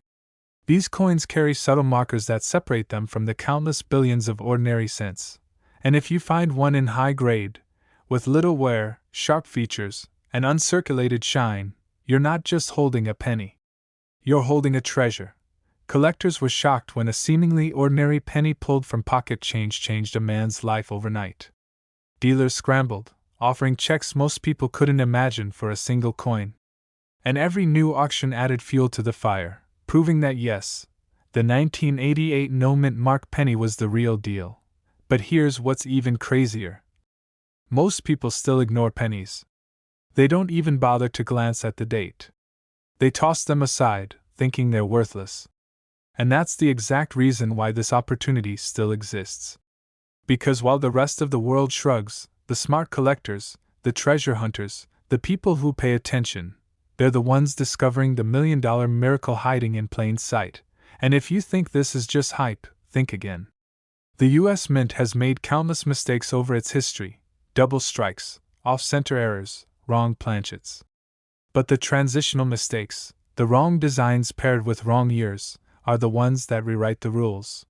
These coins carry subtle markers that separate them from the countless billions of ordinary cents. And if you find one in high grade, with little wear, sharp features, and uncirculated shine, you're not just holding a penny. You're holding a treasure. Collectors were shocked when a seemingly ordinary penny pulled from pocket change changed a man's life overnight. Dealers scrambled, offering checks most people couldn't imagine for a single coin. And every new auction added fuel to the fire, proving that yes, the 1988 no-mint Mark penny was the real deal. But here's what's even crazier. Most people still ignore pennies. They don't even bother to glance at the date. They toss them aside, thinking they're worthless. And that's the exact reason why this opportunity still exists. Because while the rest of the world shrugs, the smart collectors, the treasure hunters, the people who pay attention, they're the ones discovering the million-dollar miracle hiding in plain sight. And if you think this is just hype, think again. The US Mint has made countless mistakes over its history, double strikes, off-center errors, wrong planchets. But the transitional mistakes, the wrong designs paired with wrong years, are the ones that rewrite the rules.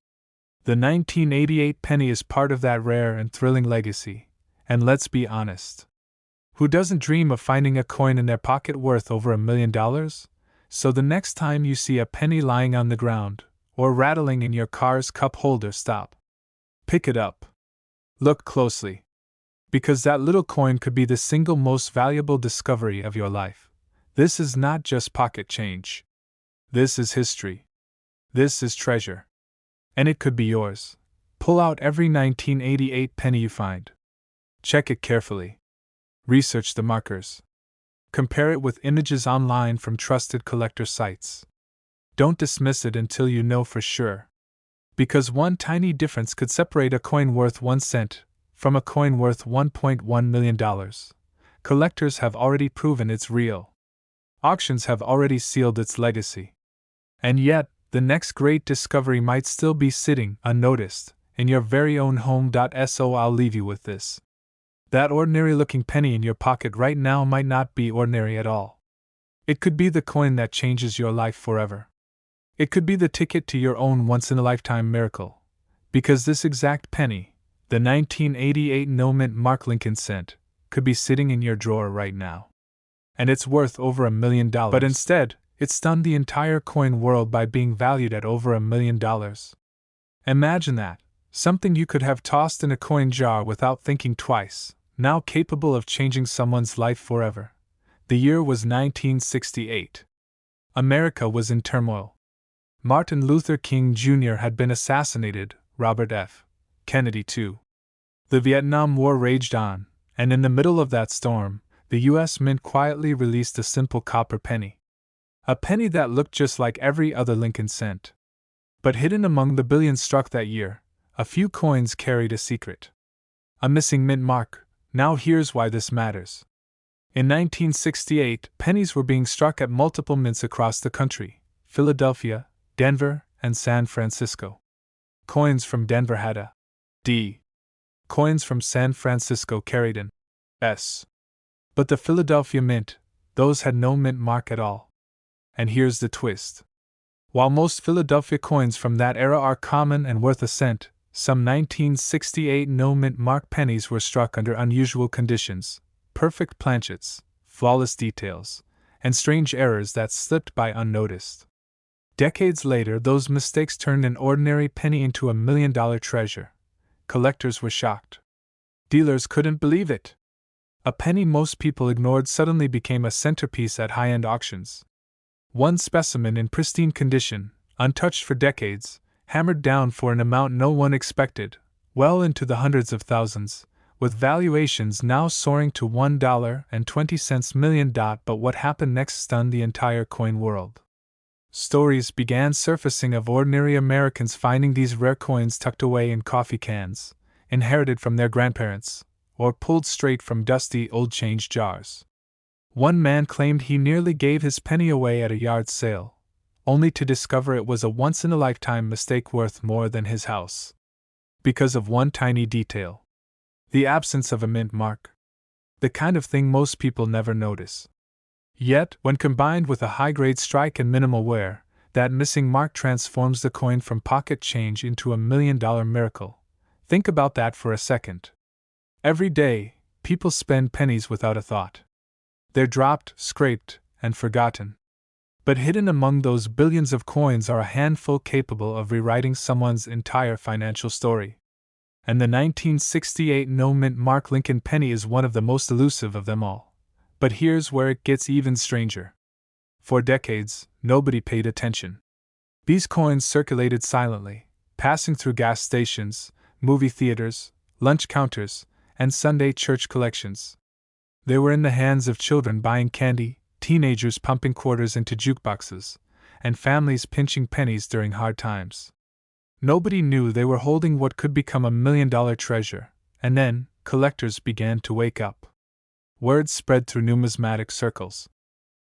The 1988 penny is part of that rare and thrilling legacy, and let's be honest. Who doesn't dream of finding a coin in their pocket worth over $1 million? So the next time you see a penny lying on the ground, or rattling in your car's cup holder, stop. Pick it up. Look closely. Because that little coin could be the single most valuable discovery of your life. This is not just pocket change. This is history. This is treasure. And it could be yours. Pull out every 1988 penny you find. Check it carefully. Research the markers. Compare it with images online from trusted collector sites. Don't dismiss it until you know for sure. Because one tiny difference could separate a coin worth 1 cent from a coin worth $1.1 million. Collectors have already proven it's real. Auctions have already sealed its legacy. And yet, the next great discovery might still be sitting, unnoticed, in your very own home. So I'll leave you with this. That ordinary-looking penny in your pocket right now might not be ordinary at all. It could be the coin that changes your life forever. It could be the ticket to your own once-in-a-lifetime miracle. Because this exact penny, the 1988 no-mint Mark Lincoln cent, could be sitting in your drawer right now. And it's worth over $1 million. But instead, it stunned the entire coin world by being valued at over $1 million. Imagine that, something you could have tossed in a coin jar without thinking twice, now capable of changing someone's life forever. The year was 1968. America was in turmoil. Martin Luther King Jr. had been assassinated, Robert F. Kennedy too. The Vietnam War raged on, and in the middle of that storm, the US Mint quietly released a simple copper penny. A penny that looked just like every other Lincoln cent. But hidden among the billions struck that year, a few coins carried a secret. A missing mint mark. Now here's why this matters. In 1968, pennies were being struck at multiple mints across the country: Philadelphia, Denver, and San Francisco. Coins from Denver had a D. Coins from San Francisco carried an S. But the Philadelphia Mint, those had no mint mark at all. And here's the twist. While most Philadelphia coins from that era are common and worth a cent, Some 1968 no-mint mark pennies were struck under unusual conditions, perfect planchets, flawless details, and strange errors that slipped by unnoticed. Decades later, those mistakes turned an ordinary penny into $1 million treasure. Collectors were shocked. Dealers couldn't believe it. A penny most people ignored suddenly became a centerpiece at high-end auctions. One specimen in pristine condition, untouched for decades, hammered down for an amount no one expected, well into the hundreds of thousands, with valuations now soaring to $1.20 million. But what happened next stunned the entire coin world. Stories began surfacing of ordinary Americans finding these rare coins tucked away in coffee cans, inherited from their grandparents, or pulled straight from dusty old change jars. One man claimed he nearly gave his penny away at a yard sale, only to discover it was a once-in-a-lifetime mistake worth more than his house. Because of one tiny detail. The absence of a mint mark. The kind of thing most people never notice. Yet, when combined with a high-grade strike and minimal wear, that missing mark transforms the coin from pocket change into $1 million miracle. Think about that for a second. Every day, people spend pennies without a thought. They're dropped, scraped, and forgotten. But hidden among those billions of coins are a handful capable of rewriting someone's entire financial story. And the 1968 no-mint mark Lincoln penny is one of the most elusive of them all. But here's where it gets even stranger. For decades, nobody paid attention. These coins circulated silently, passing through gas stations, movie theaters, lunch counters, and Sunday church collections. They were in the hands of children buying candy, teenagers pumping quarters into jukeboxes, and families pinching pennies during hard times. Nobody knew they were holding what could become $1 million treasure, and then, collectors began to wake up. Word spread through numismatic circles.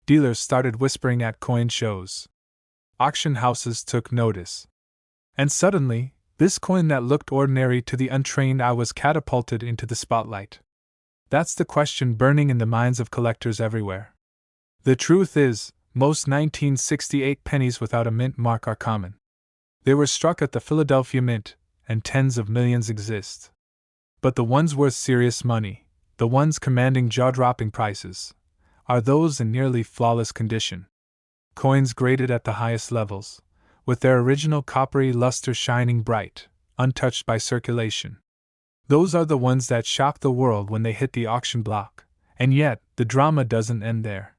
Dealers started whispering at coin shows. Auction houses took notice. And suddenly, this coin that looked ordinary to the untrained eye was catapulted into the spotlight. That's the question burning in the minds of collectors everywhere. The truth is, most 1968 pennies without a mint mark are common. They were struck at the Philadelphia Mint, and tens of millions exist. But the ones worth serious money, the ones commanding jaw-dropping prices, are those in nearly flawless condition. Coins graded at the highest levels, with their original coppery luster shining bright, untouched by circulation. Those are the ones that shock the world when they hit the auction block, and yet, the drama doesn't end there.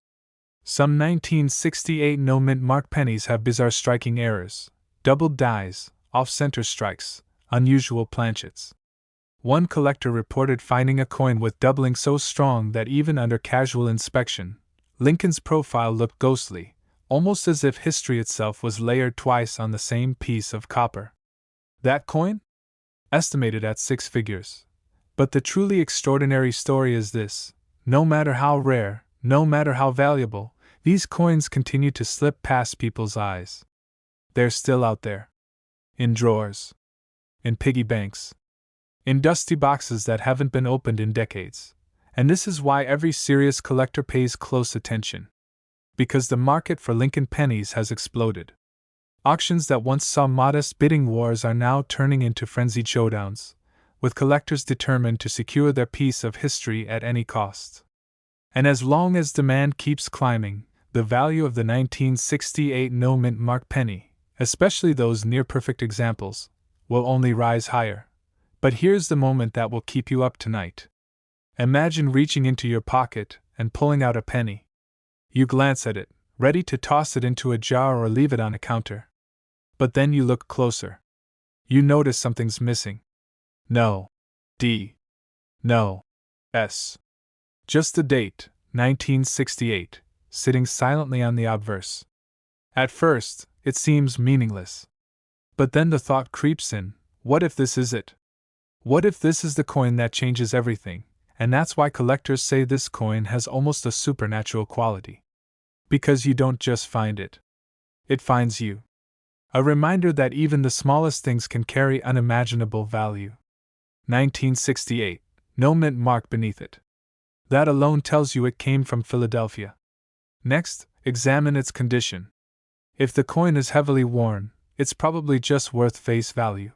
Some 1968 no-mint mark pennies have bizarre striking errors, doubled dies, off-center strikes, unusual planchets. One collector reported finding a coin with doubling so strong that even under casual inspection, Lincoln's profile looked ghostly, almost as if history itself was layered twice on the same piece of copper. That coin? Estimated at 6 figures. But the truly extraordinary story is this: no matter how rare, no matter how valuable, these coins continue to slip past people's eyes. They're still out there. In drawers. In piggy banks. In dusty boxes that haven't been opened in decades. And this is why every serious collector pays close attention. Because the market for Lincoln pennies has exploded. Auctions that once saw modest bidding wars are now turning into frenzied showdowns, with collectors determined to secure their piece of history at any cost. And as long as demand keeps climbing, the value of the 1968 no-mint mark penny, especially those near-perfect examples, will only rise higher. But here's the moment that will keep you up tonight. Imagine reaching into your pocket and pulling out a penny. You glance at it, ready to toss it into a jar or leave it on a counter. But then you look closer. You notice something's missing. No D. No S. Just the date, 1968, sitting silently on the obverse. At first, it seems meaningless. But then the thought creeps in, what if this is it? What if this is the coin that changes everything? And that's why collectors say this coin has almost a supernatural quality. Because you don't just find it. It finds you. A reminder that even the smallest things can carry unimaginable value. 1968, no mint mark beneath it. That alone tells you it came from Philadelphia. Next, examine its condition. If the coin is heavily worn, it's probably just worth face value.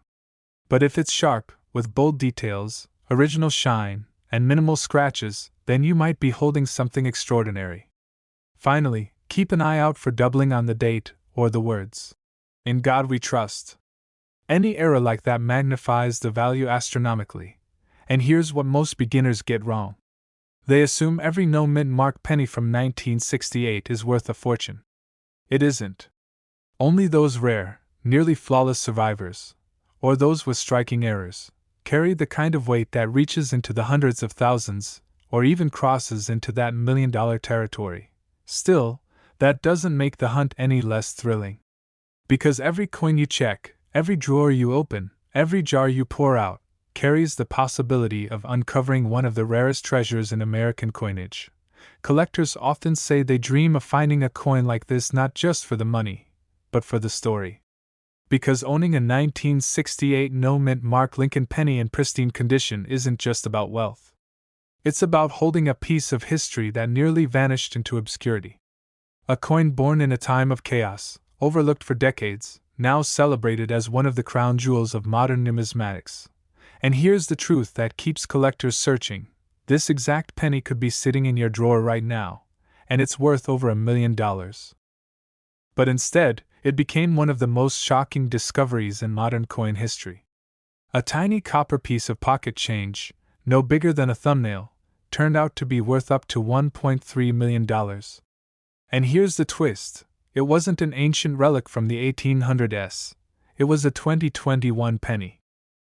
But if it's sharp, with bold details, original shine, and minimal scratches, then you might be holding something extraordinary. Finally, keep an eye out for doubling on the date or the words. "In God we trust." Any error like that magnifies the value astronomically. And here's what most beginners get wrong. They assume every no-mint mark penny from 1968 is worth a fortune. It isn't. Only those rare, nearly flawless survivors, or those with striking errors, carry the kind of weight that reaches into the hundreds of thousands, or even crosses into that million-dollar territory. Still, that doesn't make the hunt any less thrilling. Because every coin you check, every drawer you open, every jar you pour out, carries the possibility of uncovering one of the rarest treasures in American coinage. Collectors often say they dream of finding a coin like this not just for the money, but for the story. Because owning a 1968 no-mint mark Lincoln penny in pristine condition isn't just about wealth. It's about holding a piece of history that nearly vanished into obscurity. A coin born in a time of chaos, overlooked for decades, now celebrated as one of the crown jewels of modern numismatics. And here's the truth that keeps collectors searching. This exact penny could be sitting in your drawer right now, and it's worth over $1 million. But instead, it became one of the most shocking discoveries in modern coin history. A tiny copper piece of pocket change, no bigger than a thumbnail, turned out to be worth up to $1.3 million. And here's the twist. It wasn't an ancient relic from the 1800s. It was a 2021 penny.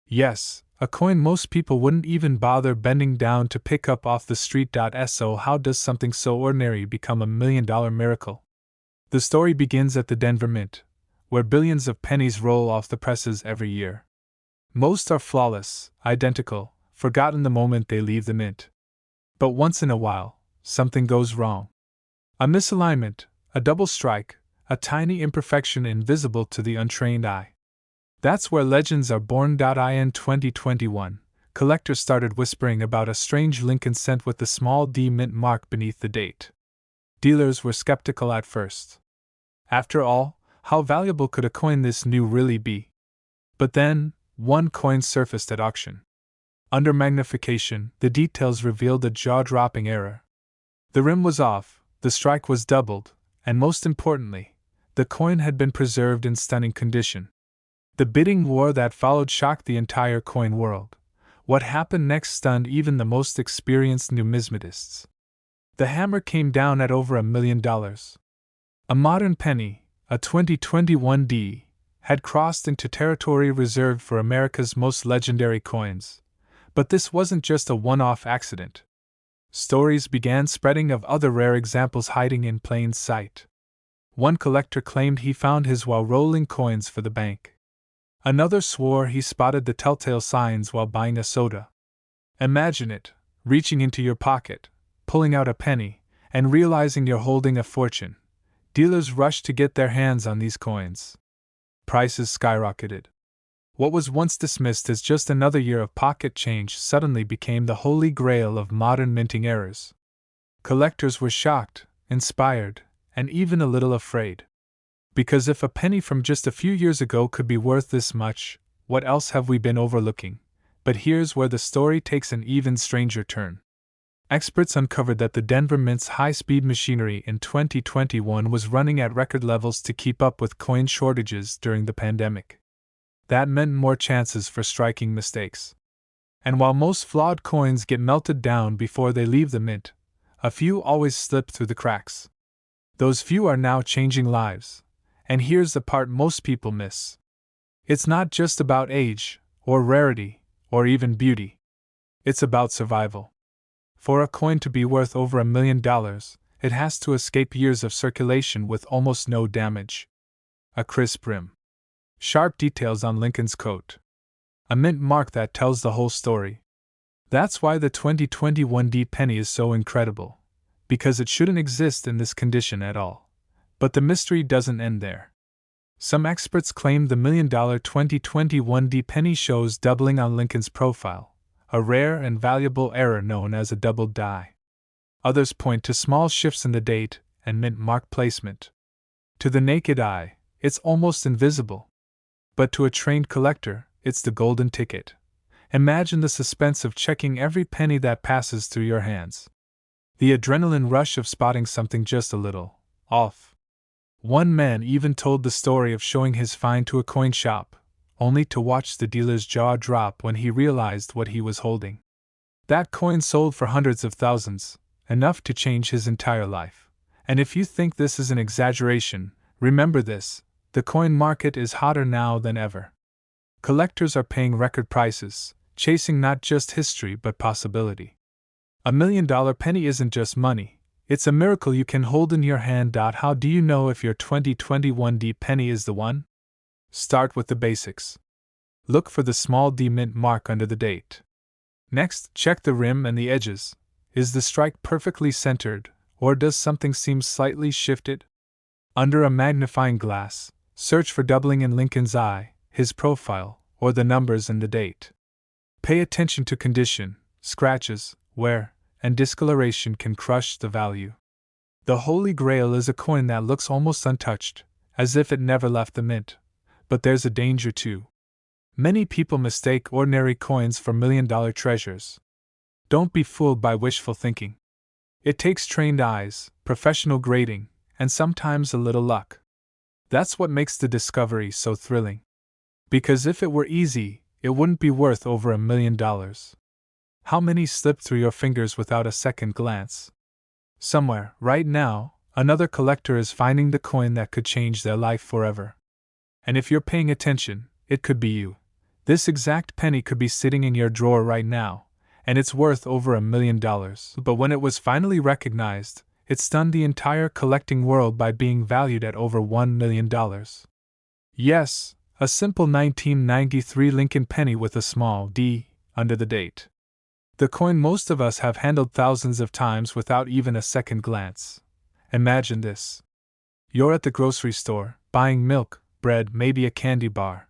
Yes, a coin most people wouldn't even bother bending down to pick up off the street. So how does something so ordinary become a $1 million miracle? The story begins at the Denver Mint, where billions of pennies roll off the presses every year. Most are flawless, identical, forgotten the moment they leave the mint. But once in a while, something goes wrong. A misalignment, a double strike, a tiny imperfection invisible to the untrained eye. That's where legends are born. In 2021, collectors started whispering about a strange Lincoln cent with the small D mint mark beneath the date. Dealers were skeptical at first. After all, how valuable could a coin this new really be? But then, one coin surfaced at auction. Under magnification, the details revealed a jaw-dropping error. The rim was off, the strike was doubled, and most importantly, the coin had been preserved in stunning condition. The bidding war that followed shocked the entire coin world. What happened next stunned even the most experienced numismatists. The hammer came down at over $1 million. A modern penny, a 2021 D, had crossed into territory reserved for America's most legendary coins. But this wasn't just a one-off accident. Stories began spreading of other rare examples hiding in plain sight. One collector claimed he found his while rolling coins for the bank. Another swore he spotted the telltale signs while buying a soda. Imagine it, reaching into your pocket, pulling out a penny, and realizing you're holding a fortune. Dealers rushed to get their hands on these coins. Prices skyrocketed. What was once dismissed as just another year of pocket change suddenly became the holy grail of modern minting errors. Collectors were shocked, inspired, and even a little afraid. Because if a penny from just a few years ago could be worth this much, what else have we been overlooking? But here's where the story takes an even stranger turn. Experts uncovered that the Denver Mint's high-speed machinery in 2021 was running at record levels to keep up with coin shortages during the pandemic. That meant more chances for striking mistakes. And while most flawed coins get melted down before they leave the mint, a few always slip through the cracks. Those few are now changing lives. And here's the part most people miss. It's not just about age, or rarity, or even beauty. It's about survival. For a coin to be worth over $1 million, it has to escape years of circulation with almost no damage. A crisp rim. Sharp details on Lincoln's coat. A mint mark that tells the whole story. That's why the 2021 D penny is so incredible. Because it shouldn't exist in this condition at all. But the mystery doesn't end there. Some experts claim the $1 million 2021 D penny shows doubling on Lincoln's profile, a rare and valuable error known as a doubled die. Others point to small shifts in the date and mint mark placement. To the naked eye, it's almost invisible. But to a trained collector, it's the golden ticket. Imagine the suspense of checking every penny that passes through your hands. The adrenaline rush of spotting something just a little off. One man even told the story of showing his find to a coin shop, only to watch the dealer's jaw drop when he realized what he was holding. That coin sold for hundreds of thousands, enough to change his entire life. And if you think this is an exaggeration, remember this: the coin market is hotter now than ever. Collectors are paying record prices, chasing not just history but possibility. $1 million penny isn't just money, it's a miracle you can hold in your hand. How do you know if your 2021 D penny is the one? Start with the basics. Look for the small D mint mark under the date. Next, check the rim and the edges. Is the strike perfectly centered, or does something seem slightly shifted? Under a magnifying glass, search for doubling in Lincoln's eye, his profile, or the numbers and the date. Pay attention to condition. Scratches, wear, and discoloration can crush the value. The Holy Grail is a coin that looks almost untouched, as if it never left the mint. But there's a danger too. Many people mistake ordinary coins for million-dollar treasures. Don't be fooled by wishful thinking. It takes trained eyes, professional grading, and sometimes a little luck. That's what makes the discovery so thrilling. Because if it were easy, it wouldn't be worth over $1 million. How many slip through your fingers without a second glance? Somewhere, right now, another collector is finding the coin that could change their life forever. And if you're paying attention, it could be you. This exact penny could be sitting in your drawer right now, and it's worth over $1 million. But when it was finally recognized, it stunned the entire collecting world by being valued at over $1 million. Yes, a simple 1993 Lincoln penny with a small D under the date. The coin most of us have handled thousands of times without even a second glance. Imagine this. You're at the grocery store, buying milk, bread, maybe a candy bar.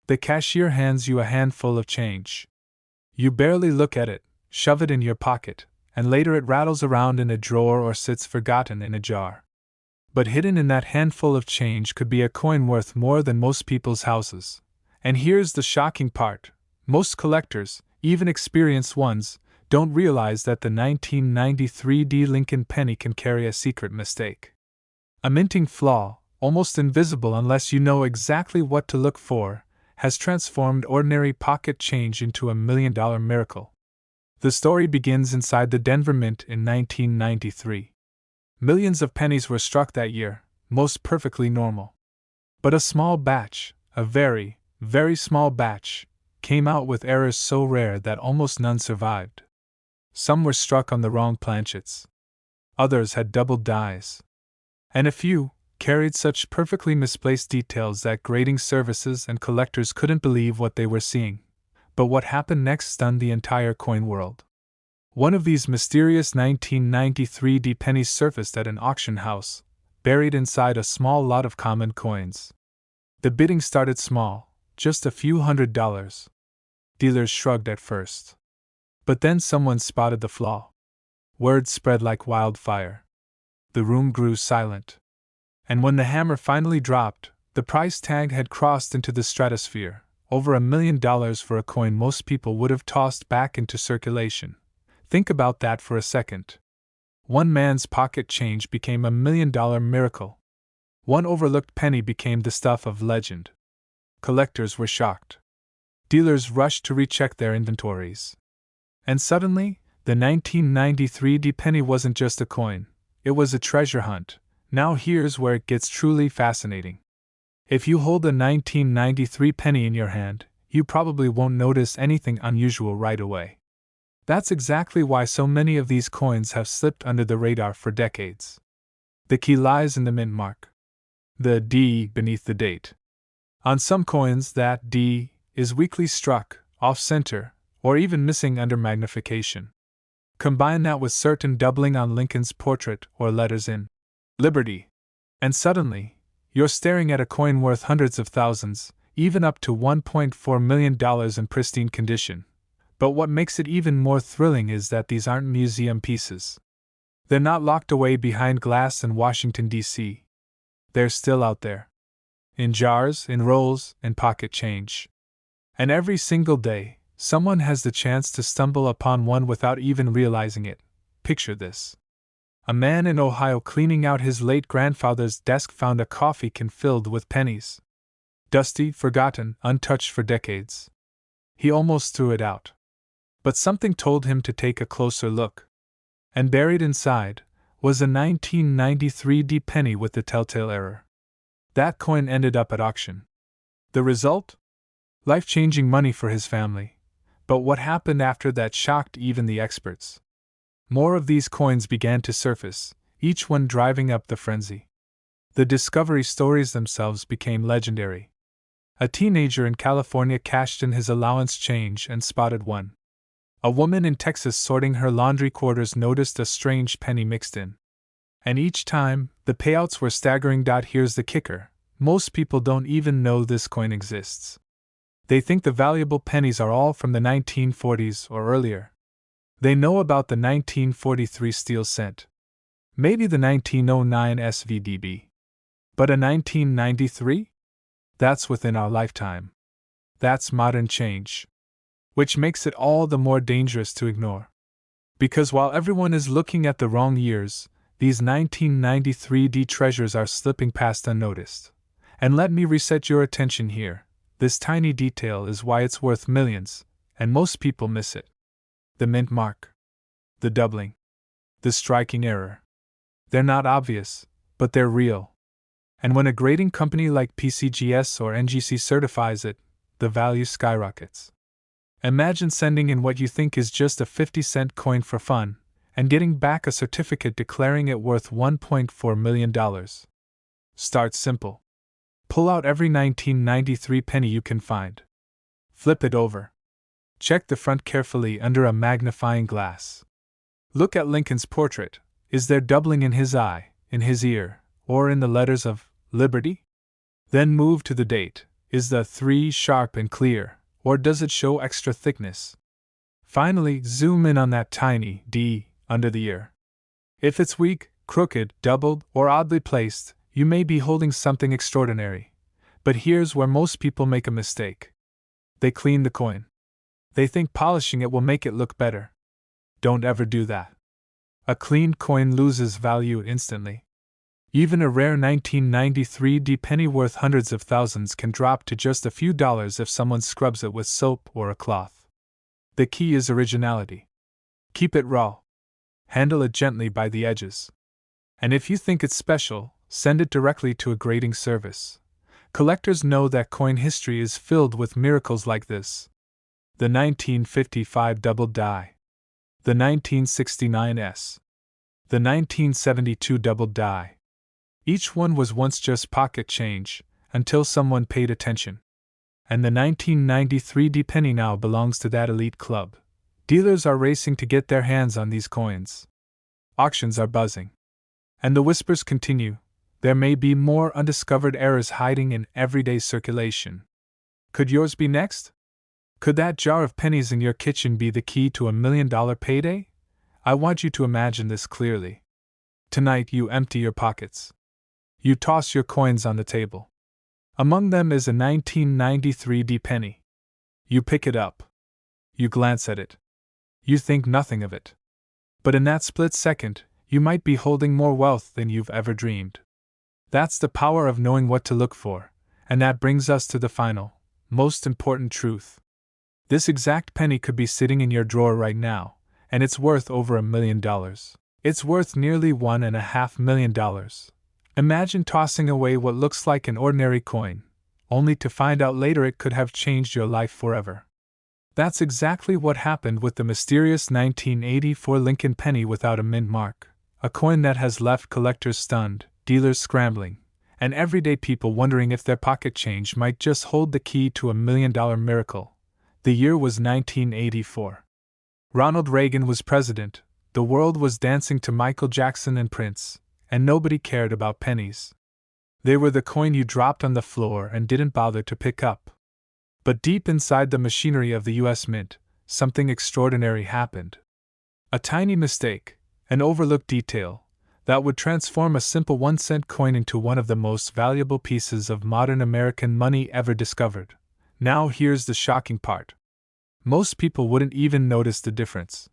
The cashier hands you a handful of change. You barely look at it, shove it in your pocket, and later it rattles around in a drawer or sits forgotten in a jar. But hidden in that handful of change could be a coin worth more than most people's houses. And here's the shocking part: most collectors, even experienced ones, don't realize that the 1993 D Lincoln penny can carry a secret mistake. A minting flaw, almost invisible unless you know exactly what to look for, has transformed ordinary pocket change into $1 million miracle. The story begins inside the Denver Mint in 1993. Millions of pennies were struck that year, most perfectly normal. But a small batch, a very, very small batch, came out with errors so rare that almost none survived. Some were struck on the wrong planchets. Others had doubled dies. And a few carried such perfectly misplaced details that grading services and collectors couldn't believe what they were seeing. But what happened next stunned the entire coin world. One of these mysterious 1993 D pennies surfaced at an auction house, buried inside a small lot of common coins. The bidding started small, just a few $100s. Dealers shrugged at first. But then someone spotted the flaw. Word spread like wildfire. The room grew silent. And when the hammer finally dropped, the price tag had crossed into the stratosphere, over $1 million for a coin most people would have tossed back into circulation. Think about that for a second. One man's pocket change became $1 million miracle. One overlooked penny became the stuff of legend. Collectors were shocked. Dealers rushed to recheck their inventories. And suddenly, the 1993 D penny wasn't just a coin, it was a treasure hunt. Now here's where it gets truly fascinating. If you hold a 1993 penny in your hand, you probably won't notice anything unusual right away. That's exactly why so many of these coins have slipped under the radar for decades. The key lies in the mint mark. The D beneath the date. On some coins, that D is weakly struck, off-center, or even missing under magnification. Combine that with certain doubling on Lincoln's portrait or letters in Liberty, and suddenly, you're staring at a coin worth hundreds of thousands, even up to $1.4 million in pristine condition. But what makes it even more thrilling is that these aren't museum pieces. They're not locked away behind glass in Washington, D.C. They're still out there. In jars, in rolls, in pocket change. And every single day, someone has the chance to stumble upon one without even realizing it. Picture this. A man in Ohio cleaning out his late grandfather's desk found a coffee can filled with pennies. Dusty, forgotten, untouched for decades. He almost threw it out. But something told him to take a closer look. And buried inside was a 1993 penny with the telltale error. That coin ended up at auction. The result? Life-changing money for his family. But what happened after that shocked even the experts. More of these coins began to surface, each one driving up the frenzy. The discovery stories themselves became legendary. A teenager in California cashed in his allowance change and spotted one. A woman in Texas sorting her laundry quarters noticed a strange penny mixed in. And each time, the payouts were staggering. Here's the kicker: most people don't even know this coin exists. They think the valuable pennies are all from the 1940s or earlier. They know about the 1943 steel cent. Maybe the 1909 SVDB. But a 1993? That's within our lifetime. That's modern change. Which makes it all the more dangerous to ignore. Because while everyone is looking at the wrong years, these 1993 treasures are slipping past unnoticed. And let me reset your attention here. This tiny detail is why it's worth millions, and most people miss it. The mint mark. The doubling. The striking error. They're not obvious, but they're real. And when a grading company like PCGS or NGC certifies it, the value skyrockets. Imagine sending in what you think is just a 50-cent coin for fun, and getting back a certificate declaring it worth $1.4 million. Start simple. Pull out every 1993 penny you can find. Flip it over. Check the front carefully under a magnifying glass. Look at Lincoln's portrait. Is there doubling in his eye, in his ear, or in the letters of Liberty? Then move to the date. Is the 3 sharp and clear, or does it show extra thickness? Finally, zoom in on that tiny D under the ear. If it's weak, crooked, doubled, or oddly placed, you may be holding something extraordinary. But here's where most people make a mistake. They clean the coin. They think polishing it will make it look better. Don't ever do that. A cleaned coin loses value instantly. Even a rare 1993 penny worth hundreds of thousands can drop to just a few dollars if someone scrubs it with soap or a cloth. The key is originality. Keep it raw. Handle it gently by the edges. And if you think it's special, send it directly to a grading service. Collectors know that coin history is filled with miracles like this. The 1955 double die. The 1969 S. The 1972 double die. Each one was once just pocket change, until someone paid attention. And the 1993 penny now belongs to that elite club. Dealers are racing to get their hands on these coins. Auctions are buzzing. And the whispers continue. There may be more undiscovered errors hiding in everyday circulation. Could yours be next? Could that jar of pennies in your kitchen be the key to $1 million payday? I want you to imagine this clearly. Tonight you empty your pockets. You toss your coins on the table. Among them is a 1993 penny. You pick it up. You glance at it. You think nothing of it. But in that split second, you might be holding more wealth than you've ever dreamed. That's the power of knowing what to look for, and that brings us to the final, most important truth. This exact penny could be sitting in your drawer right now, and it's worth over $1 million. It's worth nearly $1.5 million. Imagine tossing away what looks like an ordinary coin, only to find out later it could have changed your life forever. That's exactly what happened with the mysterious 1984 Lincoln penny without a mint mark, a coin that has left collectors stunned, dealers scrambling, and everyday people wondering if their pocket change might just hold the key to $1 million miracle. The year was 1984. Ronald Reagan was president, the world was dancing to Michael Jackson and Prince, and nobody cared about pennies. They were the coin you dropped on the floor and didn't bother to pick up. But deep inside the machinery of the U.S. Mint, something extraordinary happened. A tiny mistake, an overlooked detail, that would transform a simple 1-cent coin into one of the most valuable pieces of modern American money ever discovered. Now here's the shocking part. Most people wouldn't even notice the difference.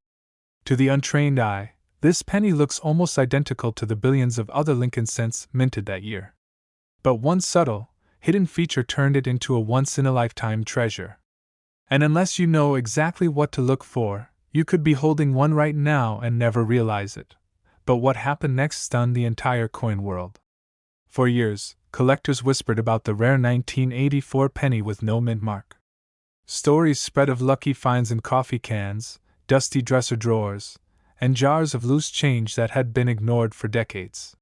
To the untrained eye, this penny looks almost identical to the billions of other Lincoln cents minted that year. But one subtle, hidden feature turned it into a once-in-a-lifetime treasure. And unless you know exactly what to look for, you could be holding one right now and never realize it. But what happened next stunned the entire coin world. For years, collectors whispered about the rare 1984 penny with no mint mark. Stories spread of lucky finds in coffee cans, dusty dresser drawers, and jars of loose change that had been ignored for decades.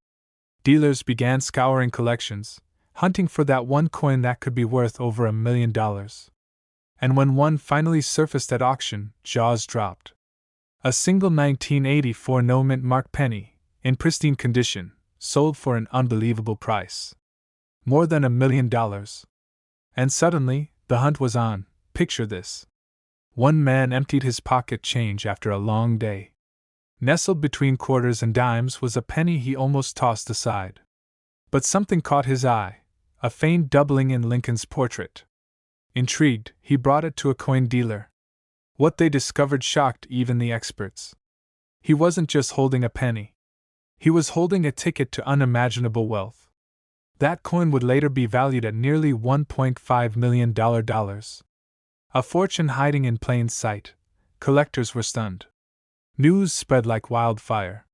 Dealers began scouring collections, hunting for that one coin that could be worth over $1 million. And when one finally surfaced at auction, jaws dropped. A single 1984 no mint mark penny, in pristine condition, sold for an unbelievable price. More than $1 million. And suddenly, the hunt was on. Picture this. One man emptied his pocket change after a long day. Nestled between quarters and dimes was a penny he almost tossed aside. But something caught his eye, a faint doubling in Lincoln's portrait. Intrigued, he brought it to a coin dealer. What they discovered shocked even the experts. He wasn't just holding a penny. He was holding a ticket to unimaginable wealth. That coin would later be valued at nearly $1.5 million. A fortune hiding in plain sight. Collectors were stunned. News spread like wildfire.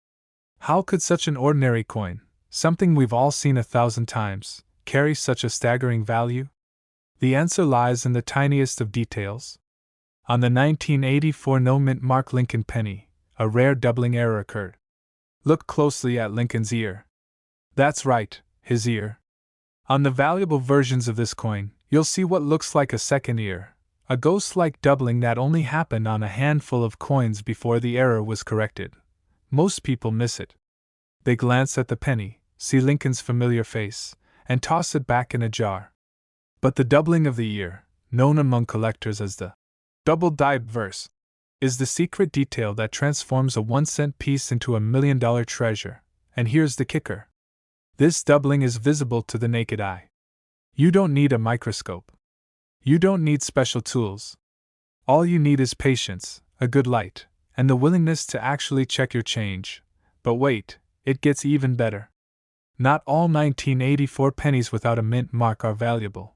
How could such an ordinary coin, something we've all seen 1,000 times, carry such a staggering value? The answer lies in the tiniest of details. On the 1984 no mint mark Lincoln penny, a rare doubling error occurred. Look closely at Lincoln's ear. That's right, his ear. On the valuable versions of this coin, you'll see what looks like a second ear, a ghost-like doubling that only happened on a handful of coins before the error was corrected. Most people miss it. They glance at the penny, see Lincoln's familiar face, and toss it back in a jar. But the doubling of the ear, known among collectors as the double-dyed verse, is the secret detail that transforms a 1-cent piece into $1 million treasure. And here's the kicker. This doubling is visible to the naked eye. You don't need a microscope. You don't need special tools. All you need is patience, a good light, and the willingness to actually check your change. But wait, it gets even better. Not all 1984 pennies without a mint mark are valuable.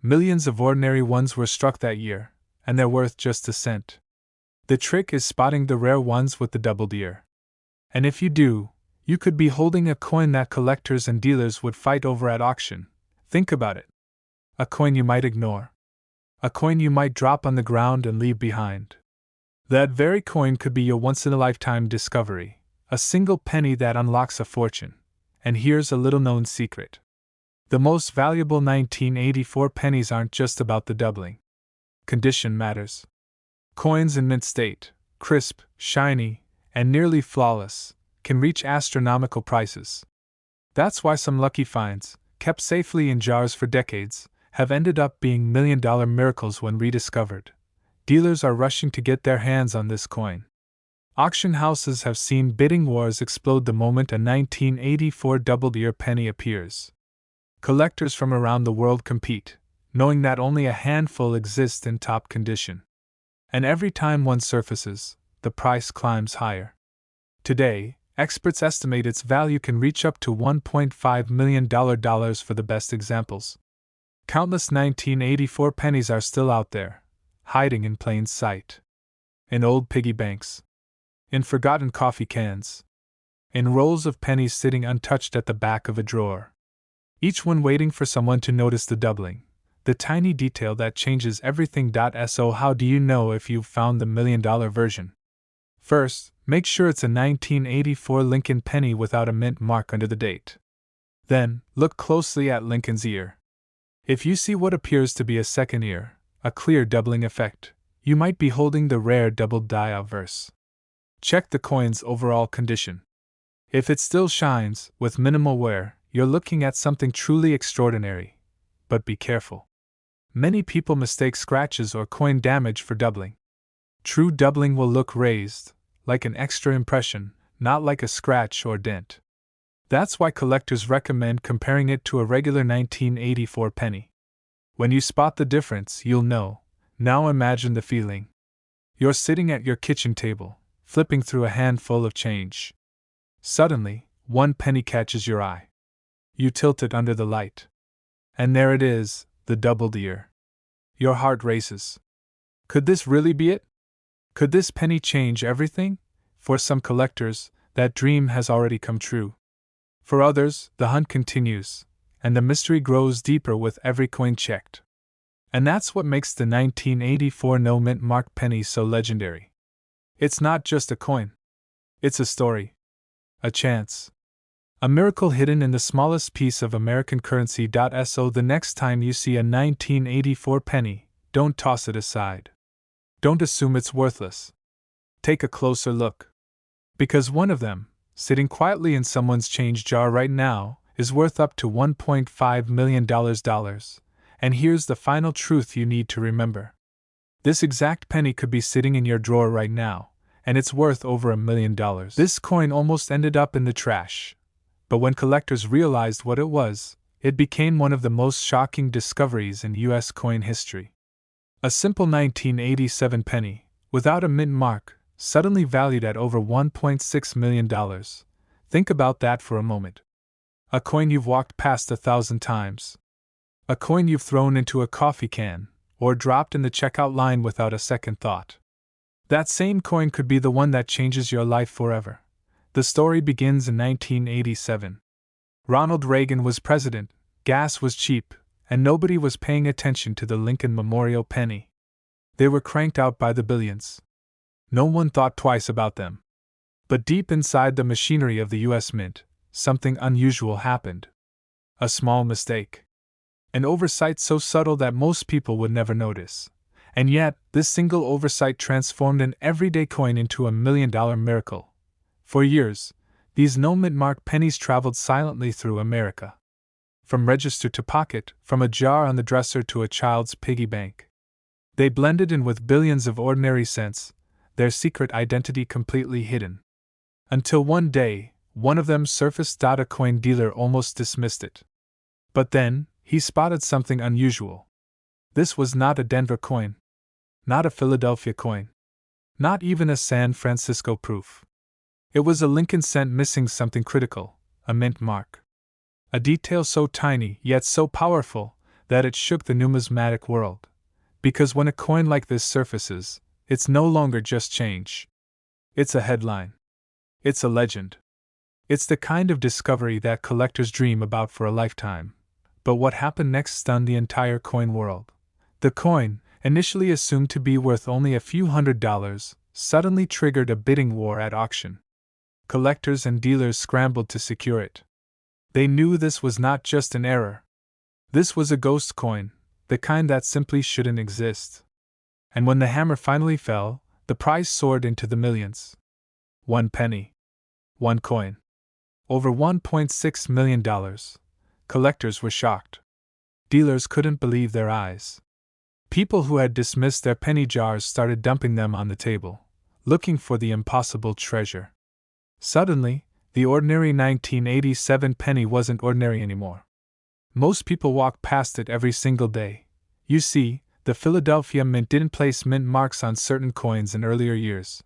Millions of ordinary ones were struck that year, and they're worth just a cent. The trick is spotting the rare ones with the doubled ear. And if you do, you could be holding a coin that collectors and dealers would fight over at auction. Think about it. A coin you might ignore. A coin you might drop on the ground and leave behind. That very coin could be your once-in-a-lifetime discovery, a single penny that unlocks a fortune. And here's a little-known secret. The most valuable 1984 pennies aren't just about the doubling. Condition matters. Coins in mint state, crisp, shiny, and nearly flawless, can reach astronomical prices. That's why some lucky finds, kept safely in jars for decades, have ended up being million-dollar miracles when rediscovered. Dealers are rushing to get their hands on this coin. Auction houses have seen bidding wars explode the moment a 1984 doubled-ear penny appears. Collectors from around the world compete, knowing that only a handful exist in top condition. And every time one surfaces, the price climbs higher. Today, experts estimate its value can reach up to $1.5 million for the best examples. Countless 1984 pennies are still out there, hiding in plain sight. In old piggy banks. In forgotten coffee cans. In rolls of pennies sitting untouched at the back of a drawer. Each one waiting for someone to notice the doubling, the tiny detail that changes everything. So how do you know if you've found the $1 million version? First, make sure it's a 1984 Lincoln penny without a mint mark under the date. Then, look closely at Lincoln's ear. If you see what appears to be a second ear, a clear doubling effect, you might be holding the rare double-die verse. Check the coin's overall condition. If it still shines, with minimal wear, you're looking at something truly extraordinary. But be careful. Many people mistake scratches or coin damage for doubling. True doubling will look raised, like an extra impression, not like a scratch or dent. That's why collectors recommend comparing it to a regular 1984 penny. When you spot the difference, you'll know. Now imagine the feeling. You're sitting at your kitchen table, flipping through a handful of change. Suddenly, one penny catches your eye. You tilt it under the light. And there it is, the doubled ear. Your heart races. Could this really be it? Could this penny change everything? For some collectors, that dream has already come true. For others, the hunt continues, and the mystery grows deeper with every coin checked. And that's what makes the 1984 no-mint mark penny so legendary. It's not just a coin. It's a story. A chance. A miracle hidden in the smallest piece of American currency. So the next time you see a 1984 penny, don't toss it aside. Don't assume it's worthless. Take a closer look. Because one of them, sitting quietly in someone's change jar right now, is worth up to $1.5 million. And here's the final truth you need to remember. This exact penny could be sitting in your drawer right now, and it's worth over $1 million. This coin almost ended up in the trash. But when collectors realized what it was, it became one of the most shocking discoveries in U.S. coin history. A simple 1987 penny, without a mint mark, suddenly valued at over $1.6 million. Think about that for a moment. A coin you've walked past 1,000 times. A coin you've thrown into a coffee can, or dropped in the checkout line without a second thought. That same coin could be the one that changes your life forever. The story begins in 1987. Ronald Reagan was president, gas was cheap, and nobody was paying attention to the Lincoln Memorial penny. They were cranked out by the billions. No one thought twice about them. But deep inside the machinery of the U.S. Mint, something unusual happened. A small mistake. An oversight so subtle that most people would never notice. And yet, this single oversight transformed an everyday coin into $1 million miracle. For years, these no-mint mark pennies traveled silently through America. From register to pocket, from a jar on the dresser to a child's piggy bank. They blended in with billions of ordinary cents, their secret identity completely hidden. Until one day, one of them surfaced. A coin dealer almost dismissed it. But then, he spotted something unusual. This was not a Denver coin. Not a Philadelphia coin. Not even a San Francisco proof. It was a Lincoln cent missing something critical, a mint mark. A detail so tiny yet so powerful that it shook the numismatic world. Because when a coin like this surfaces, it's no longer just change. It's a headline. It's a legend. It's the kind of discovery that collectors dream about for a lifetime. But what happened next stunned the entire coin world. The coin, initially assumed to be worth only a few $100s, suddenly triggered a bidding war at auction. Collectors and dealers scrambled to secure it. They knew this was not just an error. This was a ghost coin, the kind that simply shouldn't exist. And when the hammer finally fell, the price soared into the millions. 1 penny. 1 coin. Over $1.6 million. Collectors were shocked. Dealers couldn't believe their eyes. People who had dismissed their penny jars started dumping them on the table, looking for the impossible treasure. Suddenly, the ordinary 1987 penny wasn't ordinary anymore. Most people walked past it every single day. You see, the Philadelphia Mint didn't place mint marks on certain coins in earlier years.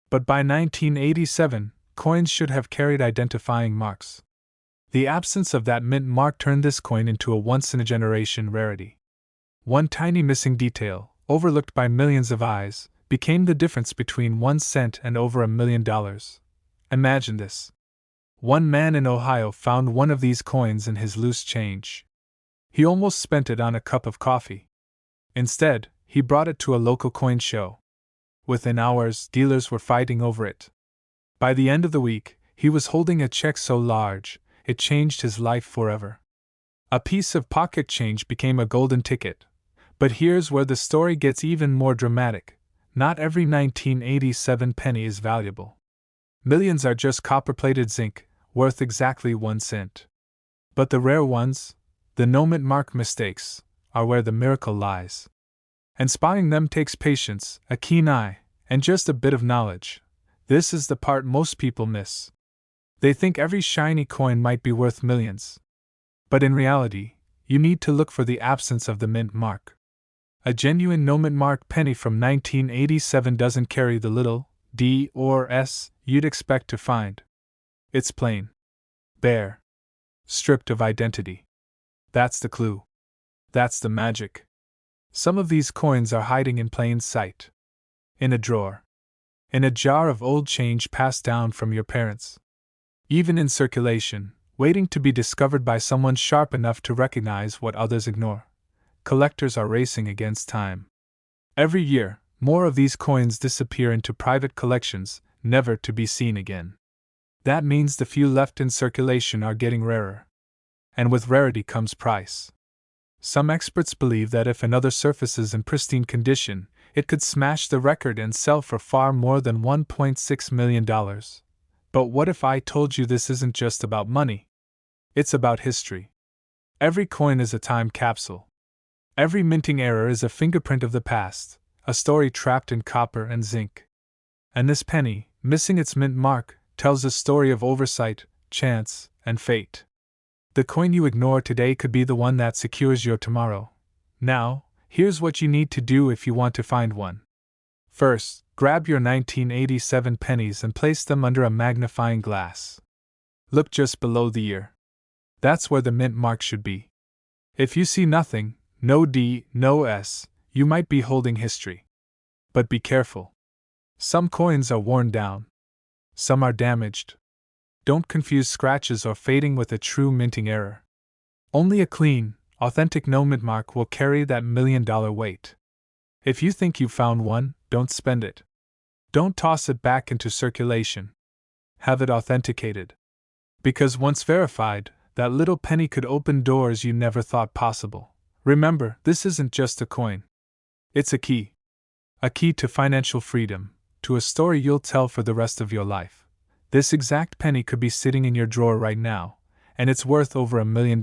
But by 1987, coins should have carried identifying marks. The absence of that mint mark turned this coin into a once-in-a-generation rarity. One tiny missing detail, overlooked by millions of eyes, became the difference between 1 cent and over $1 million. Imagine this. One man in Ohio found one of these coins in his loose change. He almost spent it on a cup of coffee. Instead, he brought it to a local coin show. Within hours, dealers were fighting over it. By the end of the week, he was holding a check so large, it changed his life forever. A piece of pocket change became a golden ticket. But here's where the story gets even more dramatic. Not every 1987 penny is valuable. Millions are just copper-plated zinc, worth exactly 1 cent. But the rare ones, the no-mint mark mistakes, are where the miracle lies. And spotting them takes patience, a keen eye, and just a bit of knowledge. This is the part most people miss. They think every shiny coin might be worth millions. But in reality, you need to look for the absence of the mint mark. A genuine no mint mark penny from 1987 doesn't carry the little D or S you'd expect to find. It's plain, bare, stripped of identity. That's the clue. That's the magic. Some of these coins are hiding in plain sight. In a drawer. In a jar of old change passed down from your parents. Even in circulation, waiting to be discovered by someone sharp enough to recognize what others ignore. Collectors are racing against time. Every year, more of these coins disappear into private collections, never to be seen again. That means the few left in circulation are getting rarer. And with rarity comes price. Some experts believe that if another surfaces in pristine condition, it could smash the record and sell for far more than $1.6 million. But what if I told you this isn't just about money? It's about history. Every coin is a time capsule. Every minting error is a fingerprint of the past, a story trapped in copper and zinc. And this penny, missing its mint mark, tells a story of oversight, chance, and fate. The coin you ignore today could be the one that secures your tomorrow. Now, here's what you need to do if you want to find one. First, grab your 1987 pennies and place them under a magnifying glass. Look just below the year. That's where the mint mark should be. If you see nothing, no D, no S, you might be holding history. But be careful. Some coins are worn down. Some are damaged. Don't confuse scratches or fading with a true minting error. Only a clean, authentic no mint mark will carry that $1 million weight. If you think you've found one, don't spend it. Don't toss it back into circulation. Have it authenticated. Because once verified, that little penny could open doors you never thought possible. Remember, this isn't just a coin. It's a key. A key to financial freedom, to a story you'll tell for the rest of your life. This exact penny could be sitting in your drawer right now, and it's worth over $1 million.